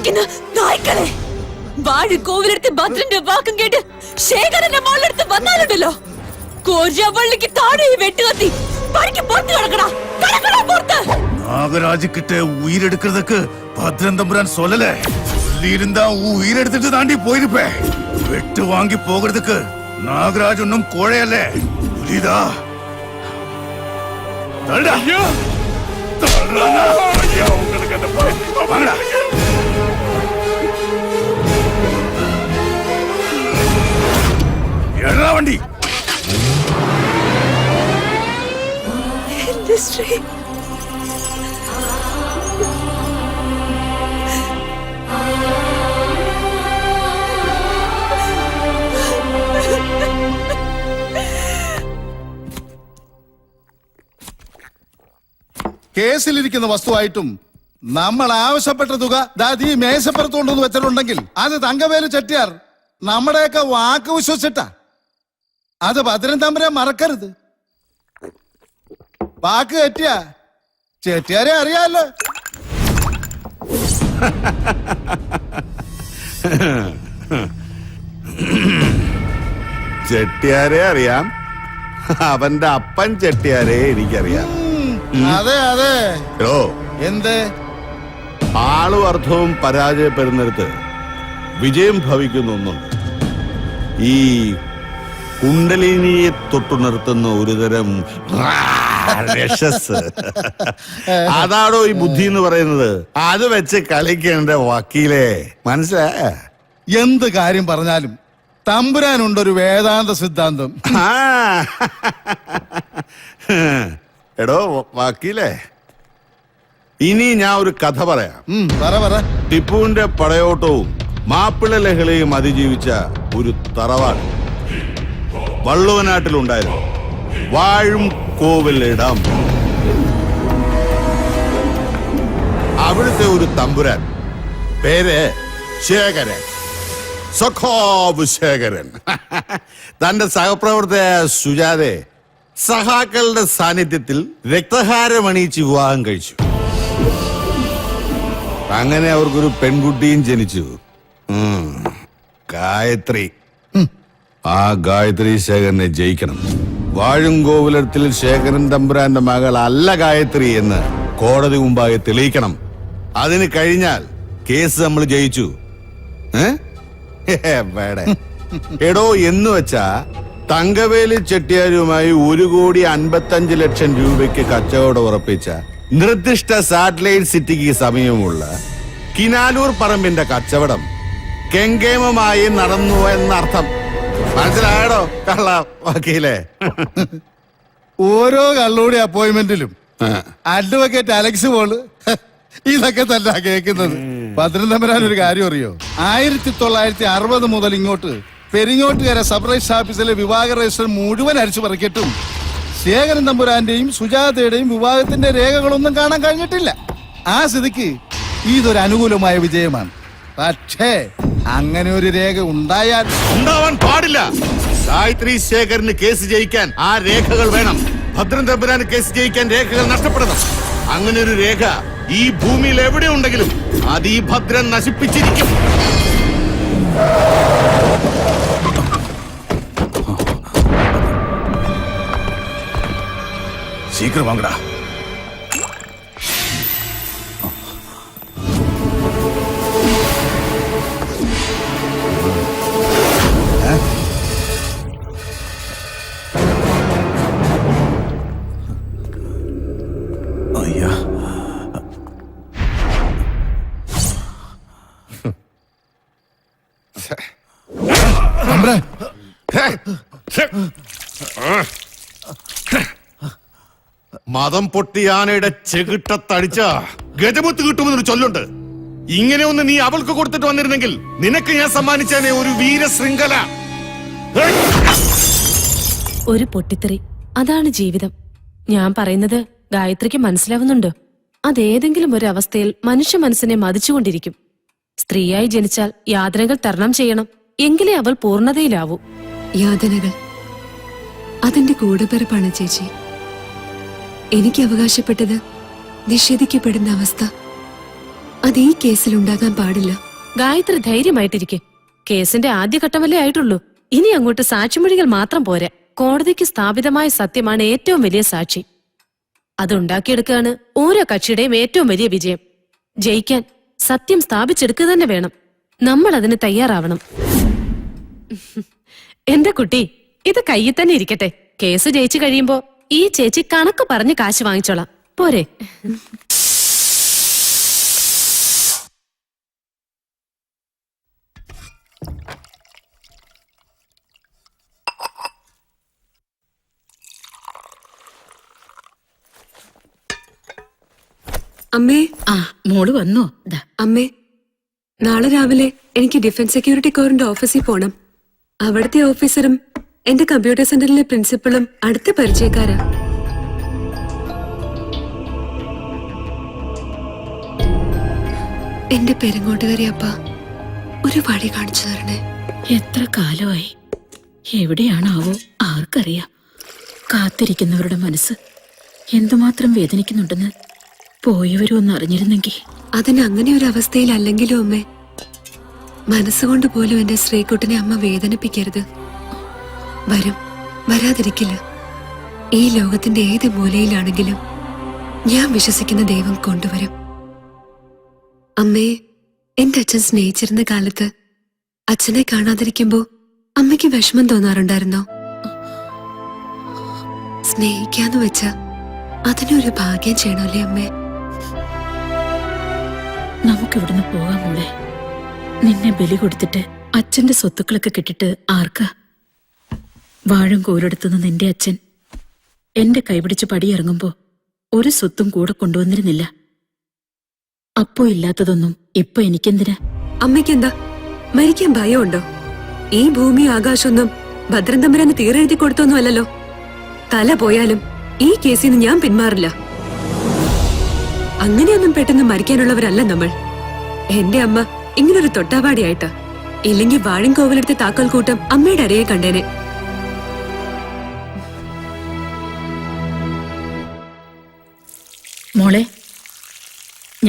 കാണിക്കുന്ന നായ്ക്കളെ. വാഴക്കോവിലെടുത്ത് ഭദ്രന്റെ വാക്കും കേട്ട് ശേഖരന്റെ മോളിലെടുത്ത് വന്നാലുണ്ടല്ലോ, കോജവള്ളിക്ക് താഴെ വെട്ടുകത്തി പണിക്ക് പുറത്ത് കിടക്കടാ പുറത്ത്. நாகராஜுக்கிட்ட உயிர் எடுக்கிறதுக்கு பத்ரன் தம்புரான் சொல்லல. சொல்லியிருந்தா உயிர் எடுத்துட்டு தாண்டி போயிருப்பேன். வெட்டு வாங்கி போகிறதுக்கு நாகராஜ் ஒன்னும் கோழையல்ல. புரியுதா? தள்ளுடா. தள்ளுடா. ஐயா, உங்களுக்கு அந்த வாங்கடா. எடா வண்டி. കേസിലിരിക്കുന്ന വസ്തുവായിട്ടും നമ്മൾ ആവശ്യപ്പെട്ട തുക ഈ മേശപ്പുറത്തുകൊണ്ടെന്ന് വെച്ചിട്ടുണ്ടെങ്കിൽ അത് തങ്കവേലു ചെട്ടിയാർ നമ്മുടെയൊക്കെ വാക്ക് വിശ്വസിച്ചിട്ടാ. അത് ഭദ്രൻ തമ്പുരാൻ മറക്കരുത്. വാക്ക് തെറ്റിയാ ചെട്ടിയാരെ അറിയാലോ. ചെട്ടിയാരെ അറിയാം, അവന്റെ അപ്പൻ ചെട്ടിയാരെ എനിക്കറിയാം. അതെ അതെ. ഓ എന്ത് ആളും അർത്ഥവും പരാജയപ്പെടുന്നിടത്ത് വിജയം ഭവിക്കുന്ന ഒന്നുണ്ട്. ഈ കുണ്ടലിനിയെ തൊട്ടുണർത്തുന്ന ഒരുതരം രക്ഷസ്. അതാണോ ഈ ബുദ്ധി എന്ന് പറയുന്നത്? അത് വെച്ച് കളിക്കേണ്ട വക്കീലേ, മനസ്സിലായ? എന്ത് കാര്യം പറഞ്ഞാലും തമ്പുരാനുണ്ടൊരു വേദാന്ത സിദ്ധാന്തം. എടോ വക്കീലേ, ഇനി ഞാൻ ഒരു കഥ പറയാം. പറ. ടിപ്പുവിന്റെ പടയോട്ടവും മാപ്പിള ലഹളയും അതിജീവിച്ച ഒരു തറവാട് വള്ളുവനാട്ടിലുണ്ടായിരുന്നു. വാഴും കോവിലിടം. അവിടുത്തെ ഒരു തമ്പുരാൻ, പേര് ശേഖരൻ, സഖാവ് ശേഖരൻ, തന്റെ സഹപ്രവർത്തക സുജാതെ സഹാക്കളുടെ സാന്നിധ്യത്തിൽ രക്തഹാരമണിയിച്ച് വിവാഹം കഴിച്ചു. അങ്ങനെ അവർക്കൊരു പെൺകുട്ടിയും ജനിച്ചു, ഗായത്രി. ആ ഗായത്രി ശേഖരനെ ജയിക്കണം. വാഴുംകോവിലത്തിൽ ശേഖരൻ തമ്പുരാന്റെ മകൾ അല്ല ഗായത്രി എന്ന് കോടതി മുമ്പാകെ തെളിയിക്കണം. അതിന് കഴിഞ്ഞാൽ കേസ് നമ്മൾ ജയിച്ചു. എടോ എന്ന് വെച്ചാ തങ്കവേലി ചെട്ടിയാരുമായി 1,55,00,000 രൂപയ്ക്ക് കച്ചവടം ഉറപ്പിച്ച നിർദ്ദിഷ്ട സാറ്റലൈറ്റ് സിറ്റിക്ക് സമീപമുള്ള കിനാലൂർ പറമ്പിന്റെ കച്ചവടം കെങ്കേമമായി നടന്നു എന്നർത്ഥം. മനസ്സിലായടോ കള്ള വക്കീലേ? ഓരോ കള്ളൂടി അപ്പോയിന്റ്മെന്റിലും അഡ്വക്കേറ്റ് അലക്സ് പോള് ഇതൊക്കെ തന്നെ കേൾക്കുന്നത്. ഭദ്രൻ തമ്പുരാൻ ഒരു കാര്യം അറിയോ? 1960 മുതൽ ഇങ്ങോട്ട് പെരിങ്ങോട്ടുകര സബ് രജിസ്റ്റർ ഓഫീസിലെ വിവാഹ രജിസ്റ്റർ മുഴുവൻ അരിച്ചു പറിക്കിട്ടും ശേഖരൻ തമ്പുരാന്റെയും സുജാതയുടെയും വിവാഹത്തിന്റെ രേഖകളൊന്നും കാണാൻ കഴിഞ്ഞിട്ടില്ല. ആ സ്ഥിതിക്ക് ഇതൊരു അനുകൂലമായ വിജയമാണ്. പക്ഷേ അങ്ങനെ ഒരു രേഖ ഉണ്ടാവാൻ പാടില്ല. ഗായത്രി ശേഖരന് കേസ് ജയിക്കാൻ ആ രേഖകൾ വേണം. ഭദ്രൻ തമ്പുരാന് കേസ് ജയിക്കാൻ രേഖകൾ നഷ്ടപ്പെടണം. അങ്ങനെ ഒരു രേഖ ഈ ഭൂമിയിൽ എവിടെ ഉണ്ടെങ്കിലും അത് ഈ ഭദ്രൻ നശിപ്പിച്ചിരിക്കും. சீக்கிரம் வாங்கடா. ஐயா, മതം പൊട്ടിയാനയുടെ ചെകിട്ടത്തടിച്ച ഗജമുത്ത് കിട്ടുമെന്നൊരു ചൊല്ലുണ്ട്. ഇങ്ങനെയൊന്ന് നീ അവൾക്ക് കൊടുത്തിട്ട് വന്നിരുന്നെങ്കിൽ നിനക്ക് ഞാൻ സമ്മാനിച്ചേനെ ഒരു വീരശൃംഖല. ഒരു പൊട്ടിത്തെറി, അതാണ് ജീവിതം. ഞാൻ പറയുന്നത് ഗായത്രിക്ക് മനസ്സിലാവുന്നുണ്ടോ? അതേതെങ്കിലും ഒരു അവസ്ഥയിൽ മനുഷ്യ മനസ്സിനെ മതിച്ചുകൊണ്ടിരിക്കും. സ്ത്രീയായി ജനിച്ചാൽ യാതനകൾ തരണം ചെയ്യണം, എങ്കിലേ അവൾ പൂർണ്ണതയിലാവൂ. യാതനകൾ അതിന്റെ കൂടെപ്പിറപ്പാണ് ചേച്ചി. എനിക്ക് അവകാശപ്പെട്ടത് നിഷേധിക്കപ്പെടുന്ന അവസ്ഥ അത് ഈ കേസിൽ ഉണ്ടാകാൻ പാടില്ല. ഗായത്രി ധൈര്യമായിട്ടിരിക്കെ. കേസിന്റെ ആദ്യഘട്ടമല്ലേ ആയിട്ടുള്ളൂ. ഇനി അങ്ങോട്ട് സാക്ഷിമൊഴികൾ മാത്രം പോരാ. കോടതിക്ക് സ്ഥാപിതമായ സത്യമാണ് ഏറ്റവും വലിയ സാക്ഷി. അതുണ്ടാക്കിയെടുക്കുകയാണ് ഓരോ കക്ഷിയുടെയും ഏറ്റവും വലിയ വിജയം. ജയിക്കാൻ സത്യം സ്ഥാപിച്ചെടുക്കുക തന്നെ വേണം. നമ്മൾ അതിന് തയ്യാറാവണം. എന്റെ കുട്ടി, ഇത് കയ്യിൽ തന്നെ ഇരിക്കട്ടെ. കേസ് ജയിച്ചു കഴിയുമ്പോ ഈ ചേച്ചി കണക്ക് പറഞ്ഞ് കാശ് വാങ്ങിച്ചോളാം. പോരെ? അമ്മേ, ആ മോള് വന്നോ? ദാ അമ്മേ, നാളെ രാവിലെ എനിക്ക് ഡിഫൻസ് സെക്യൂരിറ്റി കോറിന്റെ ഓഫീസിൽ പോണം. അവിടുത്തെ ഓഫീസറും എന്റെ കമ്പ്യൂട്ടർ സെന്ററിലെ പ്രിൻസിപ്പളും അടുത്ത പരിചയക്കാരാ. എന്റെ പെരുങ്ങോട്ടുകാരി അപ്പ ഒരു വഴി കാണിച്ചു തരണേ. എത്ര കാലമായി, എവിടെയാണാവോ ആർക്കറിയാം. കാത്തിരിക്കുന്നവരുടെ മനസ്സ് എന്തുമാത്രം വേദനിക്കുന്നുണ്ടെന്ന് പോയവരും ഒന്ന് അറിഞ്ഞിരുന്നെങ്കിൽ. അതിന് അങ്ങനെ ഒരു അവസ്ഥയിലല്ലെങ്കിലും അമ്മേ, മനസ്സുകൊണ്ട് പോലും എന്റെ ശ്രീകുട്ടനെ അമ്മ വേദനിപ്പിക്കരുത്. വരും, വരാതിരിക്കില്ല. ഈ ലോകത്തിന്റെ ഏത് മൂലയിലാണെങ്കിലും ഞാൻ വിശ്വസിക്കുന്ന ദൈവം കൊണ്ടുവരും. അമ്മയെ എന്റെ അച്ഛൻ സ്നേഹിച്ചിരുന്ന കാലത്ത് അച്ഛനെ കാണാതിരിക്കുമ്പോ അമ്മയ്ക്ക് വിഷമം തോന്നാറുണ്ടായിരുന്നോ? സ്നേഹിക്കാന്ന് വെച്ച അതിനൊരു ഭാഗ്യം ചെയ്യണമല്ലേ അമ്മേ? നമുക്കിവിടുന്ന് പോകാം മോളെ. നിന്നെ ബലി കൊടുത്തിട്ട് അച്ഛന്റെ സ്വത്തുക്കളൊക്കെ കിട്ടിട്ട് ആർക്കാ? വാഴും കോലെടുത്തുനിന്ന് നിന്റെ അച്ഛൻ എന്റെ കൈപിടിച്ച് പടിയിറങ്ങുമ്പോ ഒരു സ്വത്തും കൂടെ കൊണ്ടുവന്നിരുന്നില്ല. അപ്പോ ഇല്ലാത്തതൊന്നും ഇപ്പൊ എനിക്കെന്തിനാ? അമ്മയ്ക്കെന്താ മരിക്കാൻ ഭയമുണ്ടോ? ഈ ഭൂമി ആകാശമൊന്നും ഭദ്രൻ തമ്പുരാന് തീരെഴുതി കൊടുത്തൊന്നും അല്ലല്ലോ. തല പോയാലും ഈ കേസിൽ നിന്ന് ഞാൻ പിന്മാറില്ല. അങ്ങനെയൊന്നും പെട്ടെന്ന് മരിക്കാനുള്ളവരല്ല നമ്മൾ. എന്റെ അമ്മ ഇങ്ങനൊരു തൊട്ടാവാടിയായിട്ടാ. ഇല്ലെങ്കിൽ വാഴും കോവിലെടുത്ത താക്കോൽ കൂട്ടം അമ്മയുടെ അരയെ കണ്ടേനെ. മോളെ,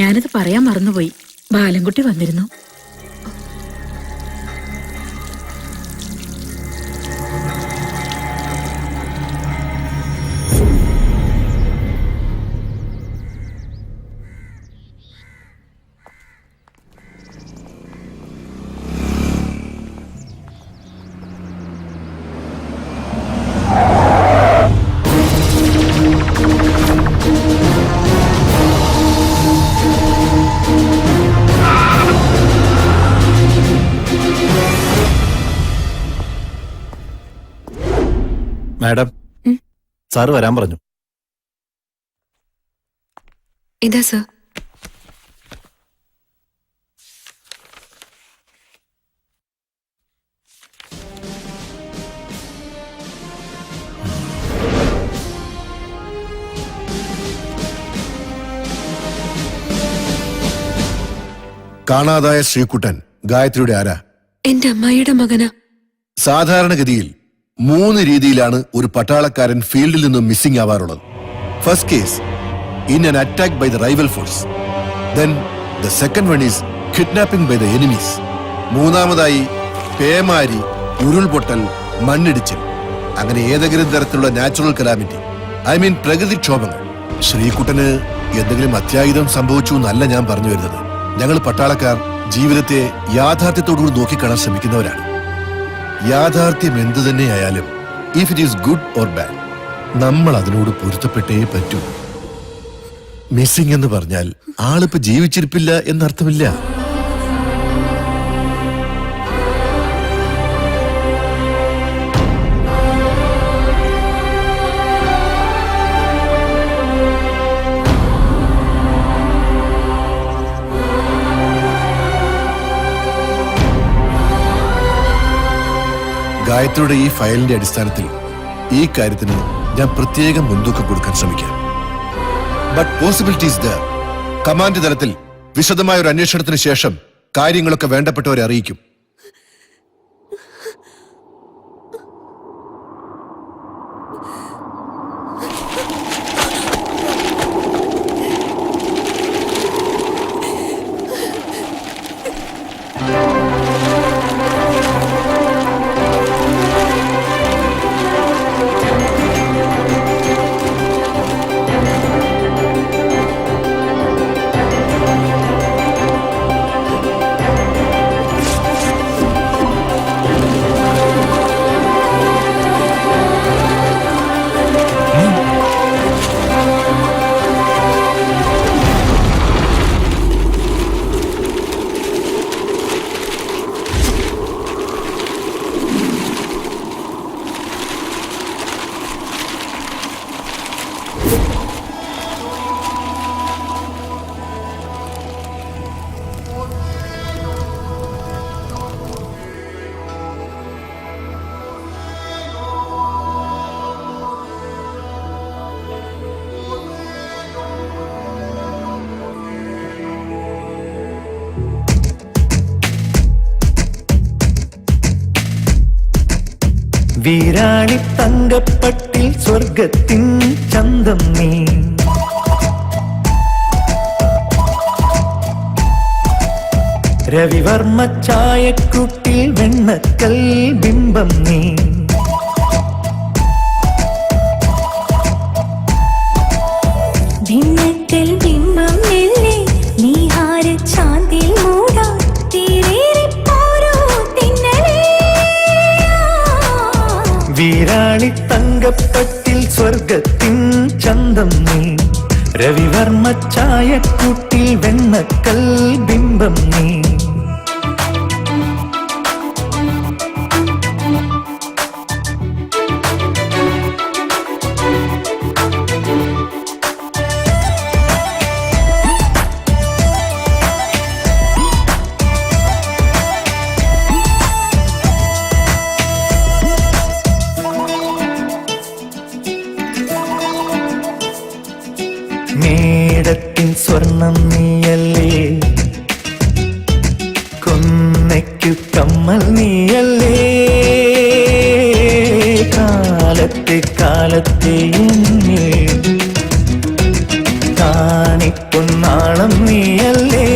ഞാനത് പറയാൻ മറന്നുപോയി. ബാലൻകുട്ടി വന്നിരുന്നു. മാഡം, സാറ് വരാൻ പറഞ്ഞു. ഇതാ സർ. കാണാതായ ശ്രീകുട്ടൻ ഗായത്രിയുടെ ആരാ? എന്റെ അമ്മായിയുടെ മകനാ. സാധാരണഗതിയിൽ 3 രീതിയിലാണ് ഒരു പട്ടാളക്കാരൻ ഫീൽഡിൽ നിന്നും മിസ്സിംഗ് ആവാറുള്ളത്. First case, in an attack by the rival force. Then the second one is kidnapping by the enemies. മൂന്നാമതായി പേമാരി, ഉരുൾപൊട്ടൽ, മണ്ണിടിച്ചിൽ, അങ്ങനെ ഏതെങ്കിലും തരത്തിലുള്ള നാച്ചുറൽ കലാമിറ്റി, ഐ മീൻ പ്രകൃതിക്ഷോഭങ്ങൾ. ശ്രീകുട്ടന് എന്തെങ്കിലും അത്യാഹിതം സംഭവിച്ചു എന്നല്ല ഞാൻ പറഞ്ഞു വരുന്നത്. ഞങ്ങൾ പട്ടാളക്കാർ ജീവിതത്തെ യാഥാർത്ഥ്യത്തോടുകൂടി നോക്കിക്കാണാൻ ശ്രമിക്കുന്നവരാണ്. യാഥാർത്ഥ്യം എന്തു തന്നെയായാലും, if it is good or bad, നമ്മൾ അതിനോട് പൊരുത്തപ്പെട്ടേ പറ്റൂ. മിസ്സിംഗ് എന്ന് പറഞ്ഞാൽ ആളിപ്പോ ജീവിച്ചിരിപ്പില്ല എന്നർത്ഥമില്ല. ഗായത്രിയുടെ ഈ ഫയലിന്റെ അടിസ്ഥാനത്തിൽ ഈ കാര്യത്തിന് ഞാൻ പ്രത്യേകം മുൻതൂക്കം കൊടുക്കാൻ ശ്രമിക്കാം. But possibilities there. കമാൻഡ് തലത്തിൽ വിശദമായ ഒരു അന്വേഷണത്തിന് ശേഷം കാര്യങ്ങളൊക്കെ വേണ്ടപ്പെട്ടവരെ അറിയിക്കും. വീരാളി തങ്കപ്പട്ടിൽ സ്വർഗത്തിൻ ചന്തം നീ. രവിവർമ്മ ചായക്കുട്ടിൽ വെണ്ണക്കൽ ബിംബം നീ. ഭിന്നക്കൽ ബിംബം നെല്ലേ നീഹാര ചാന്തിൽ മൂടാ തീരേറി പോരോ തിന്നലേ. വീരാളി തങ്കപ്പട്ടിൽ സ്വർഗത്തിൻ ചന്തം നീ. രവിവർമ്മ ചായക്കുട്ടിൽ വെണ്ണക്കൽ ബിംബം നീ. മേടത്തിൻ സ്വർണം നീയല്ലേ, കൊന്നയ്ക്കു കമ്മൽ നീയല്ലേ. കാലത്തെ കാലത്തെ കാണിപ്പൊന്നാളം നീയല്ലേ.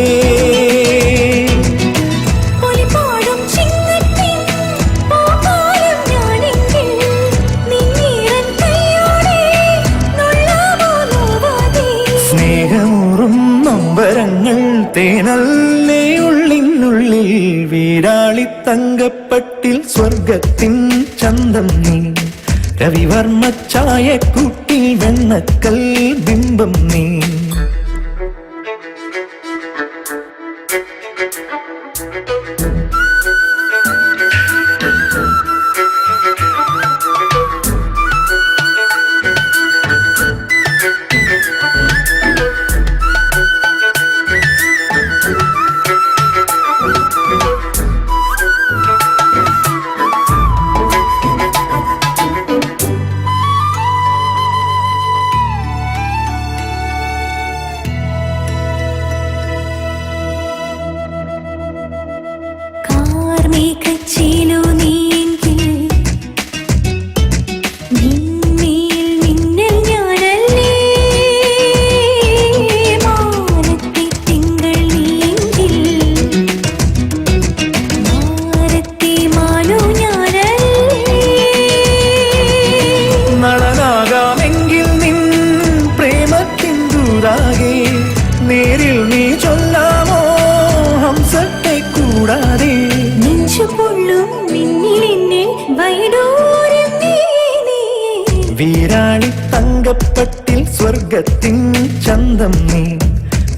സ്നേഹമൂറും നൊമ്പരങ്ങൾ തേനല്ലേ ഉള്ളിനുള്ളിൽ. വീരാളി തങ്കപ്പട്ടിൽ സ്വർഗത്തിൻ ചന്തം നീ. രവിവർമ്മ ചായക്കുട്ടിൽ വെണ്ണക്കൽ ബിംബം നീ. കാർമേഘച്ചീലു നീയെങ്കിൽ നിന്നിൽ മിന്നൽ ഞാനല്ലേ. മാനത്തെ തിങ്കൾ നീയെങ്കിൽ മാനത്തെ മാനു ഞാനല്ലേ. നളനാകാമെങ്കിൽ നിൻ പ്രേമത്തിൻ ദൂരാകെ നേരിൽ നീ ചൊല്ലാമോ ഹംസത്തെ കൂടാതെ. നെഞ്ചുപൊള്ളും മിന്നിലെന്നെ വൈഡൂര്യം നീ. വീരാളി തങ്കപ്പട്ടിൽ സ്വർഗത്തിൻ ചന്തം നീ.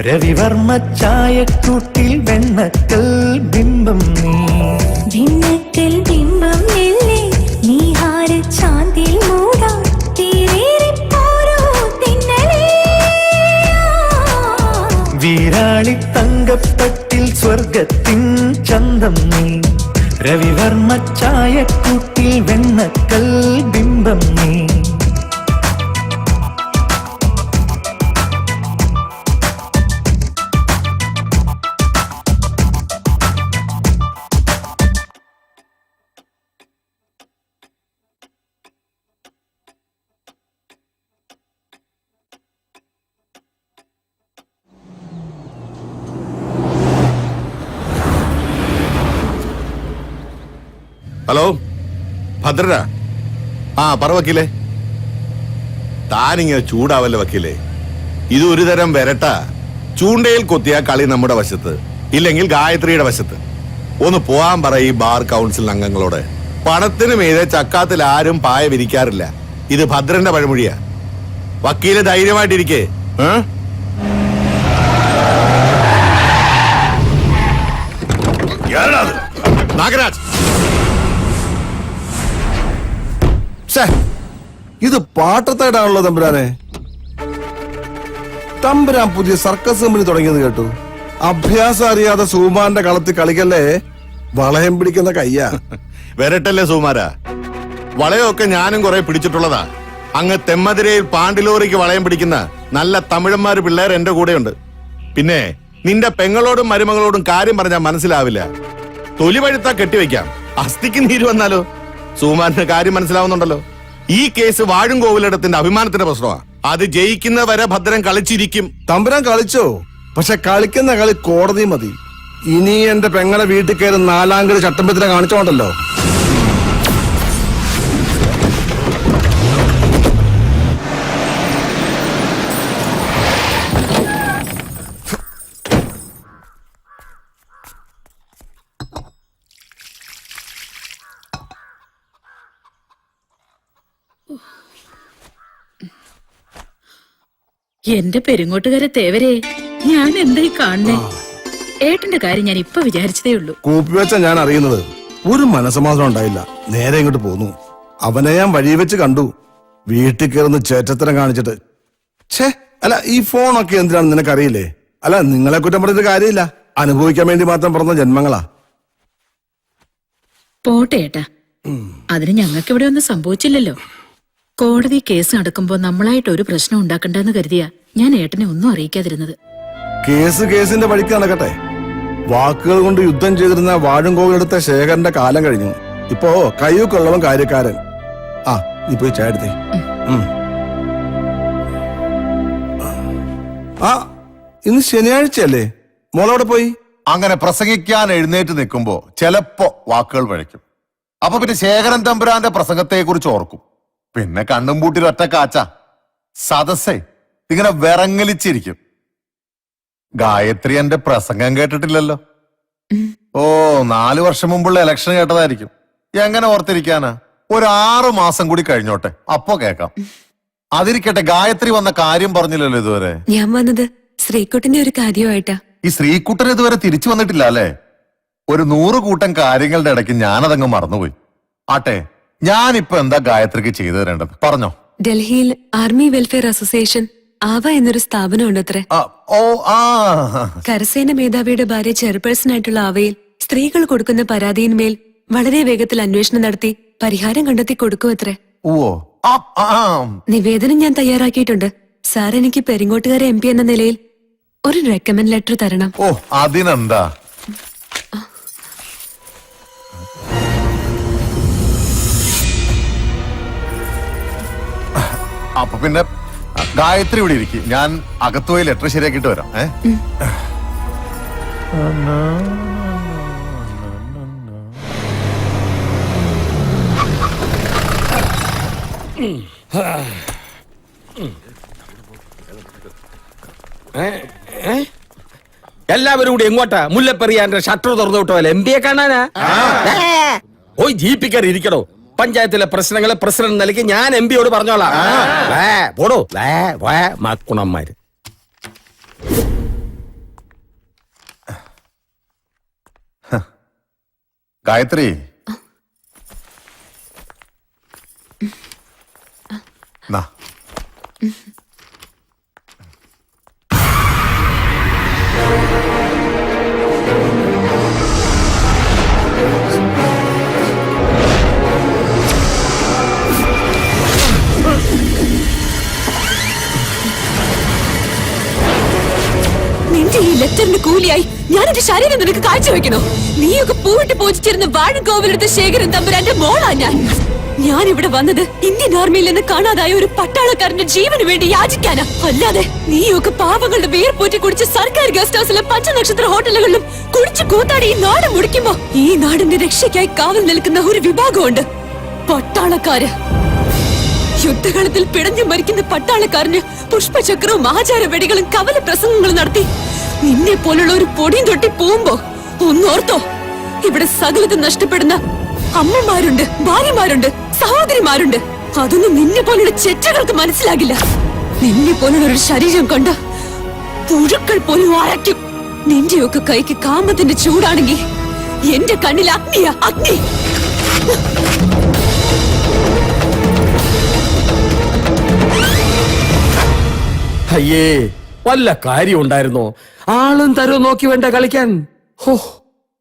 രവിവർമ്മ ചായക്കൂട്ടിൽ വെണ്ണക്കൽ ബിംബം നീ. ഭിന്നക്കൽ ബിംബം നെല്ലേ നീഹാര ചാന്തിൽ മൂടാ തീരേറി പോരോ തിന്നലേ. വീരാളി തങ്കപ്പട്ടിൽ സ്വർഗത്തിൻ ചന്തം നീ. രവിവർമ്മ ചായക്കൂട്ടിൽ വെണ്ണക്കൽ ബിംബം നീ. ഹലോ ഭദ്രനാ? പറ വക്കീലേ. താനിങ്ങനെ ചൂടാവല്ലേ വക്കീലേ. ഇത് ഒരു തരം വരട്ട. ചൂണ്ടയിൽ കൊത്തിയ കളി നമ്മുടെ വശത്ത്, ഇല്ലെങ്കിൽ ഗായത്രിയുടെ വശത്ത്. ഒന്ന് പോവാൻ പറ ഈ ബാർ കൗൺസിൽ അംഗങ്ങളോട്. പണത്തിന് മീതെ ചക്കാത്തിൽ ആരും പായ വിരിക്കാറില്ല. ഇത് ഭദ്രന്റെ പഴമൊഴിയാ. വക്കീല് ധൈര്യമായിട്ടിരിക്കേ. നാഗരാജ്, ഇത് പാട്ടത്തായിട്ടാണല്ലോ തമ്പുരാനെ. തമ്പുരാൻ പുതിയ സർക്കസ് കമ്പനി തുടങ്ങിയത് കേട്ടു. അഭ്യാസം അറിയാതെ സുകുമാരന്റെ കളത്തിൽ കളിക്കല്ലേ, വളയം പിടിക്കുന്ന കയ്യാ. വരട്ടല്ലേ സുകുമാരാ. വളയമൊക്കെ ഞാനും കുറെ പിടിച്ചിട്ടുള്ളതാ. അങ്ങ് തെമ്മതിരയിൽ പാണ്ടിലോറിക്ക് വളയം പിടിക്കുന്ന നല്ല തമിഴന്മാര് പിള്ളേർ എന്റെ കൂടെയുണ്ട്. പിന്നെ നിന്റെ പെങ്ങളോടും മരുമകളോടും കാര്യം പറഞ്ഞാൽ മനസ്സിലാവില്ല. തൊലി പഴുത്താ കെട്ടിവെക്കാം, അസ്ഥിക്ക് നീര് വന്നാലോ. സുമാന്റെ കാര്യം മനസ്സിലാവുന്നുണ്ടല്ലോ. ഈ കേസ് വാഴുംകോവിലിടത്തിന്റെ അഭിമാനത്തിന്റെ പ്രശ്നമാണ്. അത് ജയിക്കുന്നവരെ ഭദ്രൻ കളിച്ചിരിക്കും. തമ്പുരാൻ കളിച്ചോ? പക്ഷെ കളിക്കുന്ന കളി കോടതി മതി. ഇനി എന്റെ പെങ്ങളെ വീട്ടിൽ കയറി 4 കളി ചട്ടമ്പത്തിനെ കാണിച്ചോണ്ടല്ലോ. എന്റെ പെരുങ്ങോട്ടുകാരെ തേവരെ, ഞാൻ എന്തായി കാണണേ? ഏട്ടന്റെ കാര്യം ഞാൻ ഇപ്പൊ വിചാരിച്ചതേ ഉള്ളൂ. കൂപ്പിവെച്ച ഞാൻ അറിയുന്നത് ഒരു മനസമാധാനം ഉണ്ടായില്ല. നേരെ ഇങ്ങോട്ട് പോന്നു. അവനെ ഞാൻ വഴി വെച്ച് കണ്ടു. വീട്ടിൽ കയറുന്ന ചേറ്റത്തരം കാണിച്ചിട്ട്. ഛേ, അല്ല ഈ ഫോണൊക്കെ എന്തിനാണ് നിനക്കറിയില്ലേ? അല്ല, നിങ്ങളെ കുറ്റം പറഞ്ഞിട്ട് കാര്യമില്ല. അനുഭവിക്കാൻ വേണ്ടി മാത്രം പറഞ്ഞ ജന്മങ്ങളാ. പോട്ടെ ഏട്ടാ, അതിന് ഞങ്ങൾക്ക് ഇവിടെ ഒന്നും സംഭവിച്ചില്ലല്ലോ. കോടതി കേസ് നടക്കുമ്പോ നമ്മളായിട്ട് ഒരു പ്രശ്നം ഉണ്ടാക്കണ്ടെന്ന് കരുതിയാ ഞാൻ ഏട്ടനെ ഒന്നും അറിയിക്കാതിരുന്നത്. കേസിന്റെ വഴിക്ക് നടക്കട്ടെ. വാക്കുകൾ കൊണ്ട് യുദ്ധം ചെയ്തിരുന്ന വാഴുംകോവിലെടുത്ത ശേഖരന്റെ കാലം കഴിഞ്ഞു. ഇപ്പോ കയ്യൂക്കുള്ളവൻ കാര്യക്കാരൻ. ആ, നീ പോയി ചായടുത്തേ. ആ, ഇന്ന് ശനിയാഴ്ചയല്ലേ? മോളവിടെ പോയി? അങ്ങനെ പ്രസംഗിക്കാൻ എഴുന്നേറ്റ് നിൽക്കുമ്പോ ചിലപ്പോ വാക്കുകൾ വഴയ്ക്കും. അപ്പൊ പിന്നെ ശേഖരൻ തമ്പുരാന്റെ പ്രസംഗത്തെ കുറിച്ച് ഓർക്കും. പിന്നെ കണ്ണും പൂട്ടിൽ ഒറ്റ കാച്ച സദസ്സേ ഇങ്ങനെ വിറങ്ങലിച്ചിരിക്കും. ഗായത്രി എന്റെ പ്രസംഗം കേട്ടിട്ടില്ലല്ലോ. ഓ, 4 വർഷം മുമ്പുള്ള ഇലക്ഷൻ കേട്ടതായിരിക്കും. എങ്ങനെ ഓർത്തിരിക്കാനാ? ഒരു 6 മാസം കൂടി കഴിഞ്ഞോട്ടെ, അപ്പോ കേക്കാം. അതിരിക്കട്ടെ, ഗായത്രി വന്ന കാര്യം പറഞ്ഞില്ലല്ലോ ഇതുവരെ. ഞാൻ വന്നത് ശ്രീകുട്ടിന്റെ ഒരു കാര്യമായിട്ടാ. ഈ ശ്രീകുട്ടൻ ഇതുവരെ തിരിച്ചു വന്നിട്ടില്ല അല്ലേ? ഒരു 100 കൂട്ടം കാര്യങ്ങളുടെ ഇടയ്ക്ക് ഞാനതങ്ങ് മറന്നുപോയി. ആട്ടെ, ഞാനിപ്പോ എന്താ ഗായത്രിക്ക് ചെയ്തു തരേണ്ടത് പറഞ്ഞോ. ഡൽഹിയിൽ ആർമി വെൽഫെയർ അസോസിയേഷൻ ആവ എന്നൊരു സ്ഥാപനമുണ്ട് അത്രേ. കരസേന മേധാവിയുടെ ഭാര്യ ചെയർപേഴ്സൺ ആയിട്ടുള്ള ആവയിൽ സ്ത്രീകൾ കൊടുക്കുന്ന പരാതിയിന്മേൽ വളരെ വേഗത്തിൽ അന്വേഷണം നടത്തി പരിഹാരം കണ്ടെത്തി കൊടുക്കും അത്രേ. നിവേദനം ഞാൻ തയ്യാറാക്കിയിട്ടുണ്ട്. സാർ എനിക്ക് പെരിങ്ങോട്ടുകാരെ MP എന്ന നിലയിൽ ഒരു റെക്കമെൻഡ് ലെറ്റർ തരണം. ഓ, അതിനെന്താ. അപ്പൊ പിന്നെ ഗായത്രി ഇവിടെ ഇരിക്കും. ഞാൻ അകത്ത് പോയി ലെറ്റർ ശരിയാക്കിട്ട് വരാം. എല്ലാവരും കൂടി എങ്ങോട്ടാ? മുല്ലപ്പെരിയാന്റെ ഷട്ടർ തുറന്നു വിട്ടോ MP കാണാനാ? ഓയ് ജീപ്പിൽ കയറി ഇരിക്കണോ? പഞ്ചായത്തിലെ പ്രശ്നങ്ങളെ പ്രസിഡന്റ് നിലയ്ക്ക് ഞാൻ MP പറഞ്ഞോളാം. പോടോ മക്കുണന്മാര്. ഗായത്രി, നാ. നിന്റെ ഈ ലെറ്ററിന് കൂലിയായി ഞാൻ എന്റെ ശരീരം നിനക്ക് കാഴ്ചവെക്കണോ? നീയൊക്കെ പൂവിട്ട് പൂജിച്ചിരുന്ന വാഴുംകോവിലെടുത്ത ശേഖരൻ തമ്പുരാന്റെ മോളാ ഞാൻ. ഞാൻ ഇവിടെ വന്നത് ഇന്ത്യൻ ആർമിയിൽ നിന്ന് കാണാതായ ഒരു പട്ടാളക്കാരന്റെ ജീവന് വേണ്ടി യാചിക്കാനാ. അല്ലാതെ നീയൊക്കെ പാവങ്ങളുടെ വേർപോറ്റി കുടിച്ച് സർക്കാർ ഗസ്റ്റ് ഹൗസിലും 5 നക്ഷത്ര ഹോട്ടലുകളിലും കുടിച്ചു കൂത്താടി ഈ നാട് മുടിക്കുമ്പോ ഈ നാടിന്റെ രക്ഷയ്ക്കായി കാവൽ നിൽക്കുന്ന ഒരു വിഭാഗമുണ്ട്, പട്ടാളക്കാര്. യുദ്ധകളത്തിൽ പിടഞ്ഞു മരിക്കുന്ന പട്ടാളക്കാരന് പുഷ്പചക്രവും ആചാര വെടികളും കവല പ്രസംഗങ്ങളും നടത്തി നിന്നെ പോലുള്ള ഒരു പൊടിയും തൊട്ടി പോകുമ്പോ ഒന്നോർത്തോ, ഇവിടെ സകലതും നഷ്ടപ്പെടുന്ന അമ്മമാരുണ്ട്, ഭാര്യമാരുണ്ട്, സഹോദരിമാരുണ്ട്. അതൊന്നും നിന്നെ പോലുള്ള ചെറ്റകൾക്ക് മനസ്സിലാകില്ല. നിന്നെ പോലുള്ള ഒരു ശരീരം കണ്ട പുഴുക്കൾ പോലും അരയ്ക്കും. നിന്റെയൊക്കെ കൈക്ക് കാമത്തിന്റെ ചൂടാണെങ്കിൽ എന്റെ കണ്ണിൽ അഗ്നിയാ, അഗ്നി. അയ്യേ, വല്ല കാര്യം ഉണ്ടായിരുന്നോ? ആളും തരവും നോക്കി വേണ്ട കളിക്കാൻ. ഹോ,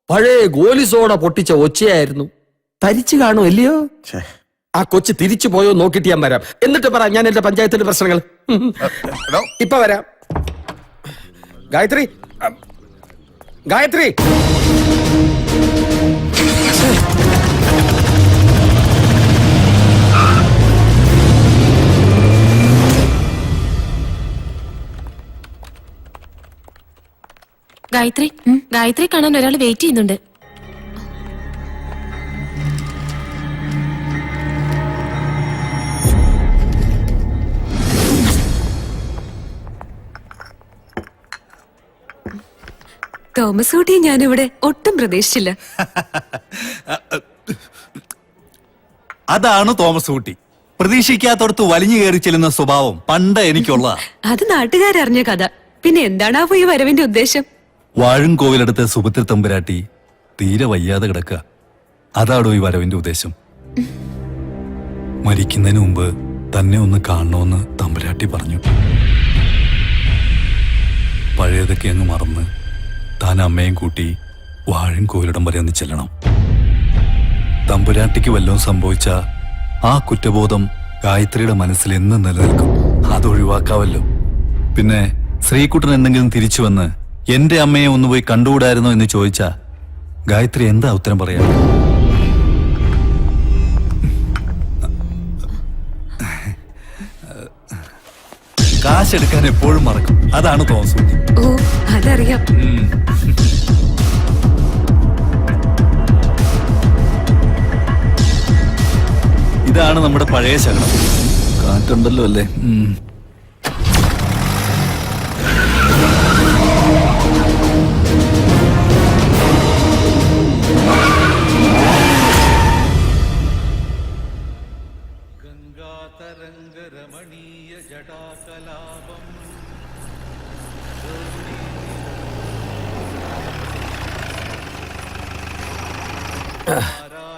പഴയ ഗോലിസോട പൊട്ടിച്ച ഒച്ചയായിരുന്നു. തരിച്ചു കാണോ ഇല്ലയോ? ആ കൊച്ചു തിരിച്ചു പോയോ നോക്കിട്ട് ഞാൻ വരാം. എന്നിട്ട് പറ ഞാൻ എന്റെ പഞ്ചായത്തിന്റെ പ്രശ്നങ്ങൾ. ഇപ്പൊ വരാം. ഗായത്രി, ഗായത്രി. ഗായത്രി ഗായത്രി കാണാൻ ഒരാൾ വെയിറ്റ് ചെയ്യുന്നുണ്ട്. തോമസ് കുട്ടിയെ ഞാനിവിടെ ഒട്ടും പ്രതീക്ഷിച്ചില്ല. അതാണ് തോമസ് കുട്ടി. പ്രതീക്ഷിക്കാത്തടത്ത് വലിഞ്ഞു കയറി ചെല്ലുന്ന സ്വഭാവം പണ്ട് എനിക്കുള്ള. അത് നാട്ടുകാരറിഞ്ഞ കഥ. പിന്നെ എന്താണാവോ ഈ വരവിന്റെ ഉദ്ദേശം? വാഴുംകോവിലടുത്ത് സുഭദ്ര തമ്പുരാട്ടി തീരെ വയ്യാതെ കിടക്കുക. അതാണോ ഈ വരവിന്റെ ഉദ്ദേശം? മരിക്കുന്നതിന് മുമ്പ് തന്നെ ഒന്ന് കാണണമെന്ന് തമ്പുരാട്ടി പറഞ്ഞു. പഴയതൊക്കെ അങ്ങ് മറന്ന് താൻ അമ്മയും കൂട്ടി വാഴുംകോവിലിടം വരെ ഒന്ന് ചെല്ലണം. തമ്പുരാട്ടിക്ക് വല്ലതും സംഭവിച്ച ആ കുറ്റബോധം ഗായത്രിയുടെ മനസ്സിൽ എന്നും നിലനിൽക്കും. അത് ഒഴിവാക്കാവല്ലോ. പിന്നെ ശ്രീകുട്ടൻ എന്തെങ്കിലും തിരിച്ചു വന്ന് എന്റെ അമ്മയെ ഒന്ന് പോയി കണ്ടുകൂടായിരുന്നോ എന്ന് ചോദിച്ചാ ഗായത്രി എന്താ ഉത്തരം പറയാ? കാശെടുക്കാൻ എപ്പോഴും മറക്കും. അതാണ് തോമസ് കുട്ടി. ഓ അതറിയാം. ഇതാണ് നമ്മുടെ പഴയ ശകലം. കാറ്റുണ്ടല്ലോ അല്ലേ?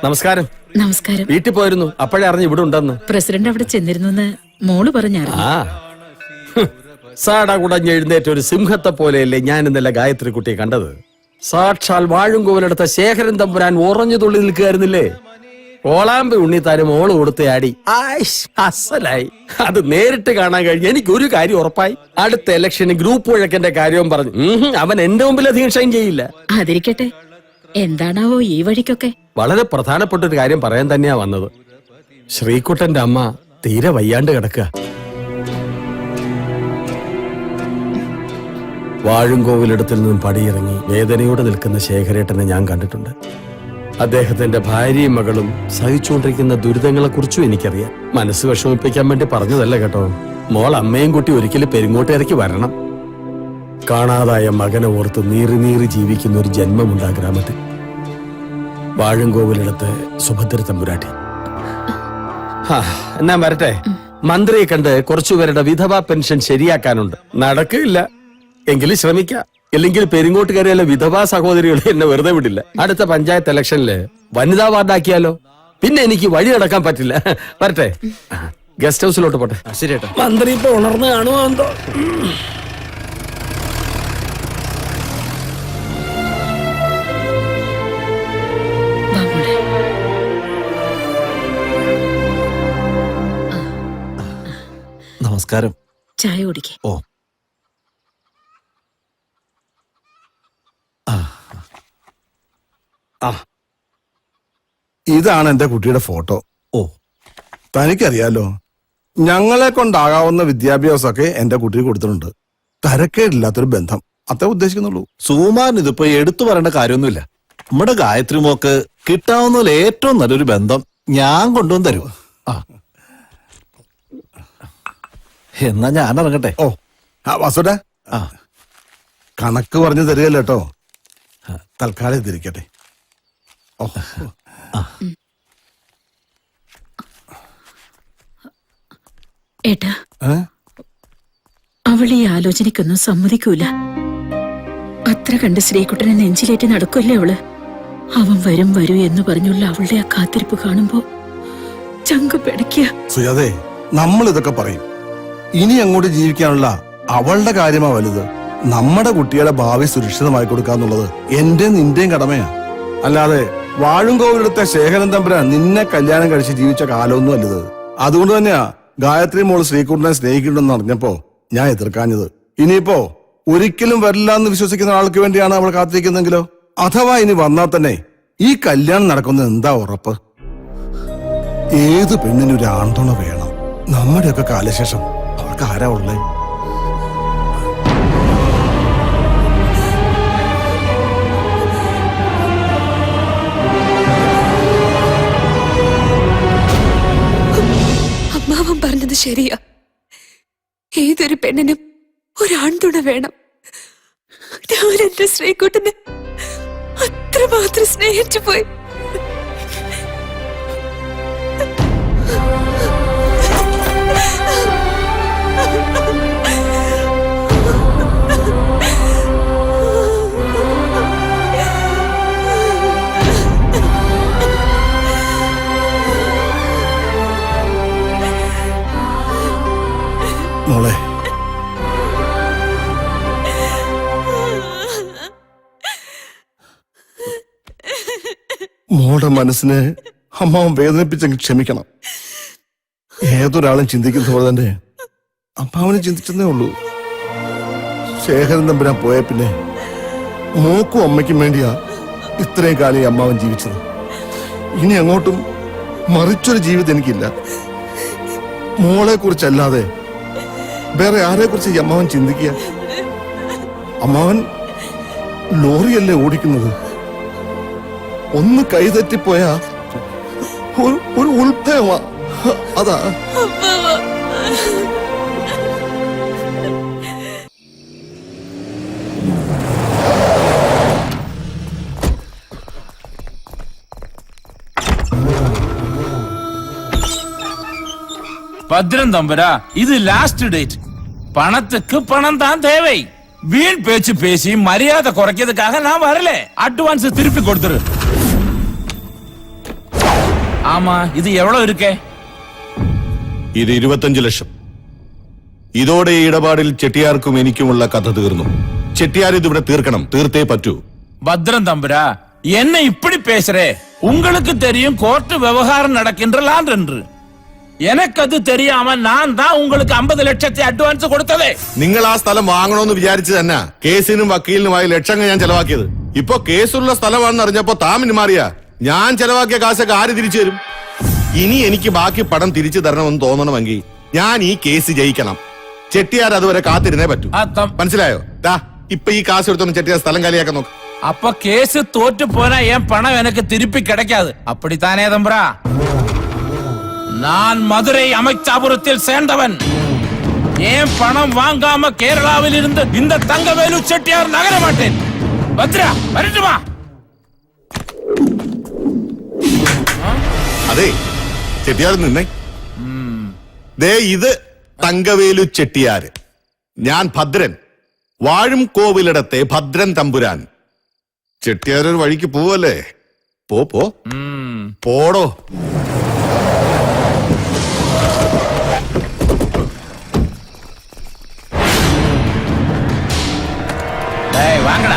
നമസ്കാരം. നമസ്കാരം. വീട്ടിൽ പോയിരുന്നു. അപ്പോഴേ അറിഞ്ഞു ഇവിടെ ഉണ്ടെന്ന്. പ്രസിഡന്റ് അവിടെ ചെന്നിരുന്നു മോള് പറഞ്ഞായിരുന്നു. ആ സാടാ കുടഞ്ഞ് എഴുന്നേറ്റ ഒരു സിംഹത്തെ പോലെയല്ലേ ഞാൻ ഇന്നലെ ഗായത്രി കുട്ടിയെ കണ്ടത്. സാക്ഷാൽ വാഴുംകോവിലെടുത്ത ശേഖരൻ തമ്പുരാൻ ഉറഞ്ഞു തുള്ളി നിൽക്കുകയായിരുന്നില്ലേ? ഓളാമ്പി ഉണ്ണിത്താനും ഓള് കൊടുത്ത ആടി അസലായി. അത് നേരിട്ട് കാണാൻ കഴിഞ്ഞ് എനിക്ക് ഒരു കാര്യം ഉറപ്പായി. അടുത്ത ഇലക്ഷന് ഗ്രൂപ്പ് വഴക്കന്റെ കാര്യവും പറഞ്ഞു. അവൻ എന്റെ മുമ്പിൽ അധികം ഷൈൻ ചെയ്യില്ല. അതിരിക്കട്ടെ, എന്താണാവോ ഈ വഴിക്കൊക്കെ? വളരെ പ്രധാനപ്പെട്ട ഒരു കാര്യം പറയാൻ തന്നെയാ വന്നത്. ശ്രീകുട്ടന്റെ അമ്മ തീരെ വയ്യാണ്ട് കിടക്കുക. വാഴുംകോവിലിടത്തിൽ നിന്നും പടിയിറങ്ങി വേദനയോടെ നിൽക്കുന്ന ശേഖരേട്ടനെ ഞാൻ കണ്ടിട്ടുണ്ട്. അദ്ദേഹത്തിന്റെ ഭാര്യയും മകളും സഹിച്ചുകൊണ്ടിരിക്കുന്ന ദുരിതങ്ങളെ കുറിച്ചും എനിക്കറിയാം. മനസ്സ് വിഷമിപ്പിക്കാൻ വേണ്ടി പറഞ്ഞതല്ല കേട്ടോ. മോൾ അമ്മയും കുട്ടി ഒരിക്കലും പെരിങ്ങോട്ടേക്ക് വരണം. കാണാതായ മകനെ ഓർത്ത് നീറി നീറി ജീവിക്കുന്ന ഒരു ജന്മമുണ്ട് ആ ഗ്രാമത്തിൽ. വാഴുംകോവിലിടത്ത് സുഭദ്ര തമ്പുരാട്ടി. എന്നാ വരട്ടെ. മന്ത്രിയെ കണ്ട് കുറച്ചുപേരുടെ വിധവാ പെൻഷൻ ശരിയാക്കാനുണ്ട്. നടക്കില്ല എങ്കിലും ശ്രമിക്കാം. ഇല്ലെങ്കിൽ പെരിങ്ങോട്ടുകാരെയല്ല വിധവാ സഹോദരികളെ എന്നെ വെറുതെ വിടില്ല. അടുത്ത പഞ്ചായത്ത് ഇലക്ഷനില് വനിതാ വാർഡാക്കിയാലോ? പിന്നെ എനിക്ക് വഴി നടക്കാൻ പറ്റില്ല. വരട്ടെ. ഗസ്റ്റ് ഹൗസിലോട്ട് പോട്ടെ. ശരിയേട്ടാ. മന്ത്രി ഇപ്പൊ ഉണർന്ന് കാണുമോ എന്തോ. നമസ്കാരം. ചായ കുടിക്കേ. ഓ ഇതാണ് എന്റെ കുട്ടിയുടെ ഫോട്ടോ. ഓ തനിക്കറിയാലോ, ഞങ്ങളെ കൊണ്ടാകാവുന്ന വിദ്യാഭ്യാസമൊക്കെ എന്റെ കുട്ടിക്ക് കൊടുത്തിട്ടുണ്ട്. തരക്കേടില്ലാത്തൊരു ബന്ധം അത്രേ ഉദ്ദേശിക്കുന്നുള്ളൂ. സുമാൻ ഇതിപ്പോ എടുത്തു പറയേണ്ട കാര്യമൊന്നുമില്ല. നമ്മുടെ ഗായത്രി മോക്ക് കിട്ടാവുന്നതിൽ ഏറ്റവും നല്ലൊരു ബന്ധം ഞാൻ കൊണ്ടുവന്ന് തരൂ. എന്നാ ഞാൻ ഇറങ്ങട്ടെ. ഓ വാസുടാ, കണക്ക് പറഞ്ഞു തരികല്ലോ കേട്ടോ. തൽക്കാലം തിരിക്കട്ടെ. ഓ ഏട്ടാ, അവൾ ഈ ആലോചനയ്ക്കൊന്നും സമ്മതിക്കൂല. അത്ര കണ്ട് ശ്രീകുട്ടനെ നെഞ്ചിലേറ്റ് നടക്കുമല്ലേ അവള്. അവൻ വരും വരൂ എന്ന് പറഞ്ഞുള്ള അവളുടെ ആ കാത്തിരിപ്പ് കാണുമ്പോ ചങ്ക് പിടയ്ക്കുക. സുജാതേ, നമ്മൾ ഇതൊക്കെ പറയും. ഇനി അങ്ങോട്ട് ജീവിക്കാനുള്ള അവളുടെ കാര്യമാ വലുത്. നമ്മുടെ കുട്ടികളുടെ ഭാവി സുരക്ഷിതമായി കൊടുക്കാന്നുള്ളത് എന്റെ നിന്റെയും കടമയാ. അല്ലാതെ വാഴുംകോവിലെടുത്ത ശേഖരൻ തമ്പുരാൻ നിന്നെ കല്യാണം കഴിച്ച് ജീവിച്ച കാലമൊന്നും അല്ലത്. അതുകൊണ്ട് തന്നെയാ ഗായത്രി മോള് ശ്രീകുട്ടനെ സ്നേഹിക്കുന്നുണ്ടെന്ന് അറിഞ്ഞപ്പോ ഞാൻ എതിർക്കാഞ്ഞത്. ഇനിയിപ്പോ ഒരിക്കലും വരില്ല എന്ന് വിശ്വസിക്കുന്ന ആൾക്ക് വേണ്ടിയാണ് അവൾ കാത്തിരിക്കുന്നെങ്കിലോ? അഥവാ ഇനി വന്നാൽ തന്നെ ഈ കല്യാണം നടക്കുന്നത് എന്താ ഉറപ്പ്? ഏത് പെണ്ണിന് ഒരു ആൺതുണ വേണം. നമ്മുടെയൊക്കെ കാലശേഷം അവൾക്ക് ആരാ ഉള്ളേ? ശരിയാ, ഏതൊരു പെണ്ണിനും ഒരാൺതുണ വേണം. ഞാൻ എന്റെ ശ്രീകുട്ടനെ അത്രമാത്രം സ്നേഹിച്ചു പോയി. മോളെ, മോളുടെ മനസ്സിനെ അമ്മാവൻ വേദനിപ്പിച്ചെങ്കിൽ ക്ഷമിക്കണം. ഏതൊരാളും ചിന്തിക്കുന്ന പോലെ തന്നെ അമ്മാവനെ ചിന്തിച്ചെന്നേ ഉള്ളൂ. ശേഖരൻ തമ്പുരാൻ പോയ പിന്നെ മോക്കും അമ്മയ്ക്കും വേണ്ടിയാ ഇത്രയും കാലം ഈ അമ്മാവൻ ജീവിച്ചത്. ഇനി അങ്ങോട്ടും മറിച്ചൊരു ജീവിതം എനിക്കില്ല. മോളെ കുറിച്ചല്ലാതെ വേറെ ആരെ കുറിച്ച് ഈ അമ്മാവൻ ചിന്തിക്കുക? അമ്മാവൻ ലോറിയല്ലേ ഓടിക്കുന്നത്? ഒന്ന് കൈതെറ്റിപ്പോയാ ഒരു ഉൾഭയമാ. അതാ பத்ரன் தம்பரா, இது லாஸ்ட் டேட். பணத்துக்கு பணம் தான் தேவை. வீண் பேச்சு பேசி மரியாதை குறைக்கிறதுக்காக நான் வரல. அட்வான்ஸ் திருப்பி கொடுத்துரு. ஆமா, இது எவ்வளவு இருக்கே? ഇത് 25 ലക്ഷം. ഇതോടെ ഈ ഇടപാടിൽ ചെട്ടിയാർക്കും എനിക്കുമുള്ള കഥ തീർന്നു. ചെട്ടിയാർ ഇതിവിടെ തീർക്കണം, തീർത്തേ പറ്റൂ. பத்ரன் தம்பரா, என்ன இப்படி பேசுறே? உங்களுக்கு தெரியும் கோர்ட் விவகாரம் நடக்கின்ற லாண்ட் என்று. எனக்கு அது தெரியாம நான் தான் உங்களுக்கு 50 ലക്ഷത്തെ അഡ്വാൻസ് കൊടുത്തതേ. നിങ്ങൾ ആ സ്ഥലം വാങ്ങണമെന്ന് വിചാരിച്ചു തന്നെ കേസിനും വക്കീലിനുമായി ലക്ഷങ്ങൾ ഞാൻ ചെലവാക്കിയത്. ഇപ്പൊ കേസുള്ള സ്ഥലമാണെന്ന് അറിഞ്ഞപ്പോ താമിന് മാറിയ ഞാൻ ചെലവാക്കിയ കാശൊക്കെ ആര് തിരിച്ചു തരും? ഇനി എനിക്ക് ബാക്കി പണം തിരിച്ചു തരണമെന്ന് തോന്നണമെങ്കിൽ ഞാൻ ഈ കേസ് ജയിക്കണം. ചെട്ടിയാർ അതുവരെ കാത്തിരുന്നേ പറ്റൂ. മനസ്സിലായോ? ഇപ്പൊ ഈ കാശ് എടുത്തൊന്ന് ചെട്ടിയാർ സ്ഥലം കാലിയാക്കാൻ നോക്ക്. அப்ப கேஸ் தோற்று போனா என் பணம் எனக்கு திருப்பி கிடைக்காது. அப்படித்தானே தம்பரா? நான் மதுரை அமைச்சாபுரத்தில் சேர்ந்தவன். ஏன் பணம் வாங்காம கேரளாவில் இருந்து இந்த தங்கவேலு செட்டியார் நகர மாட்டேன். பத்ரா, வரட்டுமா? അതെ, ചെട്ടിയാർ നിന്നേ. ദേ ഇത് തങ്കവേലു ചെട്ടിയാര്. ഞാൻ ഭദ്രൻ, വാഴും കോവിലിടത്തെ ഭദ്രൻ തമ്പുരാൻ. ചെട്ടിയാർ ഒരു വഴിക്ക് പോവല്ലേ? പോടോ. வாங்கடா.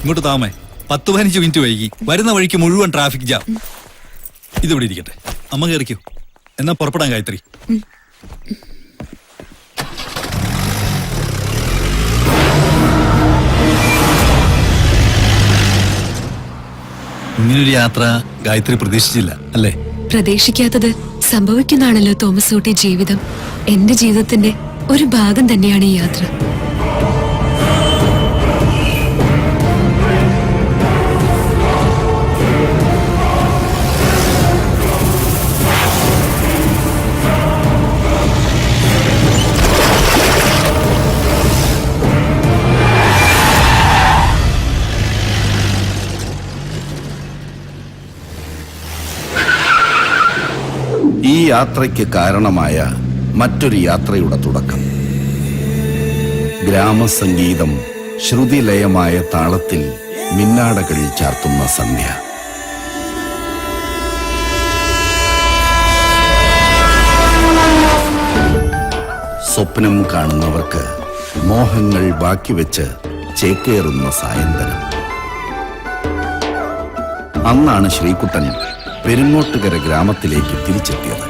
ഇങ്ങോട്ട് താമേ. 10-15 മിനിറ്റ് വൈകി. വരുന്ന വഴിക്ക് മുഴുവൻ ട്രാഫിക് ജാം. ഇതിവിടെ ഇരിക്കട്ടെ. അമ്മ കയറിക്കോ. എന്നാ പുറപ്പെടാൻ ഗായത്രി. ഇങ്ങനൊരു യാത്ര ഗായത്രി പ്രതീക്ഷിച്ചില്ല അല്ലേ? പ്രതീക്ഷിക്കാത്തത് സംഭവിക്കുന്നതാണല്ലോ തോമസ് ഊട്ടി ജീവിതം. എന്റെ ജീവിതത്തിന്റെ ഒരു ഭാഗം തന്നെയാണ് ഈ യാത്ര. ഈ യാത്രയ്ക്ക് കാരണമായ മറ്റൊരു യാത്രയുടെ തുടക്കം. ഗ്രാമസംഗീതം ശ്രുതിലയമായ താളത്തിൽ മിന്നാടകൾ ചാർത്തുന്ന സന്ധ്യ. സ്വപ്നം കാണുന്നവർക്ക് മോഹങ്ങൾ ബാക്കിവെച്ച് ചേക്കേറുന്ന സായന്തനം. അന്നാണ് ശ്രീകുട്ടൻ പെരുങ്ങോട്ടുകര ഗ്രാമത്തിലേക്ക് തിരിച്ചെത്തിയത്.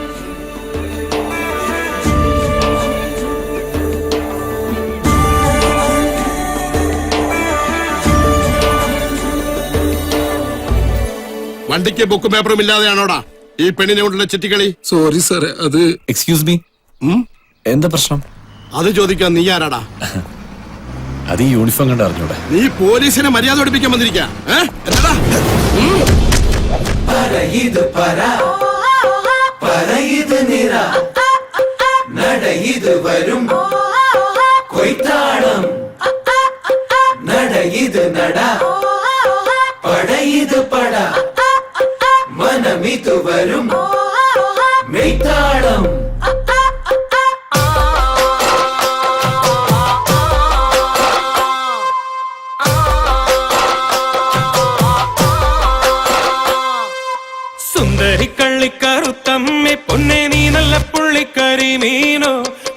വണ്ടിക്ക് ബുക്കും പേപ്പറും ഇല്ലാതെയാണോടാ ഈ പെണ്ണിനെ കൊണ്ടുള്ള ചിറ്റിക്കളി? സോറി സാറേ, അത് എക്സ്ക്യൂസ് മീ. എന്താ പ്രശ്നം? അത് ചോദിക്കാൻ നീ ആരാടാ? അത് ഈ യൂണിഫോം കണ്ട് അറിഞ്ഞൂടെ? നീ പോലീസിനെ മര്യാദ പഠിപ്പിക്കാൻ വന്നിരിക്കാ? മനമിതു വരും മെയ്താളം. സുന്ദരി കള്ളിക്കറുത്തമ്മെ പൊന്നെ നീ നല്ല പുള്ളിക്കരി മീനോ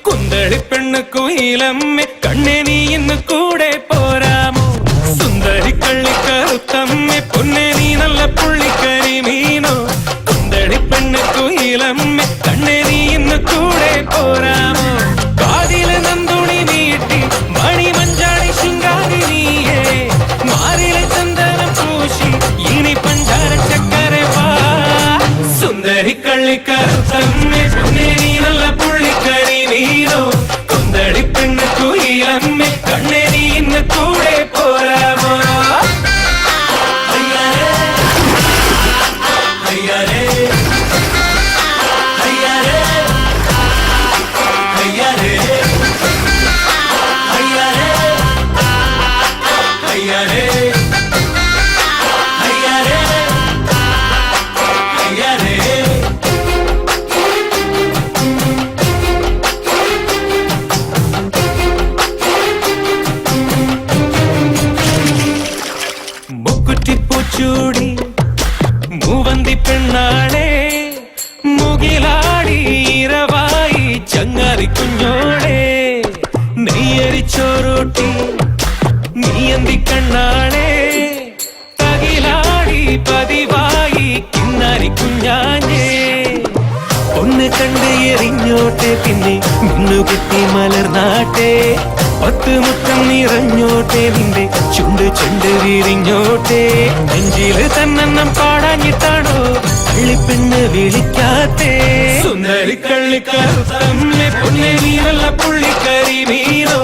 കുന്തളി പെണ്ണ് കുയിലമ്മെ കണ്ണെ നീ ഇന്ന് കൂടെ പോരാമോ. സുന്ദരി കള്ളിക്കറുത്തമ്മെ പൊന്നെ നീ നല്ല പുള്ളിക്കരി മീനോ കുന്തളി പെണ്ണ് കുയിലമ്മെ കണ്ണെ നീ ഇന്ന് കൂടെ പോരാമോ. കാതിലെ നന്ദുണി നീട്ടി മണി മഞ്ചാടി ശിങ്കാരി നീയേ മാറിലെ ചന്ദനം പൂശി ഇനി പഞ്ചാര ചക്കര വാ. സുന്ദരി കള്ളിക്കറുത്തമ്മെ പൊന്നെ നീ നല്ല പുള്ളിക്കരി മീനോ കുന്തളി പെണ്ണ് കുയിലമ്മെ കണ്ണെ നീ ഇന്ന് കൂടെ പോരാമോ. മുക്കുറ്റിപ്പൂച്ചൂടി മൂവന്തി പെണ്ണാളെ മുകിലാടി ഇരവായി ചങ്ങാതി കുഞ്ഞോടെ നെയ്യരിച്ചോറൂട്ടി നീയന്തി കണ്ണാളെ തകിലാടി പതിവായി കിന്നാരി കുഞ്ഞാഞ്ഞേ. ഒന്ന് കണ്ട് എറിഞ്ഞോട്ടെ പിന്നെ മിന്നുകെട്ടി മലർന്നാട്ടെ. 10 മുത്തം നിറഞ്ഞോട്ടെ നിന്റെ ചുണ്ട് ചുണ്ട് വിരിഞ്ഞോട്ടെ. നെഞ്ചില് തന്നെണ്ണം പാടാഞ്ഞിട്ടാണോ കള്ളിപ്പെണ്ണ് വിളിക്കാത്തേ. സുന്ദരി കള്ളിക്കറുത്തമ്മെ പൊന്നെ നീ നല്ല പുള്ളിക്കരി മീനോ.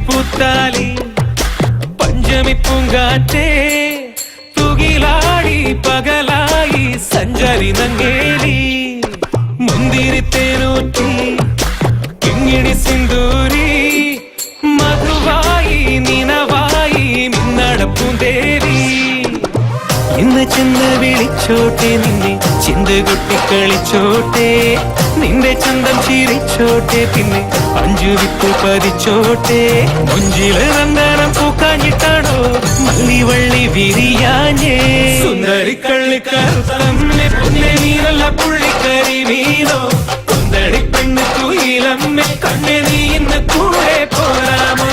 പൂത്താലി പഞ്ചമി പൂങ്കാറ്റേ തുകിലാടി പകലായി സഞ്ചാരി നങ്ങേലി മുന്തിരി തേനൂറ്റി കിങ്ങിണി സിന്ദൂരി മധുവായി നിനവായി മിന്നടപ്പൂന്തേരി. ഇന്ന് ചെന്ന് വിളിച്ചോട്ടെ നിന്നെ ചിന്ത കൊട്ടി കളിച്ചോട്ടെ. നിന്റെ ചന്തം ചിരിച്ചോട്ടെ പിന്നെ 5 വിത്ത് പതിച്ചോട്ടെ. മുഞ്ചില് നന്ദനം പൂക്കാഞ്ഞിട്ടാണോ മല്ലിവള്ളി വിരിയാഞ്ഞേ. സുന്ദരി കള്ളിക്കറുത്തമ്മെ പൊന്നെ നീ നല്ല പുള്ളിക്കരി മീനോ കുന്തളി പെണ്ണ് കുയിലമ്മെ കണ്ണെ നീ ഇന്ന് കൂടെ പോരാമോ.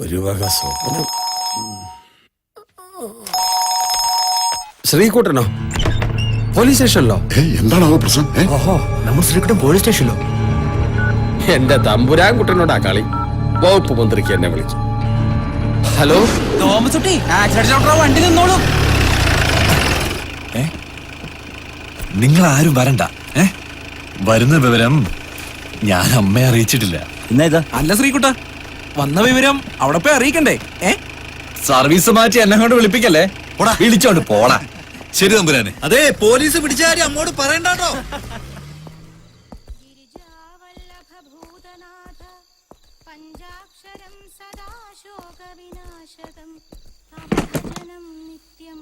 ഒരു വക സ്വപ്നം. ശ്രീകുട്ടനോ പോലീസ് സ്റ്റേഷനിലോ? എന്താണോ പ്രശ്നം? ഓഹോ നമ്മൾ ശ്രീകുട്ടൻ പോലീസ് സ്റ്റേഷനിലോ? എന്റെ തമ്പുരാൻ കുട്ടനോടാ കളി. വകുപ്പ് മന്ത്രിക്ക് എന്നെ വിളിച്ചു. ഹലോ വണ്ടി നിന്നോളൂ. നിങ്ങൾ ആരും വരണ്ട. വരുന്ന വിവരം ഞാൻ അമ്മയെ അറിയിച്ചിട്ടില്ല. അല്ല ശ്രീകുട്ട, വന്ന വിവരം അവിടെ പോയി അറിയിക്കണ്ടേ? സർവീസ് മാറ്റി എന്നെ കൊണ്ട് വിളിപ്പിക്കല്ലേ. വിളിച്ചോണ്ട് പോടാ. ശരി തമ്പുരാനെ. അതെ, പോലീസ് പിടിച്ച കാര്യം അങ്ങോട്ട് പറയണ്ടോ. പഞ്ചാക്ഷരം സദാശോകവിനാശകം തവഭജനം നിത്യം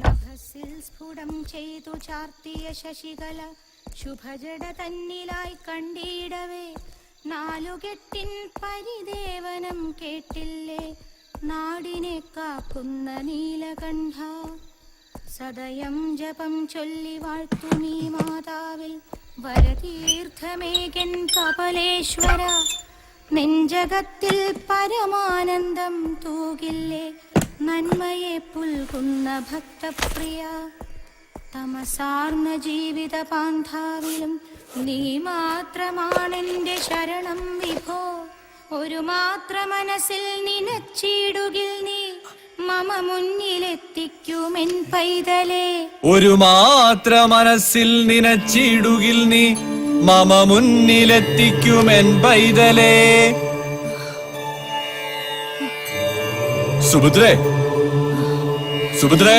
നഭസിൽ സ്ഫുടം ചെയ്തു ചാർത്തിയ ശശികല ശുഭജട തന്നിലായി കണ്ടിടവേ നാലുകെട്ടിൻ പരിദേവനം കേട്ടില്ലേ നാടിനെ കാക്കുന്ന നീലകണ്ഠ സദയം ജപം ചൊല്ലി വാഴ്ത്തുമീ മാതാവിൽ വരതീർത്ഥമേകൻ കപലേശ്വര നെഞ്ചകത്തിൽ പരമാനന്ദം തൂകില്ലേ നന്മയെ പുൽകുന്ന ഭക്തപ്രിയ തമസാർന്ന ജീവിത പാന്താവിലും നീ മാത്രമാണെന്റെ ശരണം വിഭോ ഒരു മാത്ര മനസ്സിൽ നിനച്ചിടുകിൽ നീ മമ മുന്നിലെത്തിക്കുമെൻ പൈതലേ ഒരു മാത്ര മനസ്സിൽ നിനച്ചിടുകിൽ നീ മമ മുന്നിലെത്തിക്കുമെൻ പൈതലേ. സുഭദ്രേ, സുഭദ്രേ,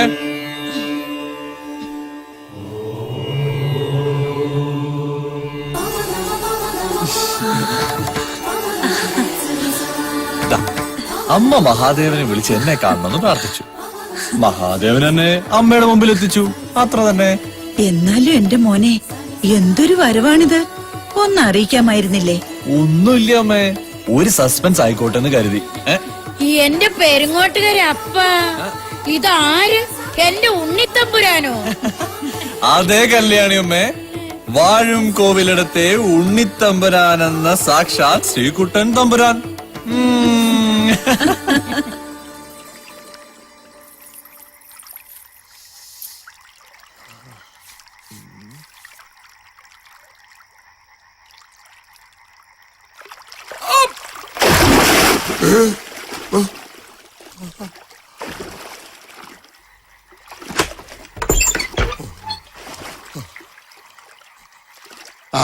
അമ്മ മഹാദേവനെ വിളിച്ച് എന്നെ കാണണമെന്ന് പ്രാർത്ഥിച്ചു. മഹാദേവൻ എന്നെ അമ്മയുടെ മുമ്പിൽ എത്തിച്ചു, അത്ര തന്നെ. എന്നാലും എന്റെ മോനെ എന്തൊരു വരവാണിത്, ഒന്നറിയിക്കാമായിരുന്നില്ലേ? ഒന്നുമില്ല അമ്മേ, ഒരു സസ്പെൻസ് ആയിക്കോട്ടെ എന്ന് കരുതി. എന്റെ പെരുങ്ങോട്ടുകാരെ അപ്പ ഇതാര്? എന്റെ ഉണ്ണിത്തമ്പുരാനോ? അതേ കല്യാണി അമ്മേ, വാഴും കോവിലിടത്തെ ഉണ്ണിത്തമ്പുരാനെന്ന സാക്ഷാത് ശ്രീകുട്ടൻ തമ്പുരാൻ.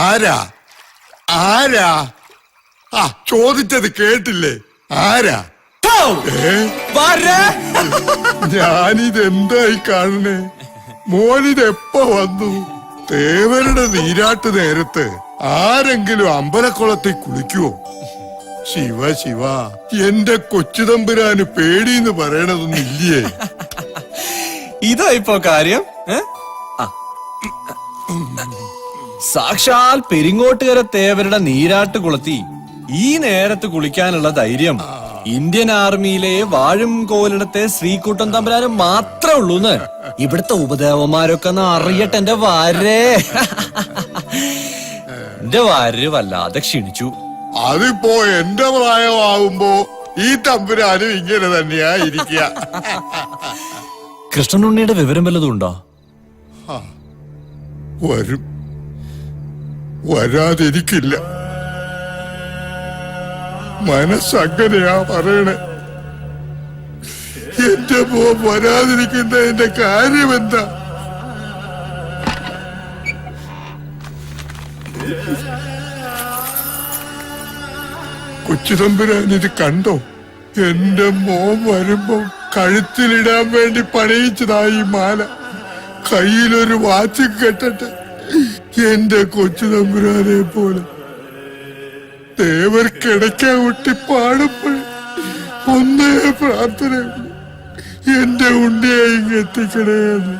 ആരാ ആരാ? ആ ചോദിച്ചത് കേട്ടില്ലേ? ആരാ? ഞാനിതെന്തായി കാണണേ? മോനിതെപ്പോ വന്നു? തേവരുടെ നീരാട്ട് നേരത്ത് ആരെങ്കിലും അമ്പലക്കുളത്തിൽ കുളിക്കുവോ? ശിവ ശിവ, എന്റെ കൊച്ചുതമ്പുരാന് പേടിന്ന് പറയണതൊന്നും ഇല്ലേ? ഇതാ ഇപ്പൊ കാര്യം. സാക്ഷാൽ പെരിങ്ങോട്ടുകര തേവരുടെ നീരാട്ട് കുളത്തി ഈ നേരത്ത് കുളിക്കാനുള്ള ധൈര്യം ഇന്ത്യൻ ആർമിയിലെ വാഴും കോലിടത്തെ ശ്രീകുട്ടൻ തമ്പുരാന് മാത്രമേ ഉള്ളൂന്ന് ഇവിടുത്തെ ഉപദേവന്മാരൊക്കെ ഒന്ന് അറിയട്ടെ. എന്റെ വാര് വല്ലാതെ ക്ഷീണിച്ചു. അതിപ്പോ എന്റെ പ്രായമാവുമ്പോ ഈ തമ്പുരാനും ഇങ്ങനെ തന്നെയാ ഇരിക്കുക. കൃഷ്ണനുണ്ണിയുടെ വിവരം വല്ലതും ഉണ്ടോ? വരും, വരാതിരിക്കില്ല. മനസ്സങ്ങനെയാ പറയണേ. എന്റെ മോൻ വരാതിരിക്കുന്നതിന്റെ കാര്യമെന്താ? കൊച്ചുതമ്പുരാൻ ഇത് കണ്ടോ? എന്റെ മോൻ വരുമ്പോ കഴുത്തിലിടാൻ വേണ്ടി പണിയിച്ചതായി മാല, കയ്യിലൊരു വാച്ച് കെട്ടട്ടെ. എന്റെ കൊച്ചുതമ്പുരാനെ പോലെ ദേവർക്കിടയ്ക്കാൻ ഒട്ടി പാടുമ്പോൾ ഒന്നേ പ്രാർത്ഥന, എന്റെ ഉണ്ണിയെ എത്തിക്കണേന്ന്.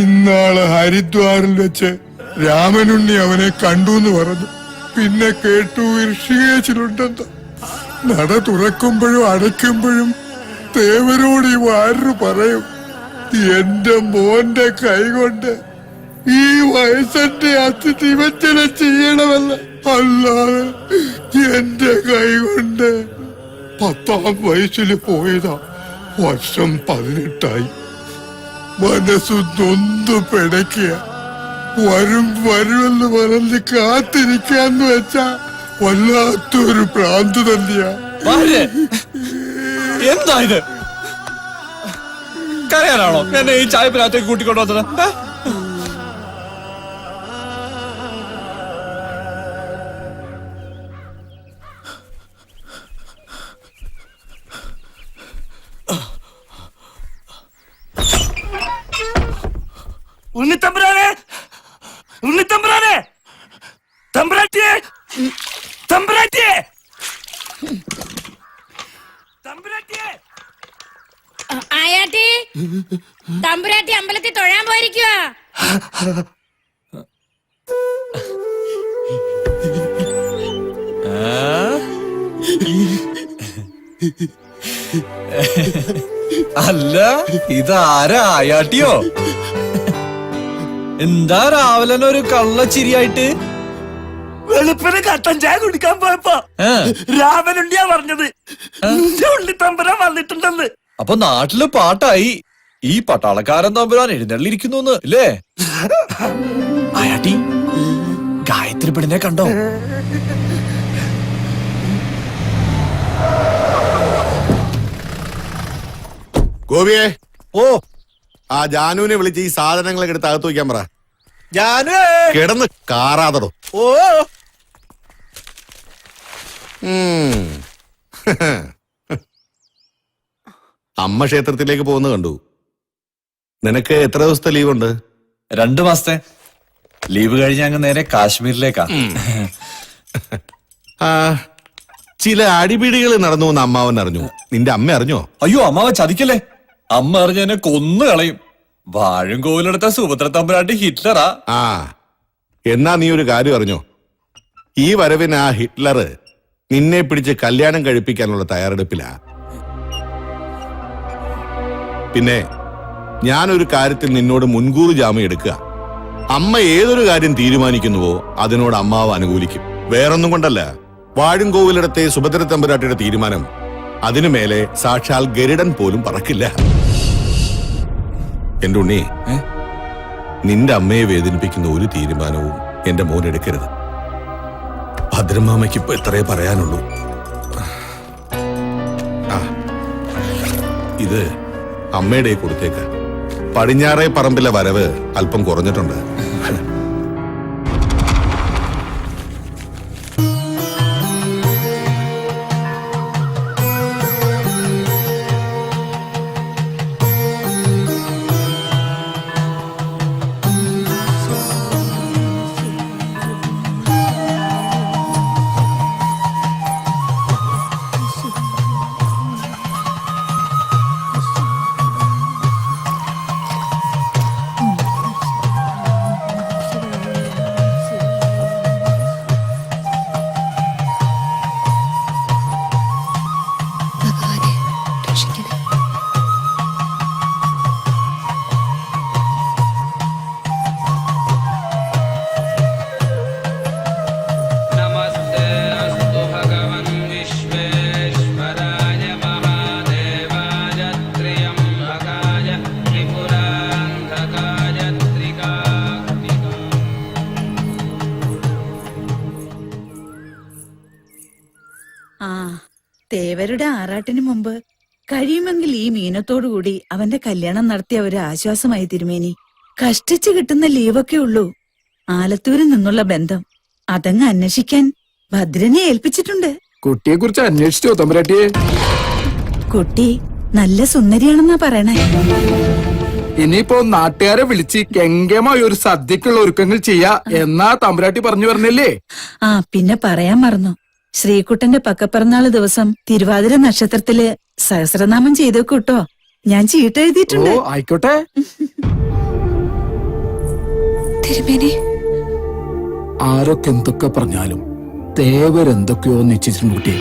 ഇന്നാള് ഹരിദ്വാറിൽ വെച്ച് രാമനുണ്ണി അവനെ കണ്ടു എന്ന് പറഞ്ഞു. പിന്നെ കേട്ടു ഋഷികേശിലുണ്ടെന്ന്. നട തുറക്കുമ്പോഴും അടയ്ക്കുമ്പോഴും ദേവരോട് ഈ വാര് പറയും, എന്റെ മോന്റെ കൈകൊണ്ട് ഈ വയസ്സന്റെ അച്ഛൻ നിമജ്ജനം ചെയ്യണമല്ല. അല്ലാതെ എന്റെ കൈകൊണ്ട് 10ാം വയസ്സിൽ പോയതാ. വർഷം 18ആയി. മനസ്സു നൊന്തു പിടയ്ക്കുക. വരുമെന്ന് പറഞ്ഞ് കാത്തിരിക്കാന്ന് വെച്ചാ വല്ലാത്തൊരു ഭ്രാന്ത് തന്നെയാ. എന്താ ഇത്? കരയാനാണോ എന്നെ ഈ ചായപ്പിനകത്തേക്ക് കൂട്ടിക്കൊണ്ടുവന്നത്? ഉണ്ണിത്തമ്പുരാനെ, ഉണ്ണിത്തമ്പുരാനെ, തമ്പുരാട്ടിയെ, തമ്പുരാ തമ്പുരാട്ടിയെ തമ്പുരാട്ടിയെ ആയാട്ടി തമ്പുരാട്ടി അമ്പലത്തിൽ തൊഴാൻ പോയിരിക്കുവാ. അല്ല ഇതാരാ ആയാട്ടിയോ? എന്താ രാവിലെ ഒരു കള്ളച്ചിരിയായിട്ട്? വെളുപ്പിന് കട്ടൻ ചായ കുടിക്കാൻ പോയപ്പോ രാമനുണ്ടിയാ പറഞ്ഞത് ഉള്ളി തമ്പുരാൻ വന്നിട്ടുണ്ടെന്ന്. അപ്പൊ നാട്ടില് പാട്ടായി. ഈ പട്ടാളക്കാരൻ തമ്പുരാൻ എഴുന്നള്ളിരിക്കുന്നു അല്ലേ? ആയാട്ടി ഗായത്രി പെണ്ണിനെ കണ്ടോ? ഗോപിയെ, ഓ ആ ജാനുവിനെ വിളിച്ച് ഈ സാധനങ്ങളൊക്കെ എടുത്ത് അകത്ത് വയ്ക്കാൻ പറ. ജാനു കിടന്ന് കാറാതടോ. ഓ അമ്മ ക്ഷേത്രത്തിലേക്ക് പോകുന്ന കണ്ടു. നിനക്ക് എത്ര ദിവസത്തെ ലീവ് ഉണ്ട്? 2 മാസത്തെ ലീവ് കഴിഞ്ഞ അങ്ങ് നേരെ കാശ്മീരിലേക്കാ. ആ, ചില അടിപിടികൾ നടന്നു എന്ന് അമ്മാവൻ അറിഞ്ഞു. നിന്റെ അമ്മ അറിഞ്ഞോ? അയ്യോ അമ്മാവ ചതിക്കല്ലേ. അമ്മ അറിഞ്ഞ എന്നെ കൊന്നു കളയും. വാഴും കോവിലെടുത്ത സുഭദ്ര തമ്പുരാട്ടി ഹിറ്റ്ലറാ. ആ, എന്നാ നീ ഒരു കാര്യം അറിഞ്ഞോ? ഈ വരവിന് ആ ഹിറ്റ്ലർ നിന്നെ പിടിച്ച് കല്യാണം കഴിപ്പിക്കാനുള്ള തയ്യാറെടുപ്പിലാ. പിന്നെ ഞാനൊരു കാര്യത്തിൽ നിന്നോട് മുൻകൂർ ജാമ്യം എടുക്കുക. അമ്മ ഏതൊരു കാര്യം തീരുമാനിക്കുന്നുവോ അതിനോട് അമ്മാവ് അനുകൂലിക്കും. വേറൊന്നും കൊണ്ടല്ല, വാഴും കോവിലിടത്തെ സുഭദ്ര തമ്പുരാട്ടിയുടെ തീരുമാനം അതിനു മേലെ സാക്ഷാൽ ഗരുഡൻ പോലും പറക്കില്ല. എന്റെ ഉണ്ണി, നിന്റെ അമ്മയെ വേദനിപ്പിക്കുന്ന ഒരു തീരുമാനവും എന്റെ മോൻ എടുക്കരുത്. ഭദ്രമാമയ്ക്ക് ഇപ്പൊ എത്രയേ പറയാനുള്ളൂ. ആ, ഇത് അമ്മയുടെ കൊടുത്തേക്ക്. പടിഞ്ഞാറേ പറമ്പിലെ വരവ് അല്പം കുറഞ്ഞിട്ടുണ്ട്. തേവരുടെ ആറാട്ടിന് മുമ്പ് കഴിയുമെങ്കിൽ ഈ മീനത്തോടുകൂടി അവന്റെ കല്യാണം നടത്തിയ ഒരു ആശ്വാസമായി തിരുമേനി. കഷ്ടിച്ചു കിട്ടുന്ന ലീവൊക്കെ ഉള്ളൂ. ആലത്തൂരിൽ നിന്നുള്ള ബന്ധം അതങ്ങ് അന്വേഷിക്കാൻ ഭദ്രനെ ഏൽപ്പിച്ചിട്ടുണ്ട്. കുട്ടിയെ കുറിച്ച് അന്വേഷിച്ചോ തമ്പുരാട്ടിയെ? കുട്ടി നല്ല സുന്ദരിയാണെന്നാ പറയണേ. ഇനിയിപ്പോ നാട്ടുകാരെ വിളിച്ച് ഗംഗമായ ഒരു സദ്യക്കുള്ള ഒരുക്കങ്ങൾ ചെയ്യാ എന്നാ തമ്പുരാട്ടി പറഞ്ഞു പറഞ്ഞല്ലേ? ആ പിന്നെ പറയാൻ മറന്നു, ശ്രീകുട്ടന്റെ പക്കപ്പിറന്നാള് ദിവസം തിരുവാതിര നക്ഷത്രത്തില് സഹസ്രനാമം ചെയ്തേക്കൂട്ടോ. ഞാൻ ചീട്ടെഴുതിയിട്ടുണ്ട്. ആയിക്കോട്ടെ. തിരുമേനി, ആരൊക്കെ എന്തൊക്കെ പറഞ്ഞാലും തേവരെന്തൊക്കെയോ നിശ്ചയിച്ചിട്ടുണ്ട് കുട്ടിയെ.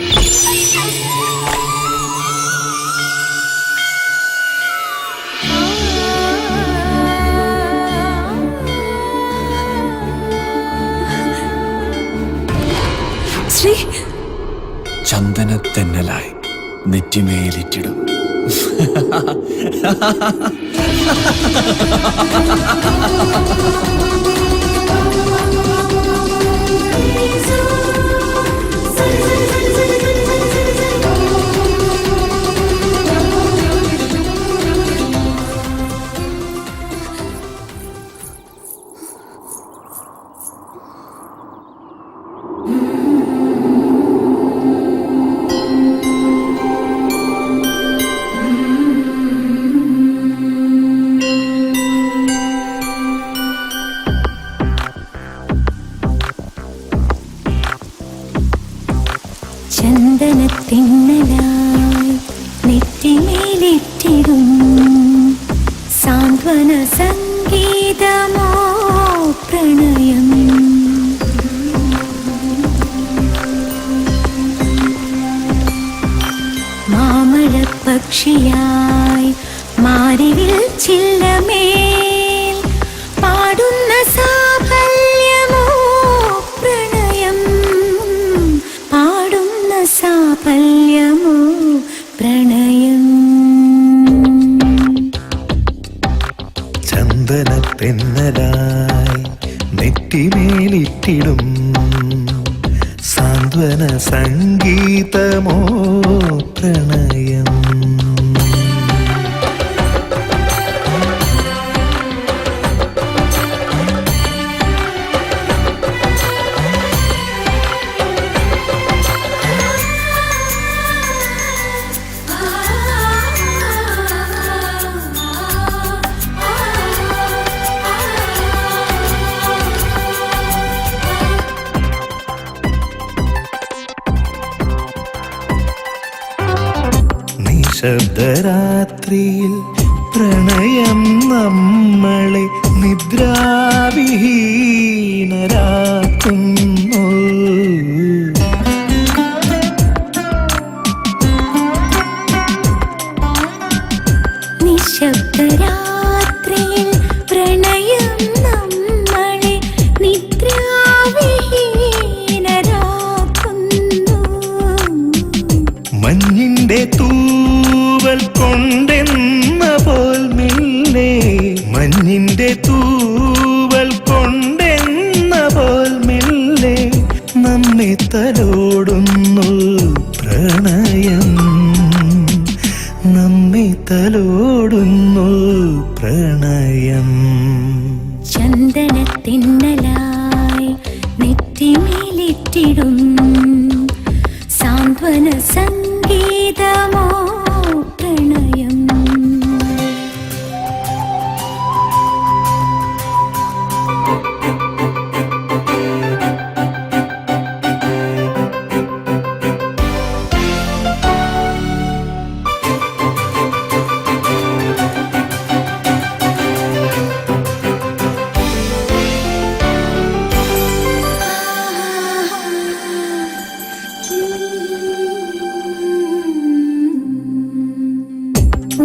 ശ്രീ ചന്ദനത്തെന്നലായി നെറ്റിമേലിറ്റിടും. ചന്ദനത്തിന്നലായി നെറ്റിമേലിട്ടിടും സാന്ത്വന സംഗീതമോ പ്രണയം. മാമഴപ്പക്ഷിയായി മാരിവിൽ ചില്ലമേൽ പാടുന്ന സാഫല്യമോ പ്രണയം. പാടുന്ന സാഫല്യമോ പ്രണയം. ചന്ദനത്തെന്നലായി നെറ്റിമേലിട്ടിടും സാന്ത്വന സംഗീതമോ പ്രണയം. നിശബ്ദരാത്രിയിൽ പ്രണയം നമ്മളെ നിദ്രാവിഹീനരാക്കുന്നു. നിശബ്ദരാത്രിയിൽ പ്രണയം നമ്മളെ നിദ്രാവിഹീനരാക്കുന്നു. മഞ്ഞിന്റെ തൂവൽ കൊണ്ടെന്ന പോൽ മെല്ലെ, മഞ്ഞിന്റെ തൂവൽ കൊണ്ടെന്ന പോൽ മെല്ലെ നമ്മെ തലോടുന്നു പ്രണയം. നമ്മെ തലോടുന്നു പ്രണയം. ചന്ദനത്തിന്നലായി നെറ്റിമേലിട്ടിടും സാന്ത്വന സംഗീതമോ പ്രണയം.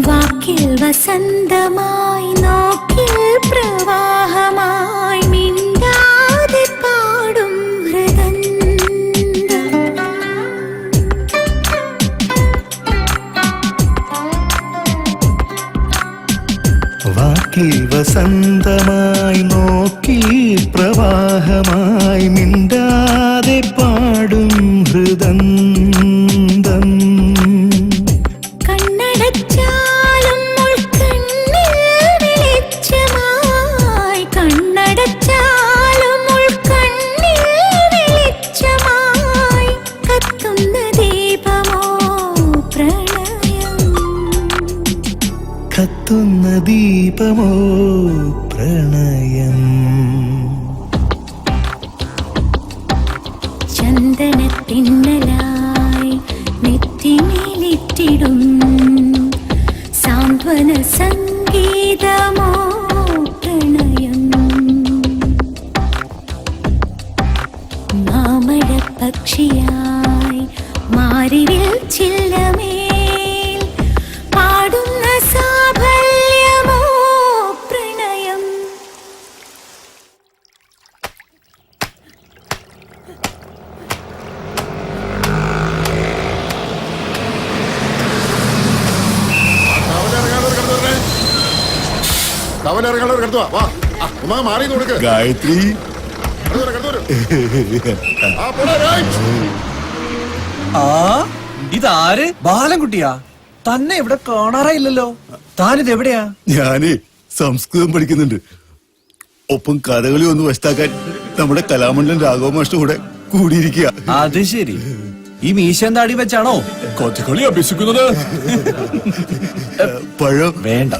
വാക്കിൽ വസന്തമായി നോക്കിൽ പ്രവാഹമായി മിണ്ടാതെ പാടും ഹൃദന്തം. വാക്കിൽ വസന്തമായി നോക്കി പ്രവാഹമായി മിണ്ടാതെ പാടും ഹൃദന്തം. കണ്ണടച്ചാലും ഉൾക്കണ്ണിൽ വെളിച്ചമായി, കണ്ണടച്ചാലും ഉൾക്കണ്ണിൽ വെളിച്ചമായി കത്തുന്ന ദീപമോ പ്രണയം. കത്തുന്ന ദീപമോ പ്രണയം. ചന്ദനത്തിന്നലായി നെറ്റിമേലിട്ടിടും സാന്ത്വന സംഗീതമോ പ്രണയം. മാമഴപ്പക്ഷിയായി മാരിവിൽ ചില്ലമേൽ പാടുന്ന സാഫല്യമോ പ്രണയം. ഗായത്രി ആ ഇതാര്? ബാലൻകുട്ടിയാ? തന്നെ ഇവിടെ കാണാറായില്ലല്ലോ. താനിത് എവിടെയാ? ഞാനേ സംസ്കൃതം പഠിക്കുന്നുണ്ട്. ഒപ്പം കഥകളി ഒന്ന് വശത്താക്കാൻ നമ്മുടെ കലാമണ്ഡലം രാഘവ മാഷ്ടർ കൂടെ കൂടിയിരിക്കുക. അത് ശരി. ഈ മീശൻ താടി വെച്ചാണോ കഥകളി അഭ്യസിക്കുന്നത്? പഴം വേണ്ട.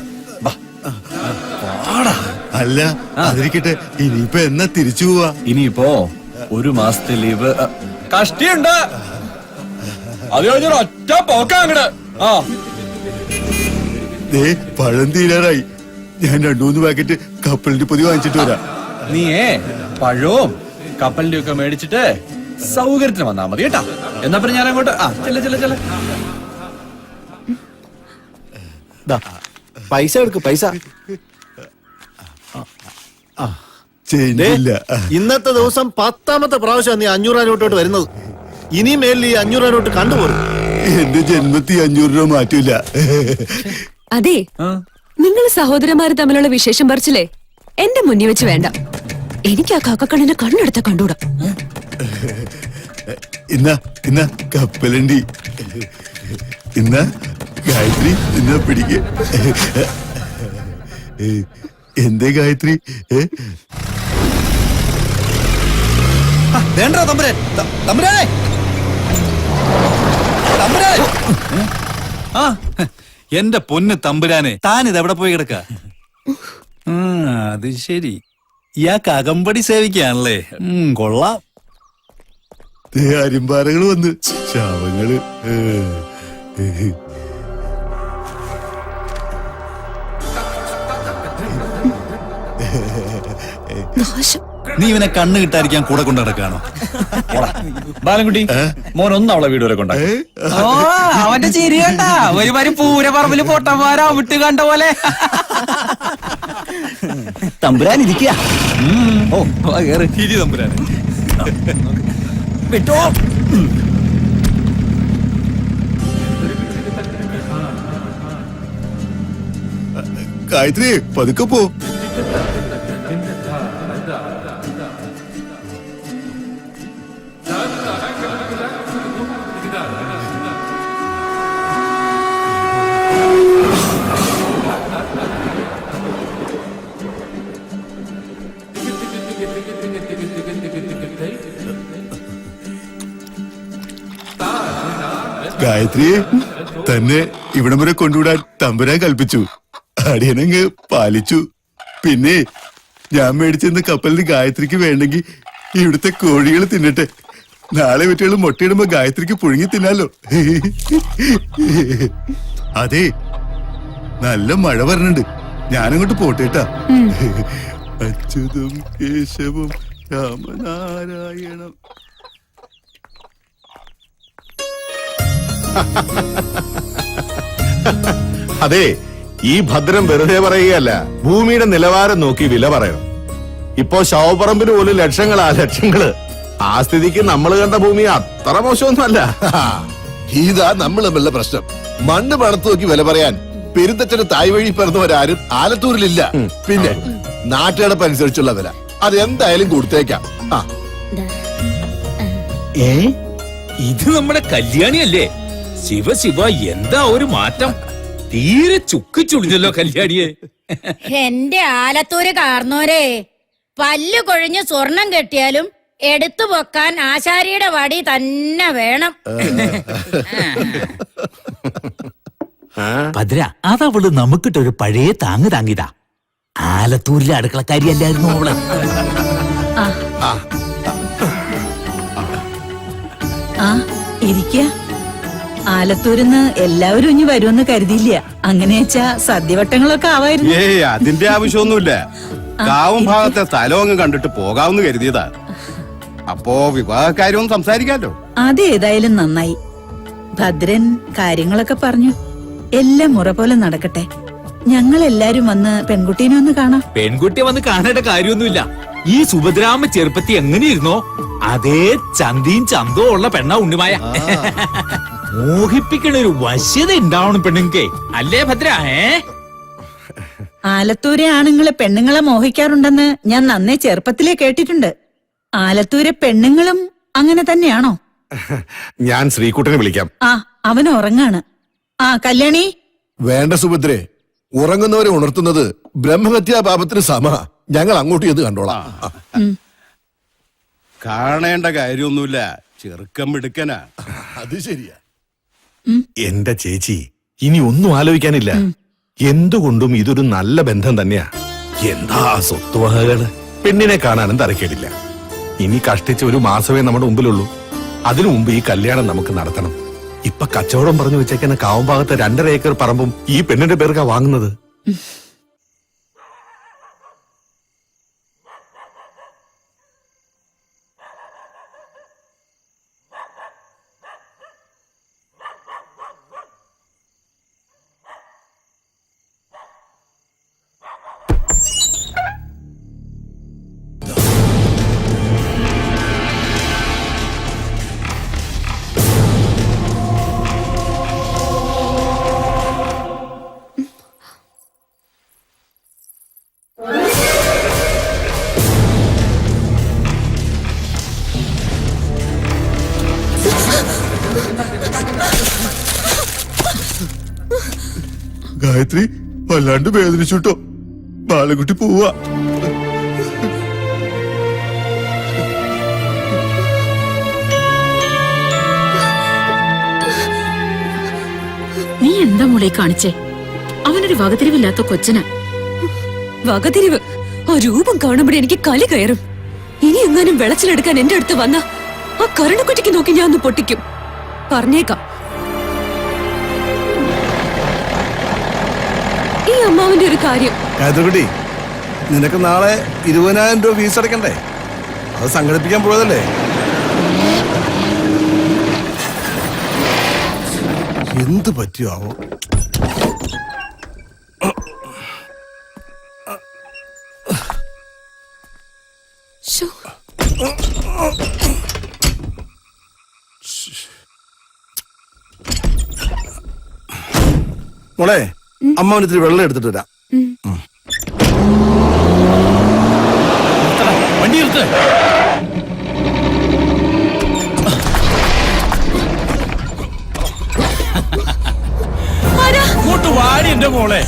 അല്ല അതിരിക്കട്ടെ, ഇനിയിപ്പോ എന്നാ തിരിച്ചു പോവാ? ഇനിയിപ്പോ ഒരു മാസത്തെ ലീവ് കഷ്ടിയുണ്ട്. അത് കഴിഞ്ഞൊരു ഒറ്റ പോക്കാ അങ്ങട്. ആ പഴം തീരാറായി. ഞാൻ 2-3 പാക്കറ്റ് കപ്പലിന്റെ പൊതി വാങ്ങിച്ചിട്ട് വരാം. നീയേ പഴവും കപ്പലിന്റെ ഒക്കെ മേടിച്ചിട്ട് സൗകര്യത്തിന് വന്നാ മതി കേട്ടാ. എന്നാ പിന്നെ ഞാൻ അങ്ങോട്ട് ചെല്ല പൈസ എടുക്ക് പൈസ. ഇന്നത്തെ ദിവസം 10ാമത്തെ പ്രാവശ്യം നീ 500 നോട്ടോട്ട് വരുന്നത്. ഇനി മേലിൽ ഈ 500 നോട്ട് കണ്ടുപോരും. എന്റെ ജന്മത്തിൽ 500 രൂപ മാറ്റൂല. അതെ, നിങ്ങൾ സഹോദരന്മാര് തമ്മിലുള്ള വിശേഷം പറിച്ചില്ലേ എന്റെ മുന്നിൽ വെച്ച് വേണ്ട. എനിക്ക് ആ കാക്കക്കണ്ണിനെ കണ്ണെടുത്ത കണ്ടൂടാ. ഇന്ന കപ്പലണ്ടി, ഇന്ന ഗായത്രി, ഇന്ന പിടിക്ക്. എന്തേ ഗായത്രി? വേണ്ട തമ്പുരാൻ, തമ്പുരാനെ. ആ എന്റെ പൊന്ന് തമ്പുരാനെ, താനിത് എവിടെ പോയി കിടക്ക? അത് ശരി, ഇയാൾക്ക് അകമ്പടി സേവിക്കാണല്ലേ. കൊള്ളാം. അരിമ്പാറകള് വന്ന് ശാവങ്ങള്. നീ ഇവനെ കണ്ണ് കിട്ടാതിരിക്കാൻ കൂടെ കൊണ്ട് നടക്കാണോ? ബാലൻകുട്ടി, മോൻ ഒന്ന് അവളെ വീട് വരെ കൊണ്ടാ. അവന്റെ ചിരി കണ്ടാ ഒരുമാതിരി പൂരപ്പറമ്പില് പൊട്ടന്മാരാ വിട്ട് കണ്ട പോലെ. തമ്പുരാൻ ഇരിക്കുക. ഇരി തമ്പുരാനെ. വിട്ടോ. ഗായത്രി പതുക്കെ പോ. ഗായത്രി തന്നെ ഇവിടം വരെ കൊണ്ടുവിടാൻ തമ്പുരാൻ കൽപ്പിച്ചു. അടിയനങ്ങ് പാലിച്ചു. പിന്നെ ഞാൻ മേടിച്ചെന്ന കപ്പലിന് ഗായത്രിക്ക് വേണ്ടെങ്കിൽ ഇവിടുത്തെ കോഴികൾ തിന്നട്ടെ. നാളെ വിറ്റുകൾ മുട്ടയിടുമ്പോ ഗായത്രിക്ക് പുഴുങ്ങി തിന്നാലോ. അതെ, നല്ല മഴ വരണുണ്ട്. ഞാനങ്ങോട്ട് പോട്ടേട്ടാ. അച്യുതം കേശവം രാമനാരായണം. അതെ, ഈ ഭദ്രം വെറുതെ പറയുകയല്ല, ഭൂമിയുടെ നിലവാരം നോക്കി വില പറയണം. ഇപ്പോ ശവപ്പറമ്പിന് പോലും ലക്ഷങ്ങള്. ആ സ്ഥിതിക്ക് നമ്മൾ കണ്ട ഭൂമി അത്ര മോശമൊന്നുമല്ല. ഇതാ നമ്മൾ തമ്മിലുള്ള പ്രശ്നം. മണ്ണ് പണത്ത് നോക്കി വില പറയാൻ പെരുന്തച്ഛന് തായ് വഴി പിറന്നവരാരും ആലത്തൂരിലില്ല. പിന്നെ നാട്ടുകടപ്പനുസരിച്ചുള്ള വില അത് എന്തായാലും കൊടുത്തേക്കാം. ഇത് നമ്മുടെ കല്യാണിയല്ലേ? ശിവ എന്താ ഒരു മാറ്റം. തീരെ ചുക്കിച്ചുളിഞ്ഞല്ലോ കല്യാണിയെ. എന്റെ ആലത്തൂര് കാർന്നോരെ, പല്ല് കൊഴിഞ്ഞ് സ്വർണം കെട്ടിയാലും എടുത്തു പൊക്കാൻ ആശാരിയുടെ വടി തന്നെ വേണം. ഭദ്ര, അതവള് നമുക്കിട്ടൊരു പഴയ താങ്ങ് താങ്ങിതാ. ആലത്തൂരിലെ അടുക്കളക്കാരിയല്ലായിരുന്നു അവള്. ഇരിക്ക. ആലത്തൂരിന്ന് എല്ലാവരും ഇനി വരുമെന്ന് കരുതിയില്ല. അങ്ങനെ വെച്ചാ സദ്യവട്ടങ്ങളൊക്കെ ആവായിരുന്നു. അതിന്റെ ആവശ്യമൊന്നുമില്ല. കാവും ഭാഗത്തെ സ്ഥലവും കണ്ടിട്ട് പോകാമെന്ന് കരുതിയതാ. അപ്പോ വിവാഹക്കാര്യവും സംസാരിക്കാലോ. അതേതായാലും നന്നായി. ഭദ്രൻ കാര്യങ്ങളൊക്കെ പറഞ്ഞു. എല്ലാം മുറ പോലെ നടക്കട്ടെ. ഞങ്ങൾ എല്ലാരും വന്ന് പെൺകുട്ടീനെ ഒന്ന് കാണാം. പെൺകുട്ടിയെ വന്ന് കാണേണ്ട കാര്യമൊന്നുമില്ല. ഈ സുഭദ്രാമ ചെറുപ്പത്തി എങ്ങനെയിരുന്നോ അതേ ചന്തിയും ചന്തവും ഉള്ള പെണ്ണ ഉണ്ണിമായ. മോഹിപ്പിക്കണ ഒരു വശ്യത ഉണ്ടാവണം പെണ്ണുങ്ങൾക്കേ, അല്ലേ ഭദ്ര? ആലത്തൂരെ ആണുങ്ങള് പെണ്ണുങ്ങളെ മോഹിക്കാറുണ്ടെന്ന് ഞാൻ നന്നേ ചെറുപ്പത്തിലേ കേട്ടിട്ടുണ്ട്. ആലത്തൂരെ പെണ്ണുങ്ങളും അങ്ങനെ തന്നെയാണോ? ഞാൻ ശ്രീകുട്ടനെ വിളിക്കാം. അവൻ ഉറങ്ങാണ്. കല്യാണി. വേണ്ട സുഭദ്രേ, ഉറങ്ങുന്നവരെ ഉണർത്തുന്നത് ബ്രഹ്മഹത്യാ പാപത്തിന് സമ. ഞങ്ങൾ അങ്ങോട്ട് ചെന്ന് കണ്ടോളാം. കാണേണ്ട കാര്യമൊന്നുമില്ല, ചെറുക്കം മിടുക്കനാ. അത് ശരിയാ. എന്റെ ചേച്ചി, ഇനി ഒന്നും ആലോചിക്കാനില്ല. എന്തുകൊണ്ടും ഇതൊരു നല്ല ബന്ധം തന്നെയാ. എന്താ സ്വത്തുവകകള്. പെണ്ണിനെ കാണാനും തരക്കേടില്ല. ഇനി കഷ്ടിച്ച് ഒരു മാസമേ നമ്മുടെ മുമ്പിലുള്ളൂ. അതിനു മുമ്പ് ഈ കല്യാണം നമുക്ക് നടത്തണം. ഇപ്പൊ കച്ചവടം പറഞ്ഞു വെച്ചേക്കുന്ന കാവുംഭാഗത്ത് 2.5 ഏക്കർ പറമ്പും ഈ പെണ്ണിന്റെ പേർക്കാ വാങ്ങുന്നത്. ഗായത്രി വല്ലാണ്ട് വേദനിച്ചുട്ടോ. ബാലകുട്ടി പോവാ. നീ എന്താ മോളെ കാണിച്ചേ? അവനൊരു വകതിരിവില്ലാത്ത കൊച്ചന. വകതിരിവ്? ആ രൂപം കാണുമ്പോഴേ എനിക്ക് കലി കയറും. ഇനി എങ്ങാനും വെളച്ചിലെടുക്കാൻ എന്റെ അടുത്ത് വന്ന ആ കരണക്കുറ്റിക്ക് നോക്കി ഞാൻ ഒന്ന് പൊട്ടിക്കും. പറഞ്ഞേക്കാം. ഈ അമ്മാവന്റെ ഒരു കാര്യം. ഗായത്രിക്കുട്ടി, നിനക്ക് നാളെ 20,000 രൂപ ഫീസ് അടക്കണ്ടേ? അത് സംഘടിപ്പിക്കാൻ പോയതല്ലേ? എന്ത് പറ്റിയോ ആവോ? ശോ. മോളെ, അമ്മാവന് ഇത്തിരി വെള്ളം എടുത്തിട്ട് വരാം. വണ്ടി എടുത്ത് ഇങ്ങോട്ട് വാടി എന്റെ മോളെ.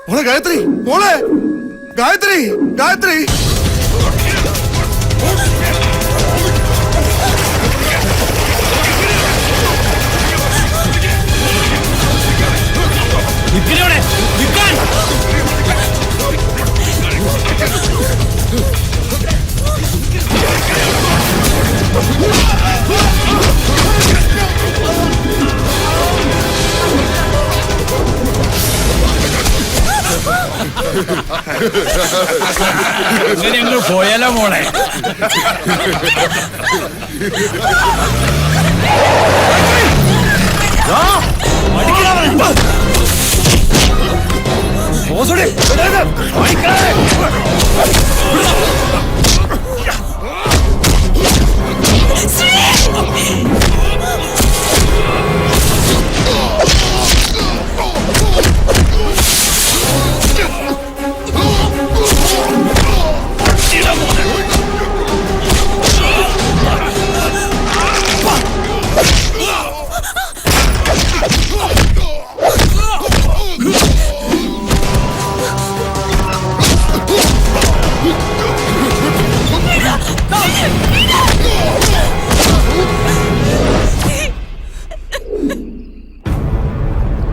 മോളെ ഗായത്രി, മോളെ ഗായത്രി, ഗായത്രി. അങ്ങനെ അങ്ങ് പോയാലോ മോളെ.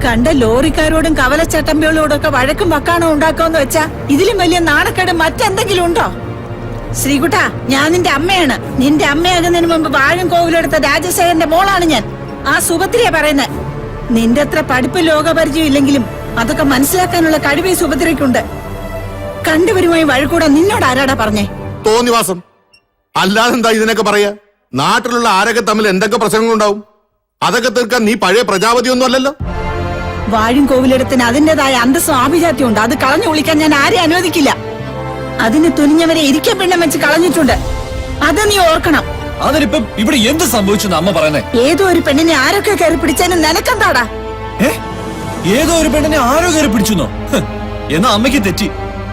കണ്ട ലോറിക്കാരോടും കവലച്ചട്ടമ്പികളോടും ഒക്കെ വഴക്കും വക്കാണോ ഉണ്ടാക്കാന്ന് വെച്ചാ ഇതിലും വലിയ നാണക്കേട് മറ്റെന്തെങ്കിലും ഉണ്ടോ? ശ്രീകുട്ടാ, ഞാൻ നിന്റെ അമ്മയാണ്. നിന്റെ അമ്മയാകുന്നതിന് മുമ്പ് വാഴും കോവിലെടുത്ത രാജശേഖരന്റെ മോളാണ് ഞാൻ. ആ സുഭദ്രയെ പറയുന്നത്. നിന്റെ അത്ര പഠിപ്പ് ലോകപരിചയം ഇല്ലെങ്കിലും അതൊക്കെ മനസ്സിലാക്കാനുള്ള കഴിവ് ഈ സുഭദ്രയ്ക്കുണ്ട്. കണ്ടുവരുമായി വഴക്കൂടാ നിന്നോട് ആരാടാ പറഞ്ഞേ? തോന്നിവാസം അല്ലാതെന്താ ഇതിനൊക്കെ പറയാ? നാട്ടിലുള്ള ആരൊക്കെ തമ്മിൽ എന്തൊക്കെ പ്രശ്നങ്ങളുണ്ടാവും? അതൊക്കെ തീർക്കാൻ നീ പഴയ പ്രജാപതി ഒന്നും അല്ലല്ലോ. വാഴും കോവിലെടുത്തിന് അതിന്റേതായ അന്തസ്സും ആഭിജാത്യം ഉണ്ട്. അത് കളഞ്ഞു വിളിക്കാൻ ഞാൻ ആരെയും അനുവദിക്കില്ല. അതിന് തുനിഞ്ഞവരെ ഇരിക്കാൻ പെണ്ണം വെച്ച് കളഞ്ഞിട്ടുണ്ട്. അത് നീ ഓർക്കണം. അതിനിപ്പം ഇവിടെ എന്ത് സംഭവിച്ചു അമ്മ പറയുന്നേ? ഏതോ ഒരു പെണ്ണിനെ ആരൊക്കെ കയറി പിടിച്ചാലും നിനക്കെന്താടാ? ഏതോ ഒരു പെണ്ണിനെ ആരോ കയറി പിടിച്ചെന്നോ? എന്നാ അമ്മയ്ക്ക് തെറ്റി.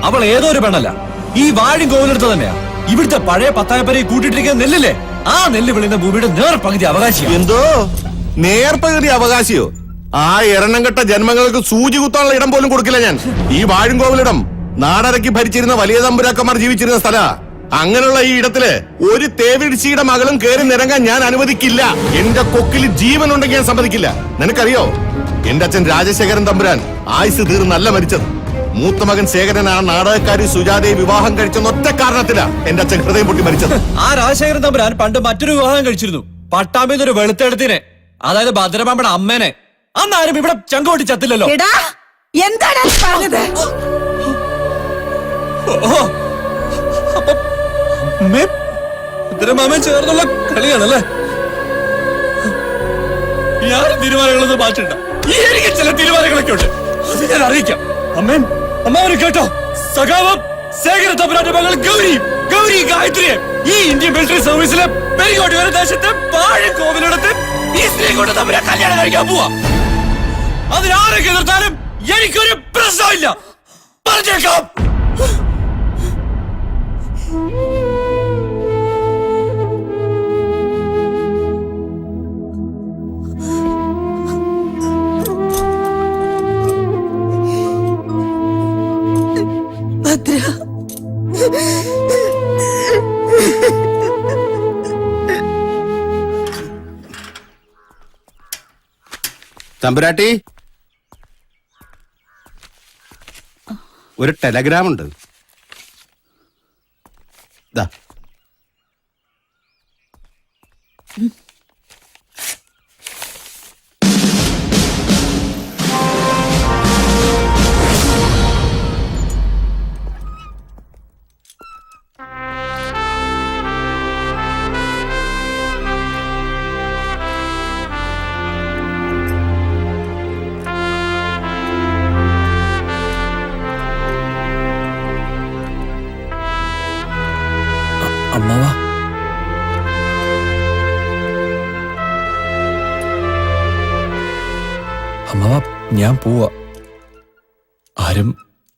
അവൾ ഏതോ ഒരു പെണ്ണല്ല, ഈ വാഴും കോവിലെടുത്ത് തന്നെയാ. ഇവിടുത്തെ പഴയ പത്തായപ്പരയെ കൂട്ടിട്ടിരിക്കുന്ന നെല്ലില്ലേ, ആ നെല്ല് വിളിക്കുന്ന ഭൂമിയുടെ നേർപകുതി അവകാശിയാണ്. എന്തോ നേർപകുതി അവകാശിയോ? ആ എണ്ണം കെട്ട ജന്മങ്ങൾക്ക് സൂചി കുത്താനുള്ള ഇടം പോലും കൊടുക്കില്ല ഞാൻ. ഈ വാഴും കോവിലിടം നാടരക്കി ഭരിച്ചിരുന്ന വലിയ തമ്പുരാക്കന്മാർ ജീവിച്ചിരുന്ന സ്ഥല. അങ്ങനെയുള്ള ഈ ഇടത്തില് ഒരു തേവിടിച്ചിയുടെ മകളും കയറി നിരങ്ങാൻ ഞാൻ അനുവദിക്കില്ല. എന്റെ കൊക്കിൽ ജീവൻ ഉണ്ടെങ്കിൽ ഞാൻ സമ്മതിക്കില്ല. നിനക്കറിയോ, എന്റെ അച്ഛൻ രാജശേഖരൻ തമ്പുരാൻ ആയുസ് തീർന്നല്ല മരിച്ചത്. മൂത്ത മകൻ ശേഖരൻ ആ നാടകക്കാരി സുജാതയെ വിവാഹം കഴിച്ചെന്ന ഒറ്റ കാരണത്തിലാ എന്റെ അച്ഛൻ ഹൃദയം പൊട്ടി മരിച്ചത്. ആ രാജശേഖരൻ തമ്പുരാൻ പണ്ട് മറ്റൊരു വിവാഹം കഴിച്ചിരുന്നു. പട്ടാമ്പിന്നൊരു വെളുത്തെടുത്തിനെ, അതായത് ഭദ്രമാമ്പയുടെ അമ്മേനെ. അന്നാരും ഇവിടെ ചങ്കോട്ടി ചത്തില്ലല്ലോ. എടാ എന്താണ് പറഞ്ഞത്? ഭദ്രമാമൻ ചേർന്നുള്ള കളിയാണല്ലേ? ഞാൻ തീരുമാനങ്ങളൊന്നും മാറ്റണ്ട. എനിക്ക് ചില തീരുമാനങ്ങളൊക്കെ ഉണ്ട്, അത് ഞാൻ അറിയിക്കാം. അമ്മാവന് കേട്ടോ, സഖാവം ശേഖര തമ്പുരാന്റെ മകൾ ഗൗരി ഗായത്രിയെ ഈ ഇന്ത്യൻ മിലിറ്ററി സർവീസിലെ പെരിങ്ങോട്ട് വരെ ദേശത്തെ വാഴക്കോവിലെടുത്ത് ഈ ശ്രീകുട്ടൻ തമ്പുരാൻ കല്യാണം കഴിക്കാൻ പോവാ. അതിനാരൊക്കെ എതിർത്താലും എനിക്കൊരു പ്രശ്നമില്ല, പറഞ്ഞേക്കാം. ഭദ്ര, തമ്പുരാട്ടി, ഒരു ടെലഗ്രാം ഉണ്ട്. ദാ. അമ്മാവാ, അമ്മാവാ, ഞാൻ പോവാ. ആരും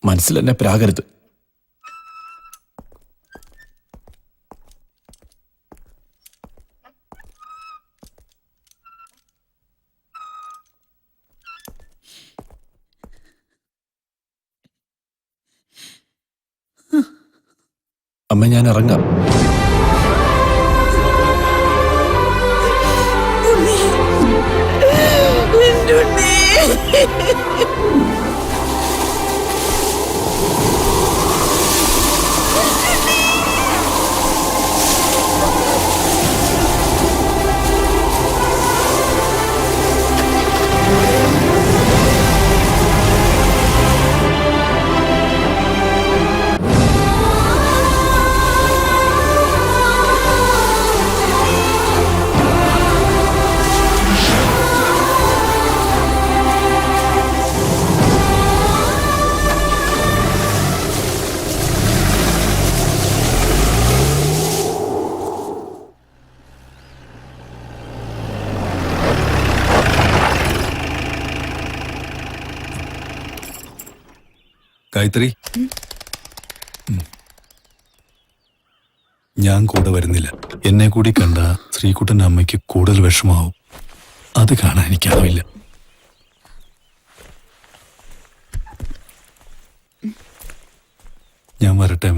മനസ്സിൽ എന്നെ പ്രാകരുത്. അമ്മ, ഞാൻ ഇറങ്ങാം. ഗായത്രി, ഞാൻ കൂടെ വരുന്നില്ല. എന്നെ കൂടി കണ്ട ശ്രീകുട്ടന്റെ അമ്മയ്ക്ക് കൂടുതൽ വിഷമാവും. അത് കാണാൻ എനിക്കാവില്ല. ഞാൻ വരട്ടെ.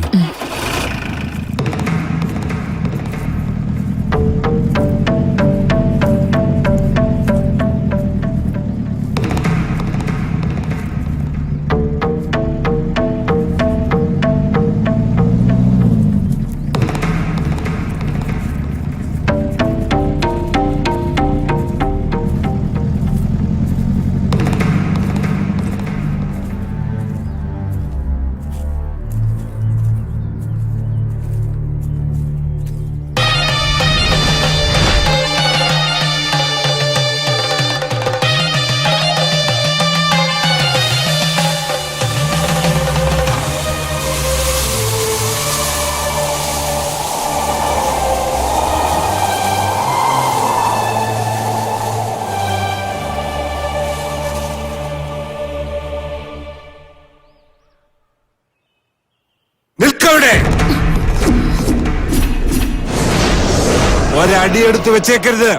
ഒരടിയെടുത്ത് വെച്ചേക്കരുത്.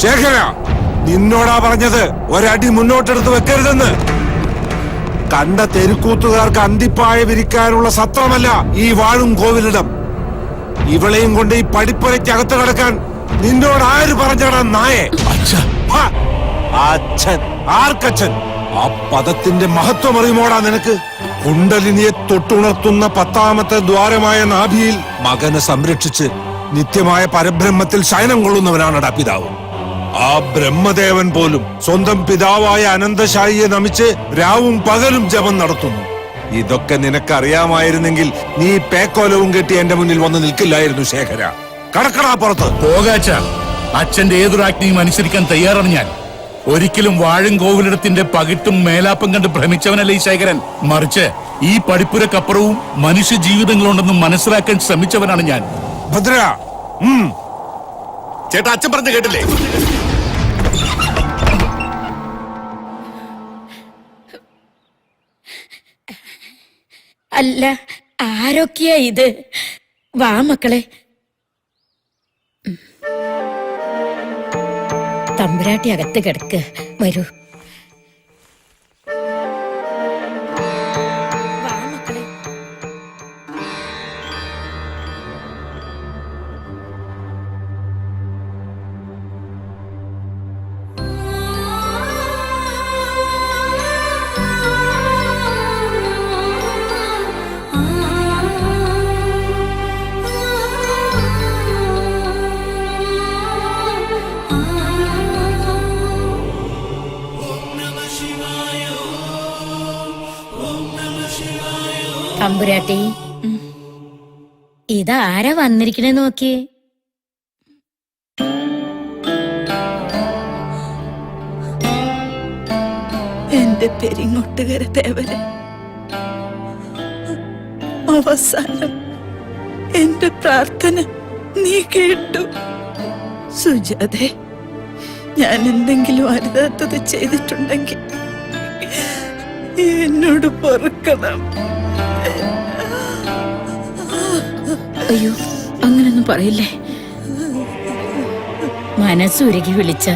ശേഖര, നിന്നോടാ പറഞ്ഞത് ഒരടി മുന്നോട്ടെടുത്ത് വെക്കരുതെന്ന്. കണ്ട തെരുക്കൂത്തുകാർക്ക് അന്തിപ്പായ വിരിക്കാനുള്ള സത്രമല്ല ഈ വാഴും കോവിലിടം. ഇവളെയും കൊണ്ട് ഈ പടിപ്പുരയ്ക്കകത്ത് കിടക്കാൻ നിന്നോട് ആര് പറഞ്ഞാടാ നായെ? അച്ഛൻ. ആർക്കച്ഛൻ? ആ പദത്തിന്റെ മഹത്വം അറിയുമോടാ നിനക്ക്? കുണ്ടലിനിയെ തൊട്ടുണർത്തുന്ന 10ാമത്തെ ദ്വാരമായ നാഭിയിൽ മകനെ സംരക്ഷിച്ച് നിത്യമായ പരബ്രഹ്മത്തിൽ ശയനം കൊള്ളുന്നവനാണടാ പിതാവ്. ആ ബ്രഹ്മദേവൻ പോലും സ്വന്തം പിതാവായ അനന്തശായിയെ നമിച്ച് രാവും പകലും ജപം നടത്തുന്നു. ഇതൊക്കെ നിനക്കറിയാമായിരുന്നെങ്കിൽ നീ പേക്കോലവും കെട്ടി എന്റെ മുന്നിൽ വന്ന് നിൽക്കില്ലായിരുന്നു ശേഖര. കടക്കടാ പുറത്ത്. പോകാച്ച, അച്ഛന്റെ ഏതൊരു ആജ്ഞയും അനുസരിക്കാൻ തയ്യാറാണ് ഞാൻ. ഒരിക്കലും വാഴങ്കോവിലിടത്തിന്റെ പകിട്ടും മേലാപ്പം കണ്ട് ഭ്രമിച്ചവനല്ല ഈ ശേഖരൻ. മറിച്ച് ഈ പഠിപ്പുരക്കപ്പുറവും മനുഷ്യ ജീവിതങ്ങളുണ്ടെന്ന് മനസ്സിലാക്കാൻ ശ്രമിച്ചവനാണ് ഞാൻ. ഭദ്ര, ചേട്ടാ അച്ഛൻ പറഞ്ഞു കേട്ടില്ലേ? അല്ല, ആരൊക്കെയാ ഇത്? വാ മക്കളെ. തമ്പുരാട്ടി അകത്ത് കിടക്ക്. വരൂ. വാ മക്കളെ. തമ്പുരാട്ടി, ഇതാരാ വന്നിരിക്കണേ നോക്കിയേ. എന്റെ പെരിങ്ങോട്ടുകര തേവരെ, അവസാനം എന്റെ പ്രാർത്ഥന നീ കേട്ടു. സുജാതെ, ഞാൻ എന്തെങ്കിലും അരുതാത്തത് ചെയ്തിട്ടുണ്ടെങ്കിൽ എന്നോട് പൊറുക്കണം. അയ്യോ, അങ്ങനൊന്നും പറയില്ലേ. മനസ്സുരുകി വിളിച്ച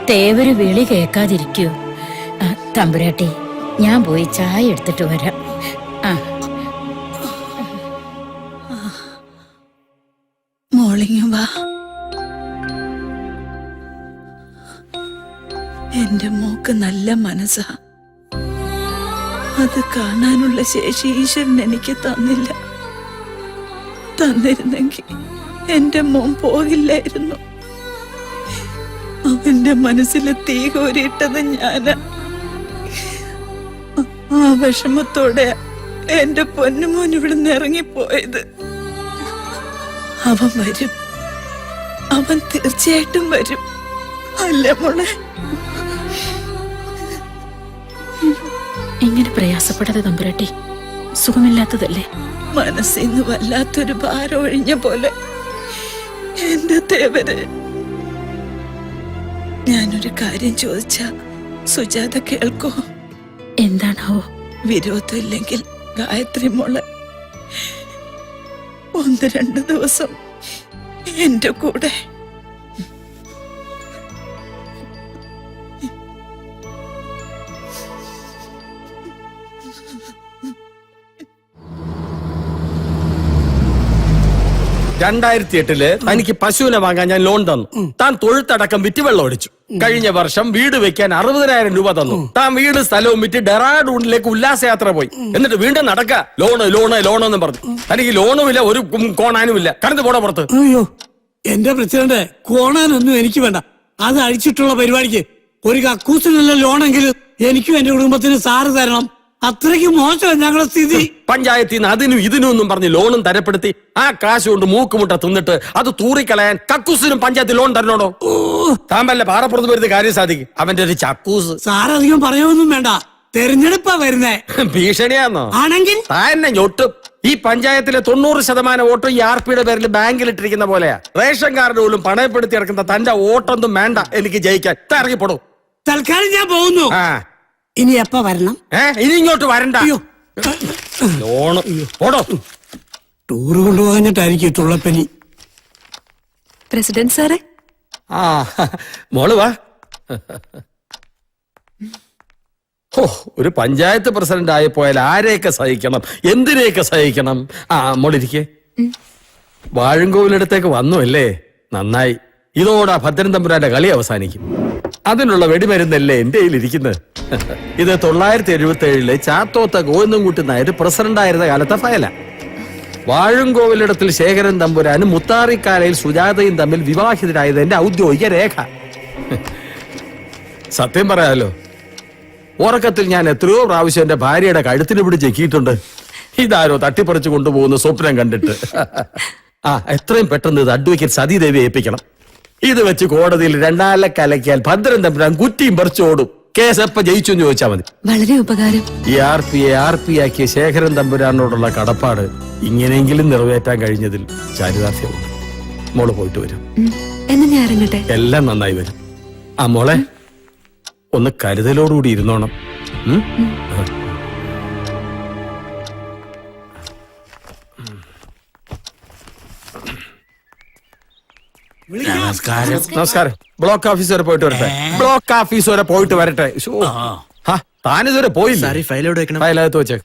തേവര് വിളി കേൾക്കാതിരിക്കൂ. തമ്പുരാട്ടി, ഞാൻ പോയി ചായ എടുത്തിട്ട് വരാം. മോളിങ്ങ് വാ. എന്റെ മോക്ക് നല്ല മനസ്സാ. അത് കാണാനുള്ള ശേഷി ഈശ്വരൻ എനിക്ക് തന്നില്ല. തന്നിരുന്നെങ്കിൽ എന്റെ മോൻ പോകില്ലായിരുന്നു. അവന്റെ മനസ്സിൽ തീ കോരിയിട്ടത് ഞാനാ. ആ വിഷമത്തോടെ എന്റെ പൊന്നുമോൻ ഇവിടുന്ന് ഇറങ്ങിപ്പോയത്. അവൻ വരും, അവൻ തീർച്ചയായിട്ടും വരും. അല്ലേ മോളെ? ഇങ്ങനെ പ്രയാസപ്പെടാതെ തമ്പുരാട്ടി, സുഖമില്ലാത്തതല്ലേ? മനസ്സിന്ന് വല്ലാത്തൊരു ഭാരം ഒഴിഞ്ഞ പോലെ എന്റെ തേവര്. ഞാനൊരു കാര്യം ചോദിച്ച സുജാത കേൾക്കോ? എന്താണോ? വിരോധമില്ലെങ്കിൽ ഗായത്രി മോളെ 1-2 ദിവസം എന്റെ കൂടെ. ില് തനിക്ക് പശുവിനെ വാങ്ങാൻ ഞാൻ ലോൺ തന്നു. താൻ തൊഴുത്തടക്കം വിറ്റ് വെള്ളം ഒടിച്ചു. കഴിഞ്ഞ വർഷം വീട് വെക്കാൻ 60,000 രൂപ തന്നു. താൻ വീട് സ്ഥലവും വിറ്റ് ഡെറാഡൂണിലേക്ക് ഉല്ലാസയാത്ര പോയി. എന്നിട്ട് വീണ്ടും നടക്ക ലോണ് ലോണ് ലോണെന്നും പറഞ്ഞു. തനിക്ക് ലോണുമില്ല, ഒരു കോണാനുമില്ല. കടന്നു പോണ പുറത്ത്. അയ്യോ, എന്റെ പ്രസിഡന്റ്, കോണാനൊന്നും എനിക്ക് വേണ്ട. അത് അഴിച്ചിട്ടുള്ള പരിപാടിക്ക് ഒരു കക്കൂസിനുള്ള ലോണെങ്കിലും എനിക്കും എന്റെ കുടുംബത്തിന് സാറ് തരണം. അത്രയ്ക്ക് മോശം ഞങ്ങളുടെ സ്ഥിതി. പഞ്ചായത്തിൽ നിന്ന് അതിനും ഇതിനും ഒന്നും പറഞ്ഞ് ലോണും തരപ്പെടുത്തി ആ കാശ് കൊണ്ട് മൂക്കുമുട്ട തിന്നിട്ട് അത് തൂറിക്കളയാൻ കക്കൂസിനും പഞ്ചായത്ത് ലോൺ തരണോടോ? താൻ വല്ല പാറപ്പുറത്ത് വരുന്ന കാര്യം സാധിക്കും. അവന്റെ ഒരു ചക്കൂസ്. സാറധികം പറയൊന്നും വേണ്ട, തെരഞ്ഞെടുപ്പാ വരുന്നേ. ഭീഷണിയാന്നോ? ആണെങ്കിൽ താന്നെ ഞൊട്ടും. ഈ പഞ്ചായത്തിലെ 90% വോട്ടും ഈ ആർപിയുടെ പേരിൽ ബാങ്കിൽ ഇട്ടിരിക്കുന്ന പോലെയാ. റേഷൻ കാർഡ് പോലും പണയപ്പെടുത്തി ഇറക്കുന്ന തന്റെ വോട്ടൊന്നും വേണ്ട എനിക്ക് ജയിക്കാൻ. ഇറങ്ങിപ്പോടും. തൽക്കാലം ഞാൻ പോകുന്നു. ഇനി എപ്പ വരണം? ഇനി ഇങ്ങോട്ട് വരണ്ട. ലോണ് ഓടോ. ടൂറ് കൊണ്ടുപോകാഞ്ഞിട്ടായിരിക്കും തുള്ളപ്പനി. പ്രസിഡന്റ് സാറേ. മോള് വാ. ഒരു പഞ്ചായത്ത് പ്രസിഡന്റ് ആയി പോയാൽ ആരെയൊക്കെ സഹിക്കണം, എന്തിനെയൊക്കെ സഹിക്കണം. മോളിരിക്കേ. വാഴങ്കോവിലടുത്തേക്ക് വന്നു അല്ലേ? നന്നായി. ഇതോടെ ഭദ്രൻ തമ്പുരാന്റെ കളി അവസാനിക്കും. അതിനുള്ള വെടിമരുന്നല്ലേ എന്റെ കയ്യിലിരിക്കുന്നത്. ഇത് 977 ചാത്തോത്ത ഗോവിന്ദൻകുട്ടി നായർ പ്രസിഡന്റായിരുന്ന കാലത്തെ ഫയല. വാഴുംകോവിലിടത്തിൽ ശേഖരൻ തമ്പുരാനും മുത്താറിക്കാലയിൽ സുജാതയും തമ്മിൽ വിവാഹിതരായതിന്റെ ഔദ്യോഗിക രേഖ. സത്യം പറയാലോ, ഉറക്കത്തിൽ ഞാൻ എത്രയോ പ്രാവശ്യം എന്റെ ഭാര്യയുടെ കഴുത്തിന് പിടിച്ച് ചെക്കിയിട്ടുണ്ട്. ഇതാരോ തട്ടിപ്പറിച്ചു കൊണ്ടുപോകുന്ന സ്വപ്നം കണ്ടിട്ട്. എത്രയും പെട്ടെന്ന് ഇത് അഡ്വക്കേറ്റ് സതീദേവി ഏൽപ്പിക്കണം. ഇത് വെച്ച് കോടതിയിൽ 2 ആല കലക്കിയാൽ ഭദ്രൻ തമ്പുരാൻ കുറ്റിയും പറിച്ചോടും. കേസ് എപ്പ ജയിച്ചു എന്ന് ചോദിച്ചാൽ മതി. വളരെ ഉപകാരം. ഈ RP ആക്കിയ ശേഖരൻ തമ്പുരാനോടുള്ള കടപ്പാട് ഇങ്ങനെയെങ്കിലും നിറവേറ്റാൻ കഴിഞ്ഞതിൽ ചാരിതാർത്ഥ്യമുണ്ട്. മോള് പോയിട്ട് വരും. എന്ന് ഞാൻ ഇറങ്ങട്ടെ. എല്ലാം നന്നായി വരും. മോളെ ഒന്ന് കരുതലോടുകൂടി ഇരുന്നോണം. നമസ്കാരം. ബ്ലോക്ക് ഓഫീസ് വരെ പോയിട്ട് വരട്ടെ. ബ്ലോക്ക് ഓഫീസ് വരെ പോയിട്ട് വരട്ടെ. താനിതുവരെ പോയില്ല. ഫയലകത്ത് വെച്ചേ.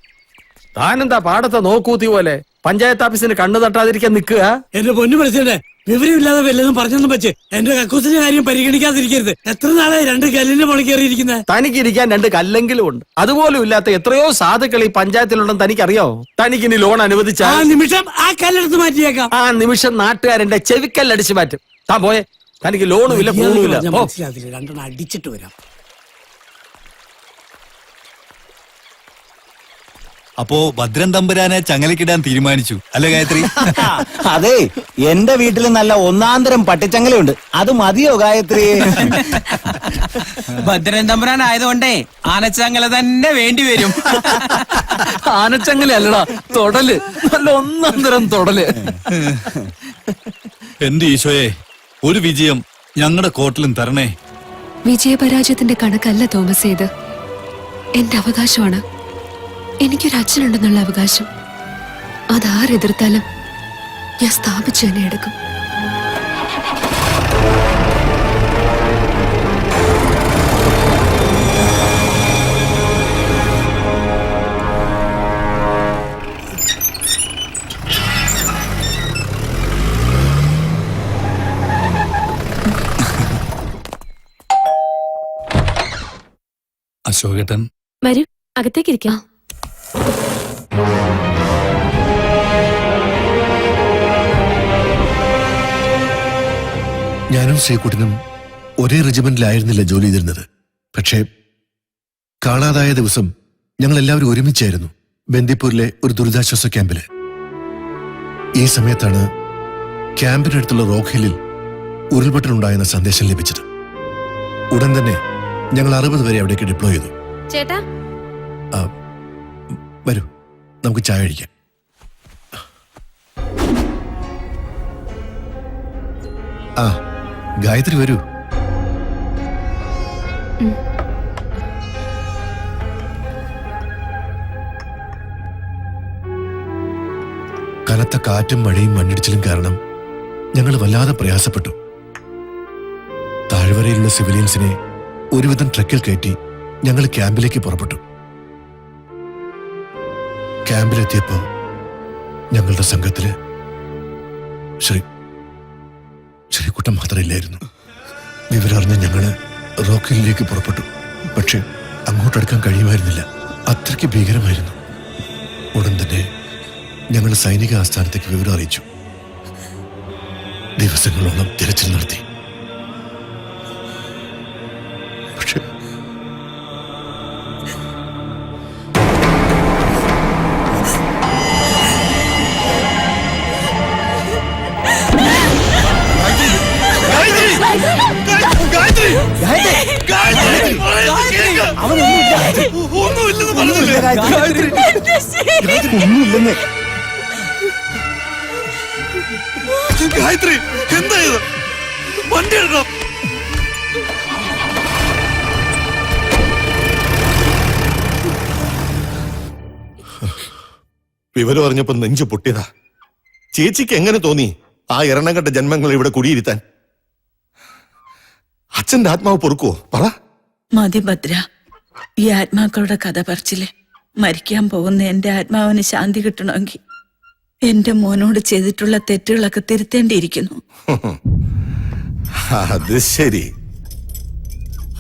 താനെന്താ പാടത്തെ നോക്കൂത്തി പോലെ പഞ്ചായത്ത് ഓഫീസിന് കണ്ണു തട്ടാതിരിക്കാൻ നിൽക്കുക? എന്റെ പൊന്നു പ്രസിഡന്റ്, വിവരമില്ലാതെ വല്ലതും പറഞ്ഞൊന്നും വെച്ച് എന്റെ കക്കൂസിന്റെ കാര്യം പരിഗണിക്കാതിരിക്കരുത്. എത്ര നാളായി 2 കല്ലിന്റെ മുകളിൽ കയറിയിരിക്കുന്നത്? തനിക്കിരിക്കാൻ 2 കല്ലെങ്കിലും ഉണ്ട്. അതുപോലും ഇല്ലാത്ത എത്രയോ സാധുക്കൾ ഈ പഞ്ചായത്തിലുണ്ടെന്ന് തനിക്കറിയോ? തനിക്കിനി ലോൺ അനുവദിച്ചാൽ ആ നിമിഷം ആ കല്ലെടുത്ത് മാറ്റിയേക്കാം. ആ നിമിഷം നാട്ടുകാരന്റെ ചെവിക്കല്ലടിച്ചു മാറ്റും. താൻ പോയെ. തനിക്ക് ലോണും ഇല്ല, ഫോണും ഇല്ല. മനസ്സിലാതില്ല, 2 അടിച്ചിട്ട് വരാം. അപ്പോ ഭദ്രൻ തമ്പുരാനെ ചങ്ങലക്കിടാൻ തീരുമാനിച്ചു അല്ലേ ഗായത്രി? അതെ, എന്റെ വീട്ടിൽ നല്ല ഒന്നാന്തരം പട്ടിച്ചങ്ങലുണ്ട്. അത് മതിയോ ഗായത്രി? ഭദ്രൻ തമ്പുരാൻ ആയതുകൊണ്ടേ ആനച്ചങ്ങല തന്നെ വേണ്ടി വരും. ആനച്ചങ്ങല അല്ലടാ, തൊടല്. നല്ല ഒന്നാന്തരം തൊടല്. എന്റെ ഈശോയെ, ഒരു വിജയം ഞങ്ങളുടെ കോർട്ടിലും തരണേ. വിജയപരാജയത്തിന്റെ കണക്കല്ല തോമസ് ഇത്. എന്റെ അവകാശമാണ്. എനിക്കൊരു അച്ഛനുണ്ടെന്നുള്ള അവകാശം. അതാരെതിർത്താലും ഞാൻ സ്ഥാപിച്ചു തന്നെ എടുക്കും. അശോകേട്ടൻ വരൂ, അകത്തേക്കിരിക്കാം. ഞാനും ശ്രീകുട്ടനും ഒരേ റെജിമെന്റിലായിരുന്നില്ല ജോലി ചെയ്തിരുന്നത്. പക്ഷേ കാണാതായ ദിവസം ഞങ്ങൾ എല്ലാവരും ഒരുമിച്ചായിരുന്നു ബന്ദിപ്പൂരിലെ ഒരു ദുരിതാശ്വാസ ക്യാമ്പില്. ഈ സമയത്താണ് ക്യാമ്പിനടുത്തുള്ള റോക്ക് ഹില്ലിൽ ഉരുൾപൊട്ടലുണ്ടായെന്ന സന്ദേശം ലഭിച്ചത്. ഉടൻ തന്നെ ഞങ്ങൾ 60 വരെ അവിടേക്ക് ഡിപ്ലോയ് ചെയ്തു. ചേട്ടാ വരൂ, നമുക്ക് ചായ കഴിക്കാം. ഗായത്രി വരൂ. കനത്ത കാറ്റും മഴയും മണ്ണിടിച്ചിലും കാരണം ഞങ്ങൾ വല്ലാതെ പ്രയാസപ്പെട്ടു. താഴ്വരയിലുള്ള സിവിലിയൻസിനെ ഒരുവിധം ട്രക്കിൽ കയറ്റി ഞങ്ങൾ ക്യാമ്പിലേക്ക് പുറപ്പെട്ടു. ക്യാമ്പിലെത്തിയപ്പോ ഞങ്ങളുടെ സംഘത്തില് ശ്രീകുട്ടൻ മാത്രമില്ലായിരുന്നു. വിവരറിഞ്ഞ് ഞങ്ങള് റോക്ക് ഹില്ലിലേക്ക് പുറപ്പെട്ടു. പക്ഷെ അങ്ങോട്ടടുക്കാൻ കഴിയുമായിരുന്നില്ല. അത്രയ്ക്ക് ഭീകരമായിരുന്നു. ഉടൻ തന്നെ ഞങ്ങൾ സൈനിക ആസ്ഥാനത്തേക്ക് വിവരം അറിയിച്ചു. ദിവസങ്ങളോളം തിരച്ചിൽ നടത്തി. പക്ഷെ ഒന്നുമില്ലെന്ന്. ഗായത്രി എന്താ ഇത്? വണ്ടി എടുക്കണം. വിവരം അറിഞ്ഞപ്പോ നെഞ്ചു പൊട്ടിയതാ. ചേച്ചിക്ക് എങ്ങനെ തോന്നി ആ എറണംകെട്ട ജന്മങ്ങൾ ഇവിടെ കുടിയിരുത്താൻ? അച്ഛന്റെ ആത്മാവ് പൊറുക്കുവോ? പറ. മതി ഭദ്ര, ഈ ആത്മാക്കളുടെ കഥ പറച്ചില്ലേ. മരിക്കാൻ പോകുന്ന എന്റെ ആത്മാവിന് ശാന്തി കിട്ടണമെങ്കിൽ എന്റെ മോനോട് ചെയ്തിട്ടുള്ള തെറ്റുകളൊക്കെ തിരുത്തേണ്ടിയിരിക്കുന്നു. അത് ശരി.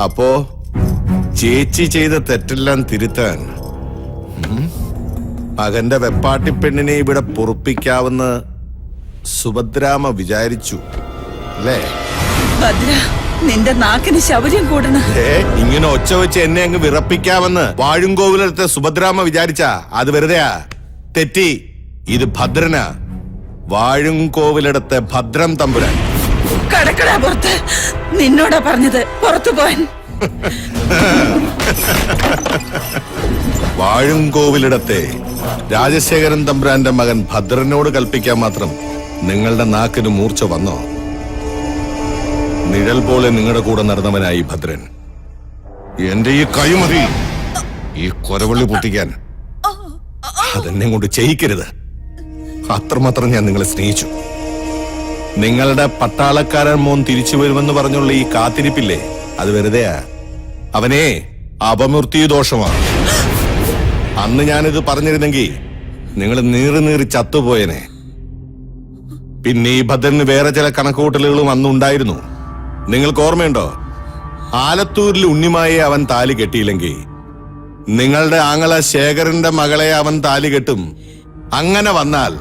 അപ്പോ ചേച്ചി ചെയ്ത തെറ്റെല്ലാം തിരുത്താൻ മകന്റെ വെപ്പാട്ടിപ്പെണ്ണിനെ ഇവിടെ പൊറുപ്പിക്കാവുന്ന സുഭദ്രാമ വിചാരിച്ചു അല്ലേ? ഭദ്ര, നിന്റെ നാക്കിന് ശൗര്യം കൂടണ. ഇങ്ങനെ ഒച്ച വെച്ച് എന്നെ അങ്ങ് വിറപ്പിക്കാമെന്ന് വാഴുംകോവിലത്തെ സുഭദ്രാമ വിചാരിച്ചാ അത് വെറുതെയാ. തെറ്റി. ഇത് ഭദ്രനാ, വാഴുംകോവിലടത്തെ ഭദ്രം തമ്പുരാൻ. കടക്കടാ പുറത്ത്. നിന്നോടാ പറഞ്ഞത് പുറത്തു പോവാൻ. വാഴുംകോവിലിടത്തെ രാജശേഖരൻ തമ്പുരാന്റെ മകൻ ഭദ്രനോട് കൽപ്പിക്കാൻ മാത്രം നിങ്ങളുടെ നാക്കിന് മൂർച്ച വന്നോ? നിഴൽ പോലെ നിങ്ങളുടെ കൂടെ നടന്നവനായി ഭദ്രൻ. എന്റെ ഈ കൈമതി ഈ കൊരവള്ളി പൊട്ടിക്കാൻ അതെന്നെ കൊണ്ട് ചെയ്യിക്കരുത്. അത്രമാത്രം ഞാൻ നിങ്ങളെ സ്നേഹിച്ചു. നിങ്ങളുടെ പട്ടാളക്കാരൻ മോൻ തിരിച്ചു വരുമെന്ന് പറഞ്ഞുള്ള ഈ കാത്തിരിപ്പില്ലേ, അത് വെറുതെയാ. അവനെ അപമൃത്യു ദോഷമാണ്. അന്ന് ഞാനിത് പറഞ്ഞിരുന്നെങ്കിൽ നിങ്ങൾ നീറി ചത്തുപോയനെ. പിന്നെ ഈ ഭദ്രന് വേറെ ചില കണക്കുകൂട്ടലുകളും അന്നുണ്ടായിരുന്നു. നിങ്ങൾക്ക് ഓർമ്മയുണ്ടോ? ആലത്തൂരിൽ ഉണ്ണിമായെ അവൻ താലി കെട്ടിയില്ലെങ്കിൽ നിങ്ങളുടെ ആങ്ങള ശേഖരന്റെ മകളെ അവൻ താലി കെട്ടും. അങ്ങനെ വന്നാൽ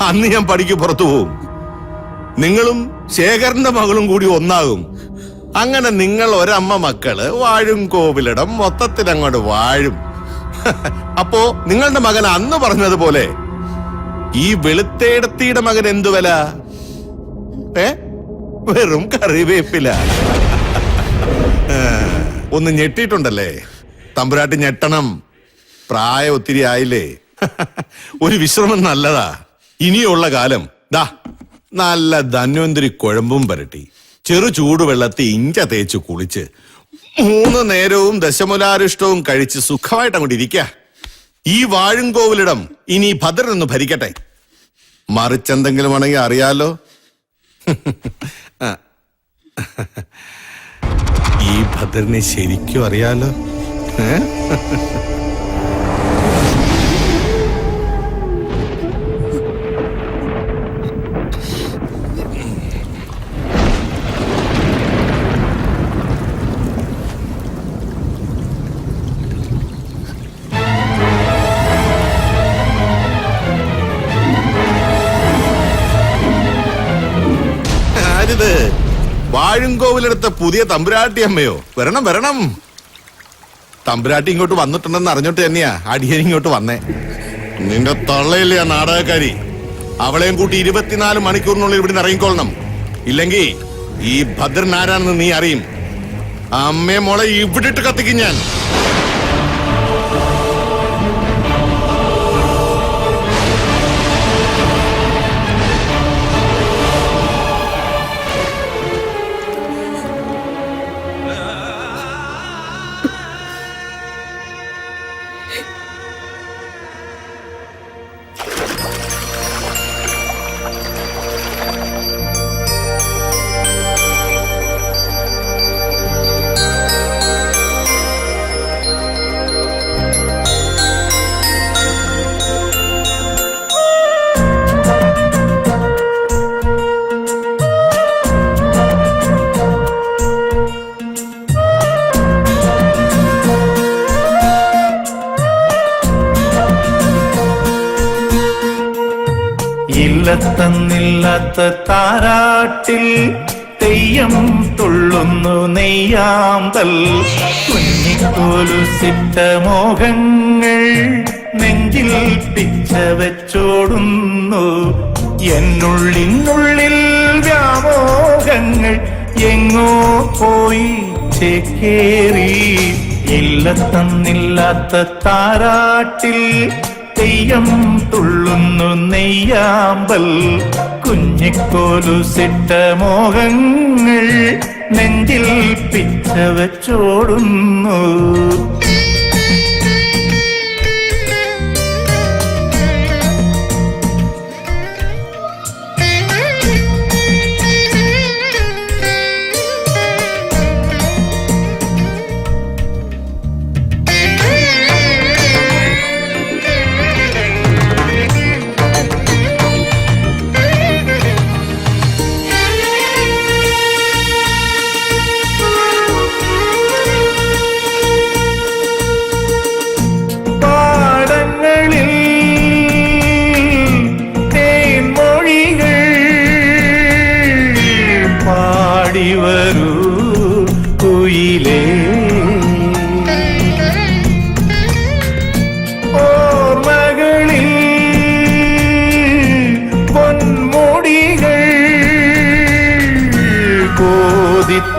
അന്ന് ഞാൻ പടിക്ക് പുറത്തു പോവും. നിങ്ങളും ശേഖരന്റെ മകളും കൂടി ഒന്നാകും. അങ്ങനെ നിങ്ങൾ ഒരമ്മ മക്കള് വാഴുംകോവിലിടം മൊത്തത്തിൽ അങ്ങോട്ട് വാഴും. അപ്പോ നിങ്ങളുടെ മകൻ അന്ന് പറഞ്ഞതുപോലെ ഈ വെളുത്തേടത്തിയുടെ മകൻ എന്തു വില? വെറും കറിവേപ്പില. ഒന്ന് ഞെട്ടിയിട്ടുണ്ടല്ലേ? തമ്പുരാട്ടി ഞെട്ടണം. പ്രായം ഒത്തിരി ആയില്ലേ. ഒരു വിശ്രമം നല്ലതാ. ഇനിയുള്ള കാലം ദാ നല്ല ധന്വന്തരി കുഴമ്പും പരട്ടി ചെറു ചൂടുവെള്ളത്തിൽ ഇഞ്ച തേച്ച് കുളിച്ച് 3 നേരവും ദശമുലാരിഷ്ടവും കഴിച്ച് സുഖമായിട്ട് അങ്ങോട്ട് ഇരിക്ക. ഈ വാഴുംകോവിലിടം ഇനി ഭദ്രനൊന്ന് ഭരിക്കട്ടെ. മറിച്ചെന്തെങ്കിലും ആണെങ്കിൽ അറിയാലോ. ഈ ഭദ്രനെ ശരിക്കും അറിയാലോ. വാഴുംകോവിലെടുത്ത പുതിയ തമ്പുരാട്ടി അമ്മയോ? വരണം വരണം. തമ്പുരാട്ടി ഇങ്ങോട്ട് വന്നിട്ടുണ്ടെന്ന് അറിഞ്ഞിട്ട് തന്നെയാ അടിയൻ ഇങ്ങോട്ട് വന്നേ. നിന്റെ തള്ളയില്ലേ ആ നാടകക്കാരി? അവളെയും കൂട്ടി 24 മണിക്കൂറിനുള്ളിൽ ഇവിടെ ഇറങ്ങിക്കൊള്ളണം. ഇല്ലെങ്കിൽ ഈ ഭദ്രൻ ആരാണെന്ന് നീ അറിയും. അമ്മയെ മോളെ ഇവിടെ ഇട്ട് കത്തിക്കും ഞാൻ. ഇല്ലത്തന്നില്ലാത്ത താരാട്ടിൽ തെയ്യം തുള്ളുന്നു നെയ്യാമ്പൽ. കുഞ്ഞിക്കോലുസിട്ട മോഹങ്ങൾ നെഞ്ചിൽ പിച്ച വെച്ചോടുന്നു. എന്നുള്ളിനുള്ളിൽ വ്യാമോഹങ്ങൾ എങ്ങോ പോയി ചേക്കേറി. ഇല്ലത്തന്നില്ലാത്ത താരാട്ടിൽ തെയ്യം തുള്ളുന്നു നെയ്യാമ്പൽ. കുഞ്ഞിക്കോലുസിട്ട മോഹങ്ങൾ നെഞ്ചിൽ പിച്ച വെച്ചോടുന്നു.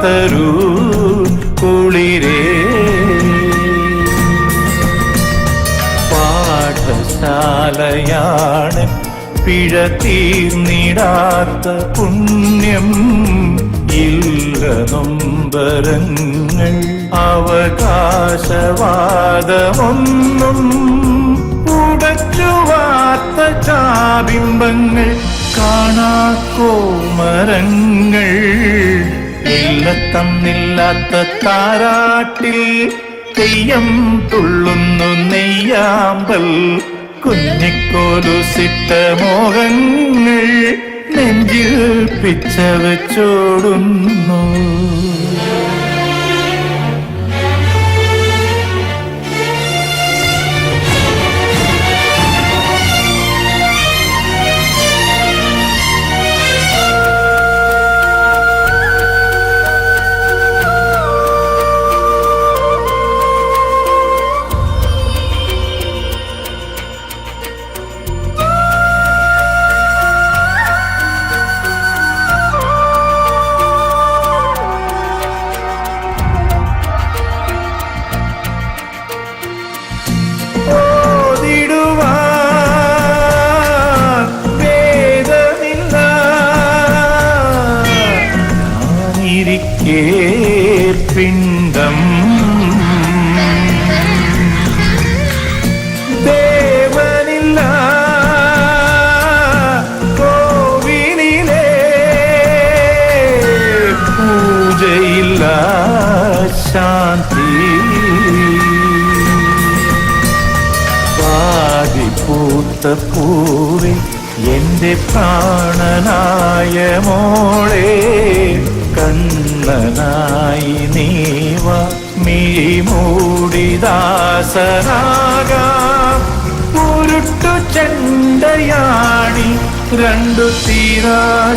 തരൂ കുളിരേ. പാഠശാലയാണ് പിഴ തീർന്നിടാത്ത പുണ്യം. ഇല്ല നൊമ്പരങ്ങൾ അവകാശവാദമൊന്നും ഉടച്ചുവാത്ത ചാബിംബങ്ങൾ കാണാക്കോമരങ്ങൾ. ഇല്ല തന്നില്ലാത്ത താരാട്ടിൽ തെയ്യം തുള്ളുന്നു നെയ്യാമ്പൽ. കുഞ്ഞിക്കോലുസിട്ട മോഹങ്ങൾ നെഞ്ചിൽ പിച്ച വെച്ചോടുന്നു. പിണ്ഡം ദേവനില്ല കോവിലിലെ പൂജയില്ല ശാന്തി. പാതിപൂത്ത പൂവേ എന്റെ പ്രാണനായ മോളെ. കണ്ണനായി നീവ മിഴിമൂടിദാസനാകാം. ഉരുട്ടു ചെണ്ടയാണി രണ്ടു തീരാശാപജന്മം.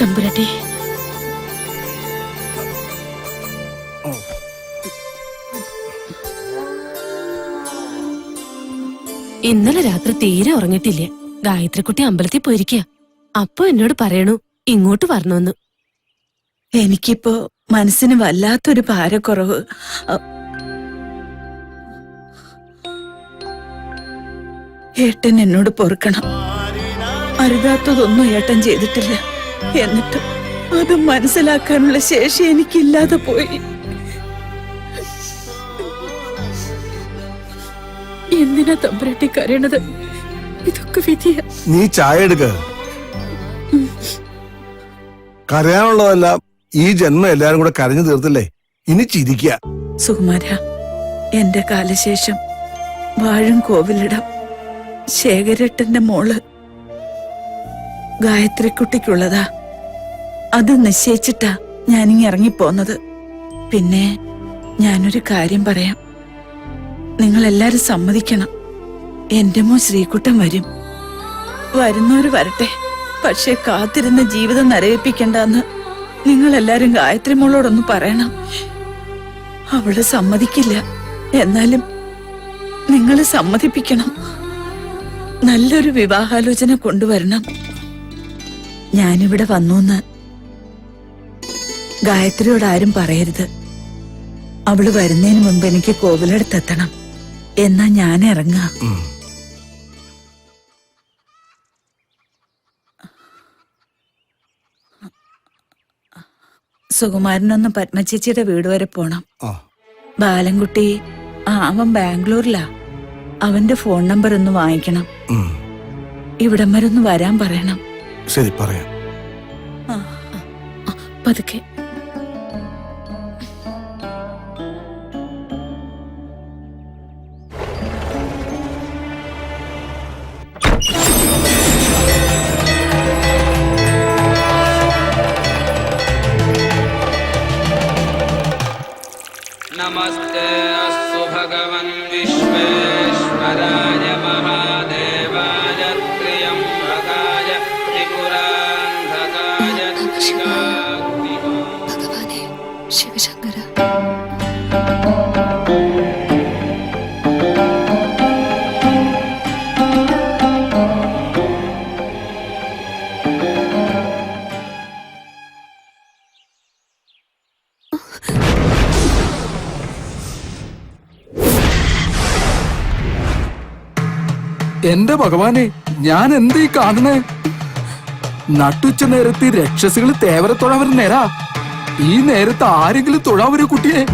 തമ്പുരാട്ടി, ഇന്നലെ രാത്രി തീരെ ഉറങ്ങിട്ടില്ല. ഗായത്രിക്കുട്ടി അമ്പലത്തിൽ പോയിരിക്കുക. അപ്പൊ എന്നോട് പറയണു ഇങ്ങോട്ട് വരണമെന്ന്. എനിക്കിപ്പോ മനസ്സിന് വല്ലാത്തൊരു ഭാരക്കുറവ്. ഏട്ടൻ എന്നോട് പൊറുക്കണം. അരുതാത്തതൊന്നും ഏട്ടൻ ചെയ്തിട്ടില്ല. എന്നിട്ട് അത് മനസ്സിലാക്കാനുള്ള ശേഷി എനിക്കില്ലാതെ പോയി. എന്തിനാ തമ്പുരാട്ടി കരയണത്? ഇതൊക്കെ വിധിയ. നീ ചായ എടുക്ക. കരയാനുള്ളതല്ല, ഈ ജന്മം എല്ലാരും കൂടെ കരഞ്ഞു തീർത്തില്ലേ, ഇനി ചിരിക്കുക. സുകുമാര, എന്റെ കാലശേഷം വാഴും കോവിലിടം ശേഖരേട്ടന്റെ മോള് ഗായത്രിക്കുട്ടിക്കുള്ളതാ. അത് നിശ്ചയിച്ചിട്ടാ ഞാനിങ്ങി ഇറങ്ങിപ്പോന്നത്. പിന്നെ ഞാനൊരു കാര്യം പറയാം. നിങ്ങളെല്ലാരും സമ്മതിക്കണം. എന്റെ മോൻ ശ്രീകുട്ടൻ വരും. വരുന്നവര് വരട്ടെ. പക്ഷെ കാത്തിരുന്ന ജീവിതം നരയിപ്പിക്കണ്ടെന്ന് നിങ്ങൾ എല്ലാരും ഗായത്രി മോളോടൊന്ന് പറയണം. അവള് സമ്മതിക്കില്ല. എന്നാലും നിങ്ങൾ സമ്മതിപ്പിക്കണം. നല്ലൊരു വിവാഹാലോചന കൊണ്ടുവരണം. ഞാനിവിടെ വന്നൂന്ന് ഗായത്രിയോട് ആരും പറയരുത്. അവള് വരുന്നതിന് മുമ്പ് എനിക്ക് കോവിലടുത്തെത്തണം. എന്നാ ഞാൻ ഇറങ്ങാം. സുകുമാരനൊന്ന് പത്മചേച്ചിയുടെ വീട് വരെ പോണം. ബാലൻകുട്ടി അവൻ ബാംഗ്ലൂരിലാ. അവന്റെ ഫോൺ നമ്പർ ഒന്ന് വാങ്ങിക്കണം. ഇവിടം വരെ ഒന്ന് വരാൻ പറയണം. ശരി, പറയാം. പതുക്കെ. नमस्ते अस्तु भगवन् विश्वेश्वराय महादेवाय त्र्यम्बकाय त्रिपुरान्धकाय ഭഗവാനെ ശിവശങ്കര. എന്റെ ഭഗവാനെ, ഞാൻ എന്തീ കാണണേ? നട്ടുച്ച നേരത്ത് രക്ഷസികൾ തേവരെ തൊഴാൻ നേരാ. ഈ നേരത്ത് ആരെങ്കിലും തൊഴാൻ ഒരു കുട്ടിയെ?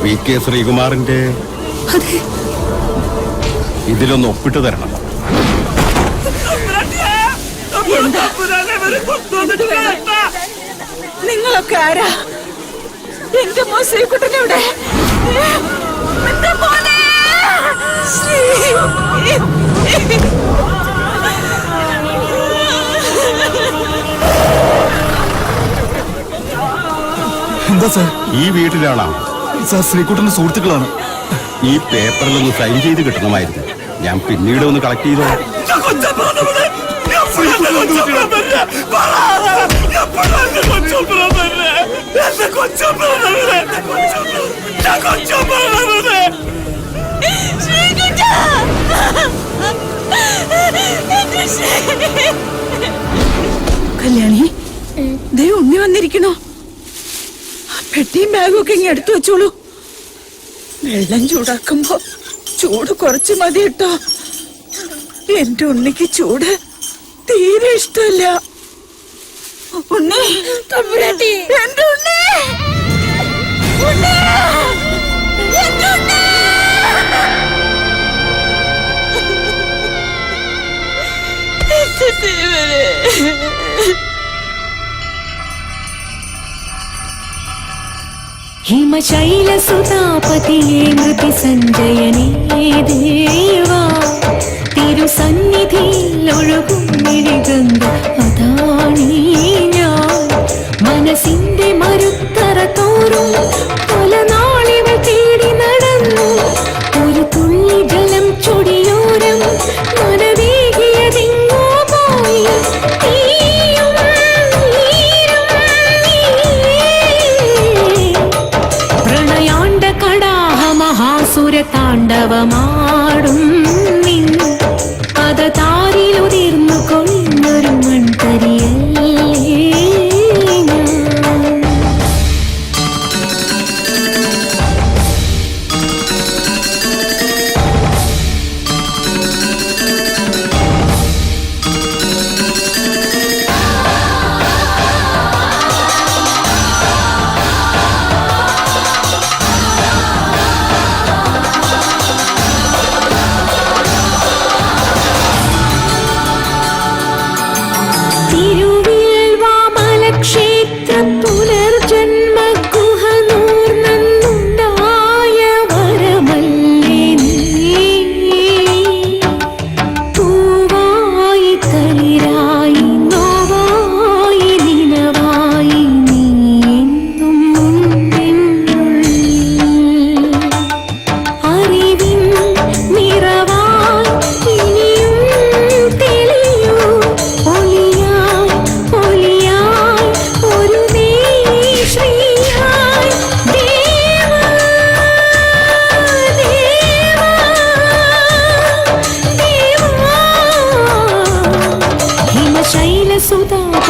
വി കെ ശ്രീകുമാറിന്റെ ഇതിലൊന്ന് ഒപ്പിട്ട് തരണം. നിങ്ങളൊക്കെ ആരാ? എന്റെ മോൻ ശ്രീകുട്ടനെവിടെ? എന്റെ മോനെ! എന്താ സാർ? ഈ വീട്ടിലാണോ സാർ? ശ്രീകുട്ടന്റെ സുഹൃത്തുക്കളാണ്. ഈ പേപ്പറിലൊന്ന് സൈൻ ചെയ്ത് കിട്ടണമായിരുന്നു. ഞാൻ പിന്നീട് ഒന്ന് കളക്ട് ചെയ്തോ. കല്യാണി, ദേ ഉണ്ണി വന്നിരിക്കണോ? പെട്ടിയും ബാഗും ഒക്കെ ഇങ്ങ് എടുത്തു വെച്ചോളൂ. വെള്ളം ചൂടാക്കുമ്പോ ചൂട് കുറച്ച് മതി കേട്ടോ. എന്റെ ഉണ്ണിക്ക് ചൂട് തീരെ ഇഷ്ടമല്ല. ഉണ്ണി, തമ്പുരാട്ടി, എന്റെ ഉണ്ണി, ഉണ്ണി, എന്റെ ഉണ്ണി. എന്റെ ദൈവമേ. ഹിമശൈലസുതാപതിയേ നൃതി സഞ്ജയനേ ദേവാ, തിരുസന്നിധിയിലൊഴുകും മിഴിഗംഗ അതാണീ ഞാൻ. മനസ്സിന്റെ മരുത്തറ തോറും പല നാളിവൾ തേടി നടന്നു. ഒരു തുള്ളി ജലം ചൊടിയോരം മനവേകിയതിങ്ങോ പോയി. താണ്ഡവമാടും നിൻ പദതാരിലുതിർന്നു കൊണ്ടൊരു മൺതരിയല്ലേ ഞാൻ.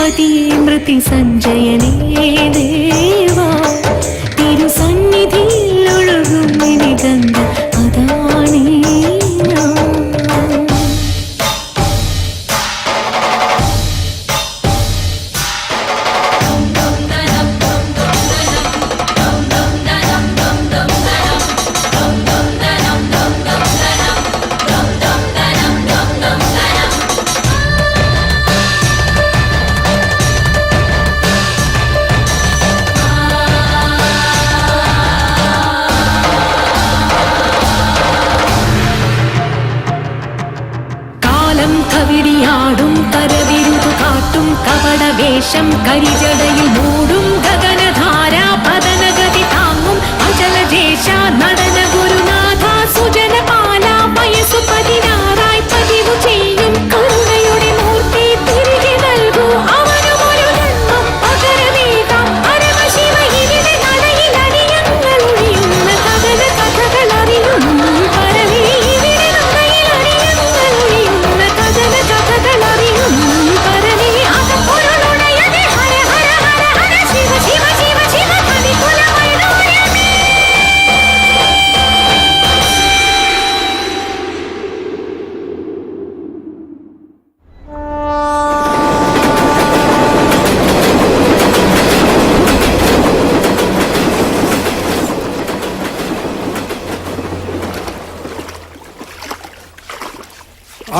പതിയെ മൃതി സഞ്ജയനേ ദേവാ തിരുസന്നിധിയിൽ ഒഴുകും ഇനി ഗംഗ അതാണീ ഞാൻ. കവിടിയാടും കരവിരുതു കാട്ടും കപടവേഷം കരിജടയിൽ മൂടും ഗഗനധാര പതനഗതി താങ്ങും അചലജേഷ നടന ഗുരുനാഥ സുജനപാല വയസ്സു 16 പതിവു ചെയ്യും കരുണയുടെ മൂർത്തി തിരികെ നൽകൂ അവനുമൊരു ജന്മം പകരമേകാം പരമ ശിവ ഇവിടെ നടയിൽ അടിയങ്ങൾ ഒഴിയുന്ന കഥന കഥകൾ അറിയുന്നു പരമേ ഇവിടെ നടയിൽ അടിയങ്ങൾ ഒഴിയുന്ന കഥന കഥകൾ അറിയുന്നു പരമേ അകപ്പൊരുളുടയതേ ഹര ഹര ഹര ഹര ശിവ ശിവ ശിവ ശിവ കവികുലമൈനോരമേ.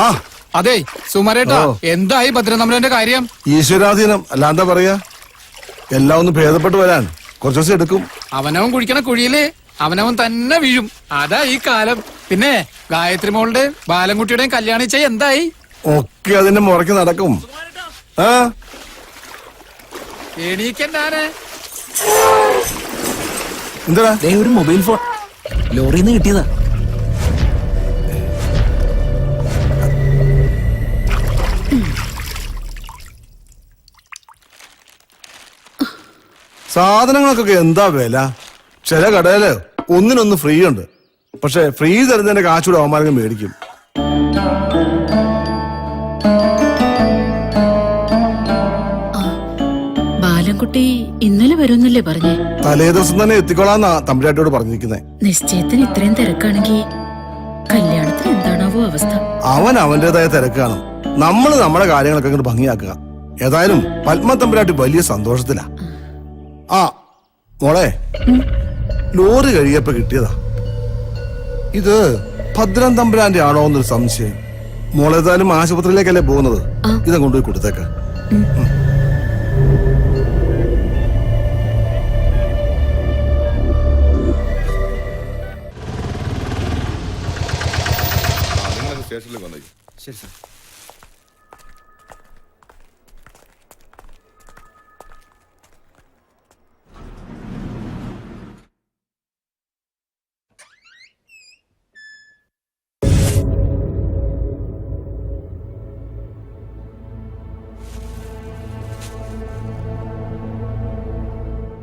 ആ അതെ സുമരേട്ടാ, എന്തായി ഭദ്രനമ്പരന്റെ കാര്യം? ഈശ്വരാധീനം, അല്ലാന്താ പറയാ. എല്ലാം ഒന്ന് ഭേദപ്പെട്ടു വരാൻ കുറച്ചു ദിവസം എടുക്കും. അവനവൻ കുഴിക്കണ കുഴിയില് അവനവൻ തന്നെ വീഴും. അതാ ഈ കാലം. പിന്നെ ഗായത്രി മോളുടെയും ബാലൻകുട്ടിയുടെയും കല്യാണം ചെയ്യ എന്തായി? ഒക്കെ അതിന്റെ മുറയ്ക്ക് നടക്കും. ആ എണീക്കണ്ടാണ്. എന്താ ഒരു മൊബൈൽ ഫോൺ ലോറിന്ന് കിട്ടിയതാ. സാധനങ്ങൾക്കൊക്കെ എന്താ വില? ചില കടയില് ഒന്നിനൊന്ന് ഫ്രീ ഉണ്ട്. പക്ഷെ ഫ്രീ തരുന്നതിന്റെ കാശൂടെ അവന്മാർക്കും മേടിക്കും. ബാലൻകുട്ടി ഇന്നലെ വരുന്നല്ലേ പറഞ്ഞേ? തലേ ദിവസം തന്നെ എത്തിക്കോളാന്നാ തമ്പുരാട്ടിയോട് പറഞ്ഞിരിക്കുന്നേ. നിശ്ചയത്തിന് ഇത്രയും തിരക്കാണെങ്കിൽ കല്യാണത്തിന് എന്താണാവോ അവസ്ഥ? അവൻ അവന്റേതായ തിരക്കാണ്. നമ്മള് നമ്മുടെ കാര്യങ്ങളൊക്കെ അങ്ങോട്ട് ഭംഗിയാക്കുക. ഏതായാലും പത്മ തമ്പുരാട്ടി വലിയ സന്തോഷത്തിലാ. ആ മോളെ, ലോറി കഴിയപ്പോ കിട്ടിയതാ. ഇത് ഭദ്രൻ തമ്പുരാന്റെ ആണോ എന്നൊരു സംശയം. മോളേതായാലും ആശുപത്രിയിലേക്കല്ലേ പോകുന്നത്, ഇതാ കൊണ്ടുപോയി കൊടുത്തേക്ക. ശരി സാർ.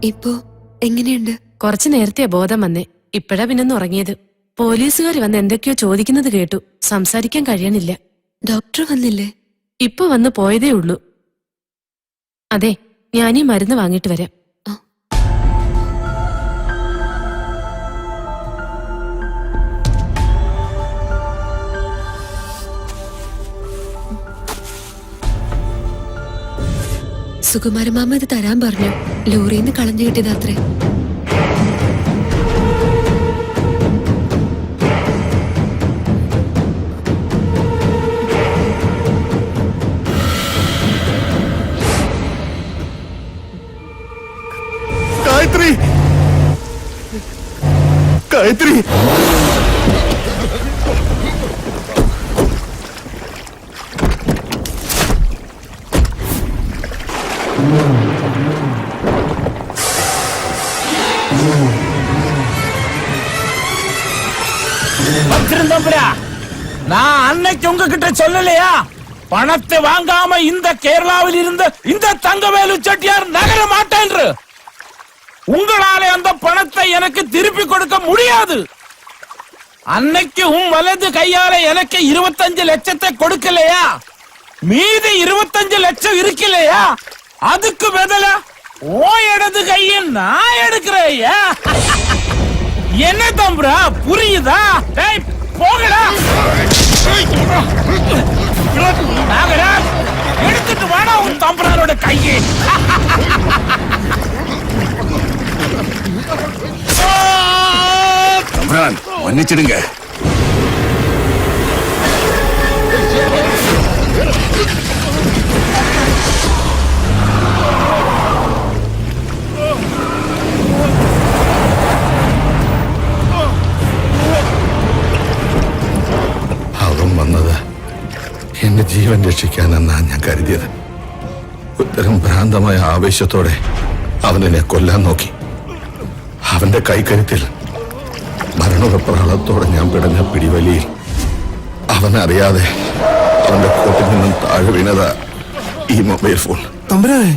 ഇപ്പോ എങ്ങനെയുണ്ട്? കുറച്ചു നേരത്തെ ബോധം വന്നേ. ഇപ്പഴാ പിന്നൊന്ന് ഉറങ്ങിയത്. പോലീസുകാർ വന്ന് എന്തൊക്കെയോ ചോദിക്കുന്നത് കേട്ടു. സംസാരിക്കാൻ കഴിയണില്ല. ഡോക്ടർ വന്നില്ലേ? ഇപ്പൊ വന്ന് പോയതേ ഉള്ളൂ. അതെ, ഞാനീ മരുന്ന് വാങ്ങിട്ട് വരാം. സുകുമാരമാമ ഇത് തരാൻ പറഞ്ഞു. ലോറിന്ന് കളഞ്ഞു കിട്ടിയതാത്രേ. ഗായത്രി, ഗായത്രി, நான் அன்னைக்கு உங்ககிட்ட சொல்லலையா, பணத்தை வாங்காம இந்த கேரளாவில் இருந்து இந்த தங்கவேலு செட்டியார் நகர மாட்டேன். உங்களாலே அந்த பணத்தை எனக்கு திருப்பி கொடுக்க முடியாது. அன்னைக்கு உன் வலது கையால எனக்கு 25 லட்சத்தை கொடுக்கலையா, மீதி 25 லட்சம் இருக்கலையா, அதுக்கு பதிலா ஓ இடது கையை நான் எடுக்கிறேயா? என்ன தம்புரா புரியுதா? டேய் போகடா. நாகராஜ் எடுத்துட்டு வாடா உன் தம்புராரோட கையை. தம்புரான் மன்னிச்சிடுங்க. അവൻ വന്നത് എന്റെ ജീവൻ രക്ഷിക്കാനെന്നാണ് ഞാൻ കരുതിയത്. ഉത്തരം ഭ്രാന്തമായ ആവേശത്തോടെ അവനെന്നെ കൊല്ലാൻ നോക്കി. അവന്റെ കൈക്കരുത്തിൽ മരണപ്രാളത്തോടെ ഞാൻ പിടഞ്ഞ പിടിവലിയിൽ അവനറിയാതെ അവന്റെ കോട്ടിൽ നിന്നും താഴെ വീണതാ ഈ മൊബൈൽ ഫോൺ. തമ്പുരാനെ,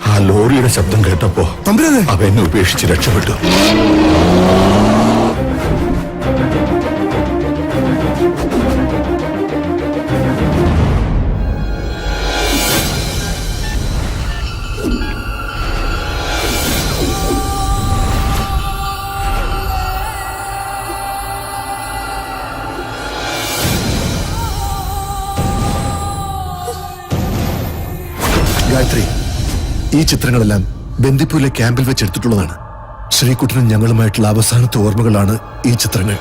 ആ ലോറിയുടെ ശബ്ദം കേട്ടപ്പോ തമ്പുരാനെ അവ എന്നെ ഉപേക്ഷിച്ച് രക്ഷപ്പെട്ടു. ഗായത്രി, ഈ ചിത്രങ്ങളെല്ലാം ബന്ദിപ്പൂരിലെ ക്യാമ്പിൽ വെച്ച് എടുത്തിട്ടുള്ളതാണ്. ശ്രീകുട്ടനും ഞങ്ങളുമായിട്ടുള്ള അവസാനത്തെ ഓർമ്മകളാണ് ഈ ചിത്രങ്ങൾ.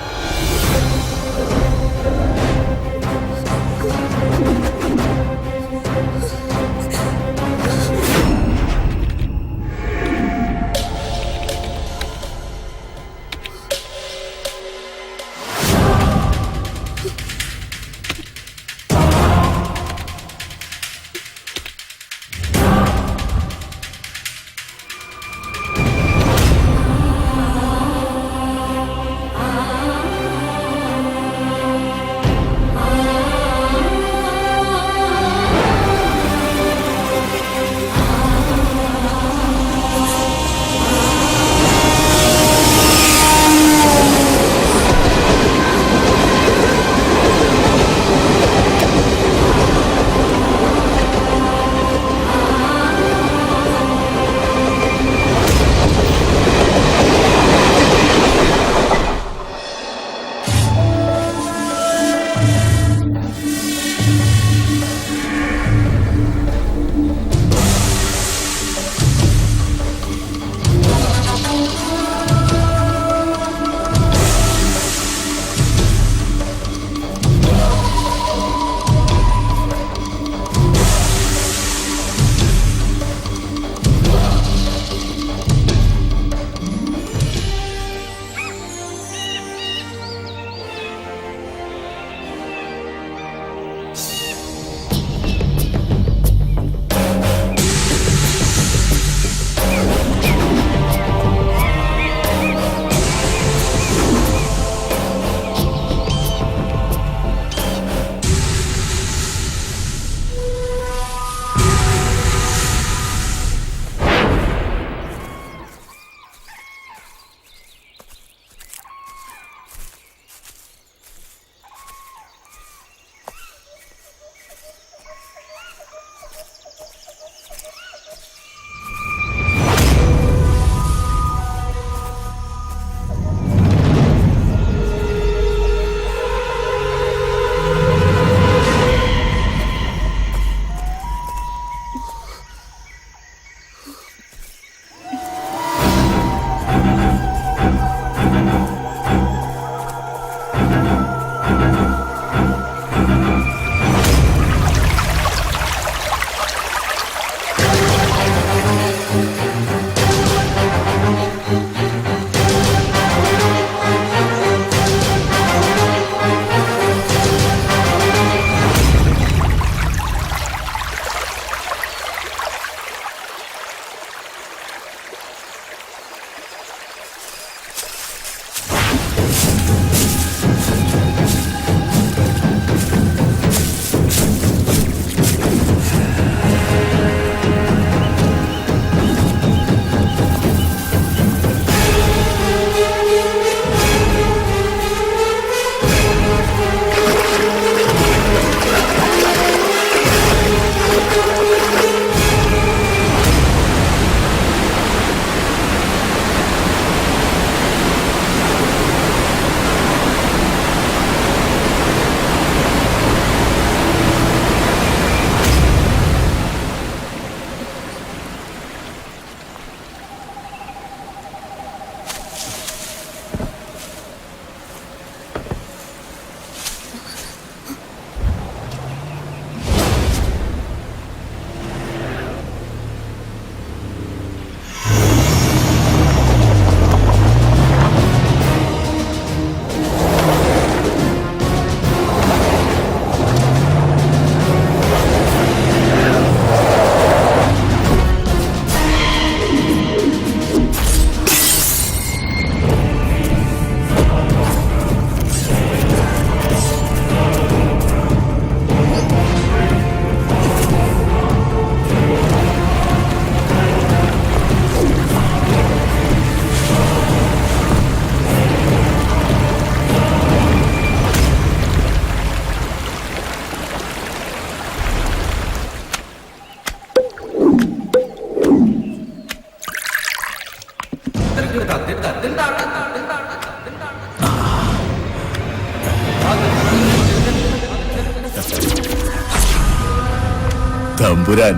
തമ്പുരാൻ,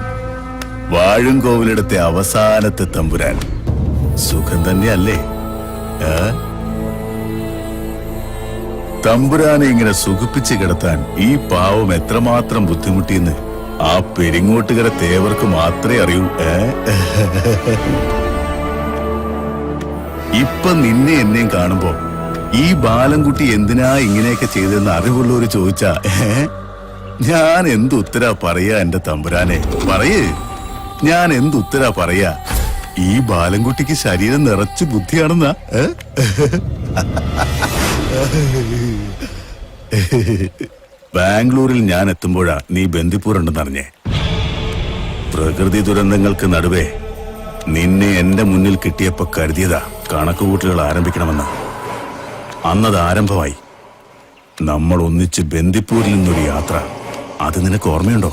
വാഴുംകോവിലിടത്തെ അവസാനത്തെ തമ്പുരാൻ. സുഖം തന്നെയല്ലേ? തമ്പുരാനെ ഇങ്ങനെ സുഖിപ്പിച്ച് കിടത്താൻ ഈ പാവം എത്രമാത്രം ബുദ്ധിമുട്ടിയെന്ന് ആ പെരിങ്ങോട്ടുകര തേവർക്ക് മാത്രമേ അറിയൂ. ഇപ്പൊ നിന്നെ എന്നെയും കാണുമ്പോ ഈ ബാലൻകുട്ടി എന്തിനാ ഇങ്ങനെയൊക്കെ ചെയ്തെന്ന് അറിവുള്ളവര് ചോദിച്ചാ ഞാൻ എന്തുത്തരാ പറയാ? എന്റെ തമ്പുരാനെ പറയേ, ഞാൻ എന്തുത്തരാ പറയാ? ഈ ബാലൻകുട്ടിക്ക് ശരീരം നിറച്ച് ബുദ്ധിയാണെന്നാ. ബാംഗ്ലൂരിൽ ഞാൻ എത്തുമ്പോഴാ നീ ബന്ദിപ്പൂർ ഉണ്ടെന്നറിഞ്ഞേ. പ്രകൃതി ദുരന്തങ്ങൾക്ക് നടുവേ നിന്നെ എന്റെ മുന്നിൽ കിട്ടിയപ്പോ കരുതിയതാ കണക്കുകൂട്ടലുകൾ ആരംഭിക്കണമെന്ന്. അന്നത് ആരംഭമായി. നമ്മൾ ഒന്നിച്ച് ബന്ദിപ്പൂരിൽ നിന്നൊരു യാത്ര. അത് നിനക്ക് ഓർമ്മയുണ്ടോ?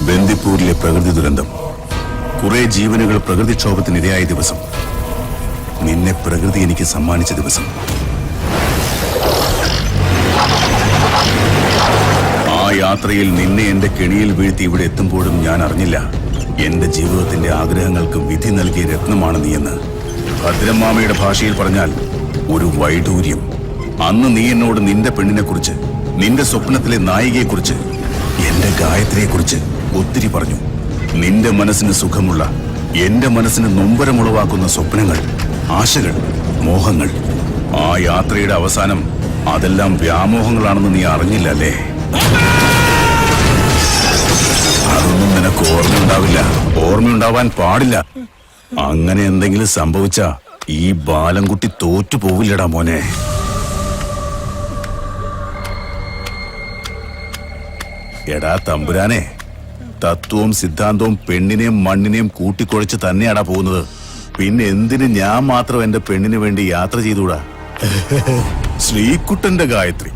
ബന്ദിപ്പൂരിലെ പ്രകൃതി ദുരന്തം, കുറെ ജീവനുകൾ പ്രകൃതിക്ഷോഭത്തിനിരയായ ദിവസം, നിന്നെ പ്രകൃതി എനിക്ക് സമ്മാനിച്ച ദിവസം. ആ യാത്രയിൽ നിന്നെ എന്റെ കെണിയിൽ വീഴ്ത്തി ഇവിടെ എത്തുമ്പോഴും ഞാൻ അറിഞ്ഞില്ല എന്റെ ജീവിതത്തിന്റെ ആഗ്രഹങ്ങൾക്ക് വിധി നൽകിയ രത്നമാണ് നീയെന്ന്. ഭദ്രമാമയുടെ ഭാഷയിൽ പറഞ്ഞാൽ ഒരു വൈഡൂര്യം. അന്ന് നീ എന്നോട് നിന്റെ പെണ്ണിനെ കുറിച്ച്, നിന്റെ സ്വപ്നത്തിലെ നായികയെക്കുറിച്ച്, എന്റെ ഗായത്രിയെക്കുറിച്ച് ഒത്തിരി പറഞ്ഞു. നിന്റെ മനസ്സിന് സുഖമുള്ള, എന്റെ മനസ്സിന് നൊമ്പരമുളവാക്കുന്ന സ്വപ്നങ്ങൾ, ആശകൾ, മോഹങ്ങൾ. ആ യാത്രയുടെ അവസാനം അതെല്ലാം വ്യാമോഹങ്ങളാണെന്ന് നീ അറിഞ്ഞില്ല അല്ലേ? അതൊന്നും നിനക്ക് ഓർമ്മയുണ്ടാവില്ല, ഓർമ്മയുണ്ടാവാൻ പാടില്ല. അങ്ങനെ എന്തെങ്കിലും സംഭവിച്ച ഈ ബാലൻകുട്ടി തോറ്റു പോവില്ലടാ മോനെ. എടാ തമ്പുരാനെ, തത്വവും സിദ്ധാന്തവും പെണ്ണിനെയും മണ്ണിനെയും കൂട്ടിക്കുഴച്ച് തന്നെയാടാ പോകുന്നത്. പിന്നെ എന്തിന് ഞാൻ മാത്രം എന്റെ പെണ്ണിന് വേണ്ടി യാത്ര ചെയ്തുകൂടാ? ശ്രീകുട്ടന്റെ ഗായത്രി,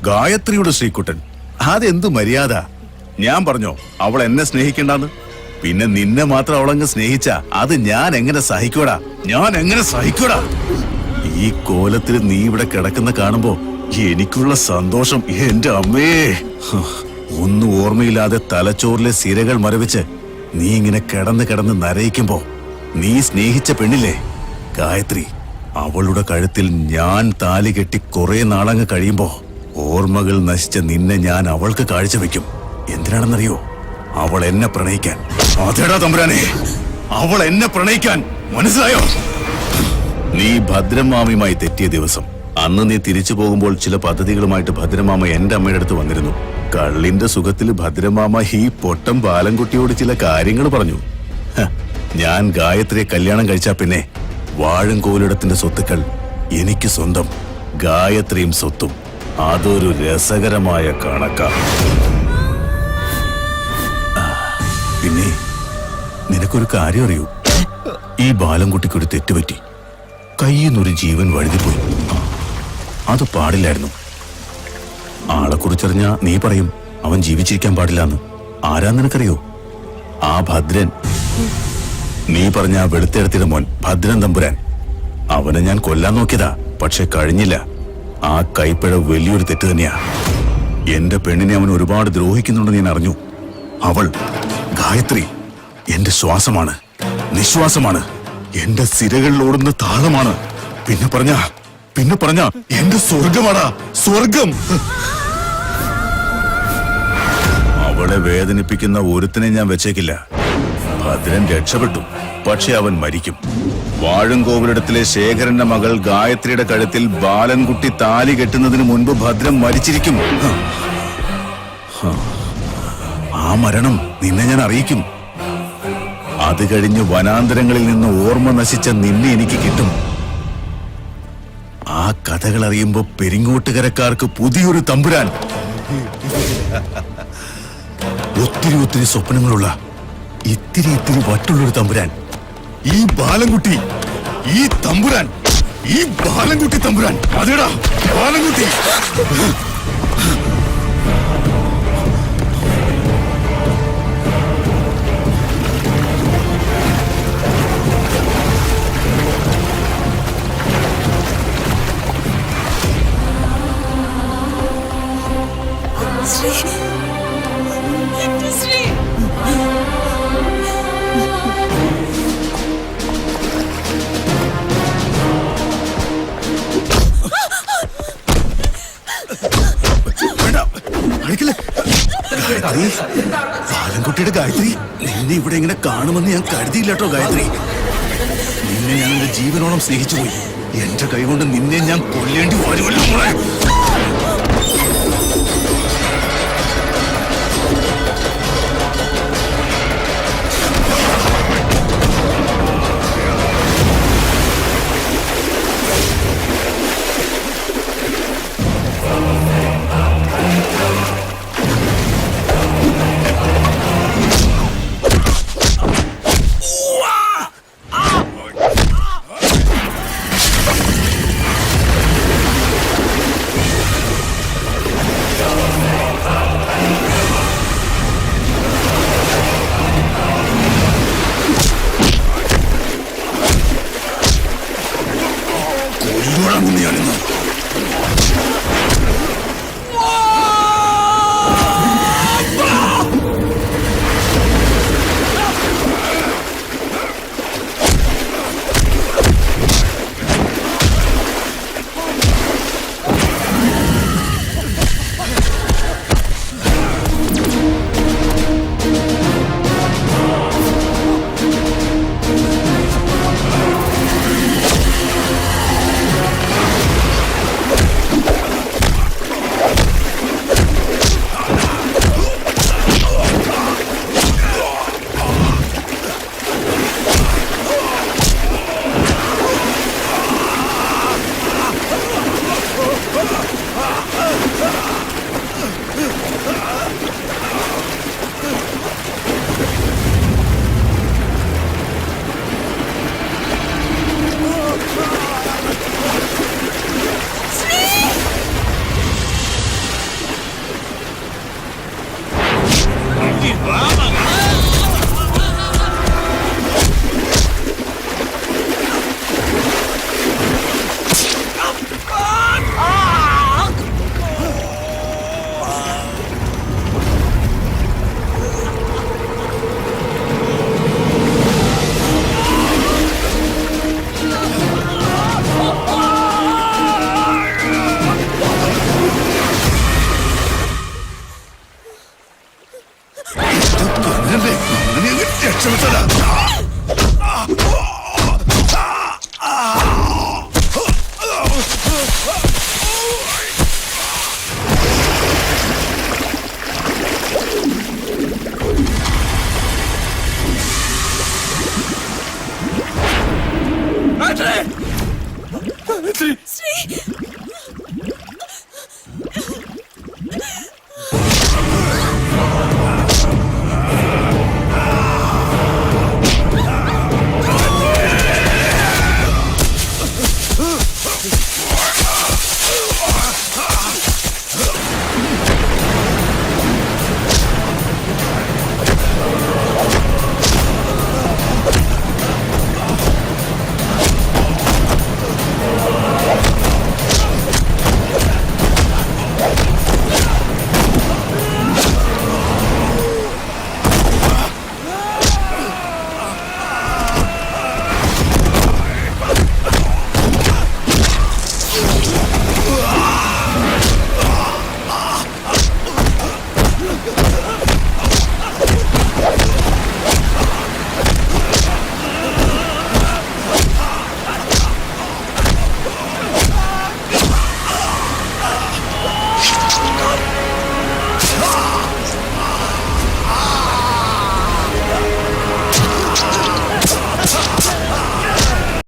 ഗായത്രിയുടെ ശ്രീകുട്ടൻ, അതെന്തു മര്യാദ? ഞാൻ പറഞ്ഞോ അവൾ എന്നെ സ്നേഹിക്കണ്ടെന്ന്? പിന്നെ നിന്നെ മാത്രം അവളങ്ങ് സ്നേഹിച്ച അത് ഞാൻ എങ്ങനെ സഹിക്കൂടാ? ഞാൻ എങ്ങനെ സഹിക്കൂടാ? ഈ കോലത്തിൽ നീ ഇവിടെ കിടക്കുന്ന കാണുമ്പോ എനിക്കുള്ള സന്തോഷം എന്റെ അമ്മേ! ഒന്നും ഓർമ്മയില്ലാതെ തലച്ചോറിലെ സിരകൾ മരവിച്ച് നീ ഇങ്ങനെ കിടന്ന് കിടന്ന് നരയിക്കുമ്പോ നീ സ്നേഹിച്ച പെണ്ണില്ലേ ഗായത്രി, അവളുടെ കഴുത്തിൽ ഞാൻ താലി കെട്ടി കുറെ നാളങ്ങ് കഴിയുമ്പോ ഓർമ്മകൾ നശിച്ച നിന്നെ ഞാൻ അവൾക്ക് കാഴ്ചവെക്കും. എന്തിനാണെന്നറിയോ? അവൾ എന്നെ പ്രണയിക്കാൻ. അതേടാ തമ്പുരാനെ, അവൾ എന്നെ പ്രണയിക്കാൻ. മനസ്സിലായോ? നീ ഭദ്രമാമയുമായി തെറ്റിയ ദിവസം, അന്ന് നീ തിരിച്ചു പോകുമ്പോൾ ചില പദ്ധതികളുമായിട്ട് ഭദ്രമാമ എന്റെ അമ്മയുടെ അടുത്ത് വന്നിരുന്നു. കള്ളിന്റെ സുഖത്തിൽ ഭദ്രമാമ ഈ പൊട്ടം ബാലൻകുട്ടിയോട് ചില കാര്യങ്ങൾ പറഞ്ഞു. ഞാൻ ഗായത്രിയെ കല്യാണം കഴിച്ചാ പിന്നെ വാഴുംകോലിടത്തിന്റെ സ്വത്തുക്കൾ എനിക്ക് സ്വന്തം, ഗായത്രിയും സ്വത്തും. അതൊരു രസകരമായ കണക്കാ. പിന്നെ നിനക്കൊരു കാര്യം അറിയൂ? ഈ ബാലൻകുട്ടിക്കൊരു തെറ്റുപറ്റി. കയ്യിൽ നിന്നൊരു ജീവൻ വഴുതിപ്പോയി. അത് പാടില്ലായിരുന്നു. ആളെക്കുറിച്ചറിഞ്ഞാ നീ പറയും അവൻ ജീവിച്ചിരിക്കാൻ പാടില്ലാന്ന്. ആരാന്ന് നിനക്കറിയോ? ആ ഭദ്രൻ, നീ പറഞ്ഞ ആ വെളുത്തേടത്തിയുടെ മോൻ ഭദ്രൻ തമ്പുരാൻ. അവനെ ഞാൻ കൊല്ലാൻ നോക്കിയതാ, പക്ഷെ കഴിഞ്ഞില്ല. ആ കൈപ്പിഴ വലിയൊരു തെറ്റ് തന്നെയാ. എന്റെ പെണ്ണിനെ അവൻ ഒരുപാട് ദ്രോഹിക്കുന്നുണ്ടെന്ന് ഞാൻ അറിഞ്ഞു. അവൾ ഗായത്രി എന്റെ ശ്വാസമാണ്, നിശ്വാസമാണ്, എന്റെ സിരകളിൽ ഓടുന്ന താളമാണ്. പിന്നെ പറഞ്ഞ എന്റെ സ്വർഗമാടാ, സ്വർഗം. അവളെ വേദനിപ്പിക്കുന്ന ഒരുത്തിനെ ഞാൻ വെച്ചേക്കില്ല. ഭദ്രൻ രക്ഷപ്പെട്ടു, പക്ഷെ അവൻ മരിക്കും. വാഴുംകോവിലിടത്തിലെ ശേഖരന്റെ മകൾ ഗായത്രിയുടെ കഴുത്തിൽ ബാലൻകുട്ടി താലി കെട്ടുന്നതിന് മുൻപ് ഭദ്രൻ മരിച്ചിരിക്കും. ആ മരണം നിന്നെ ഞാൻ അറിയിക്കും. അത് കഴിഞ്ഞ് വനാന്തരങ്ങളിൽ നിന്ന് ഓർമ്മ നശിച്ച നിന്നെ എനിക്ക് കിട്ടും. ആ കഥകൾ അറിയുമ്പോ പെരിങ്ങോട്ടുകരക്കാർക്ക് പുതിയൊരു തമ്പുരാൻ, ഒത്തിരി സ്വപ്നങ്ങളുള്ള, ഇത്തിരി വട്ടുള്ളൊരു തമ്പുരാൻ. ഈ ബാലൻകുട്ടി, ഈ തമ്പുരാൻ, ഈ ബാലൻകുട്ടി തമ്പുരാൻ. അതേടാ ബാലൻകുട്ടി. ശ്രീ, ഗായത്രി, ബാലൻകുട്ടിയുടെ ഗായത്രി, നിന്നെ ഇവിടെ ഇങ്ങനെ കാണുമെന്ന് ഞാൻ കരുതിയില്ല കേട്ടോ ഗായത്രി. നിന്നെ ഞാൻ എന്റെ ജീവനോളം സ്നേഹിച്ചു പോയി. എന്റെ കൈകൊണ്ട് നിന്നെ ഞാൻ കൊല്ലേണ്ടി വരുമല്ലോ മോളെ.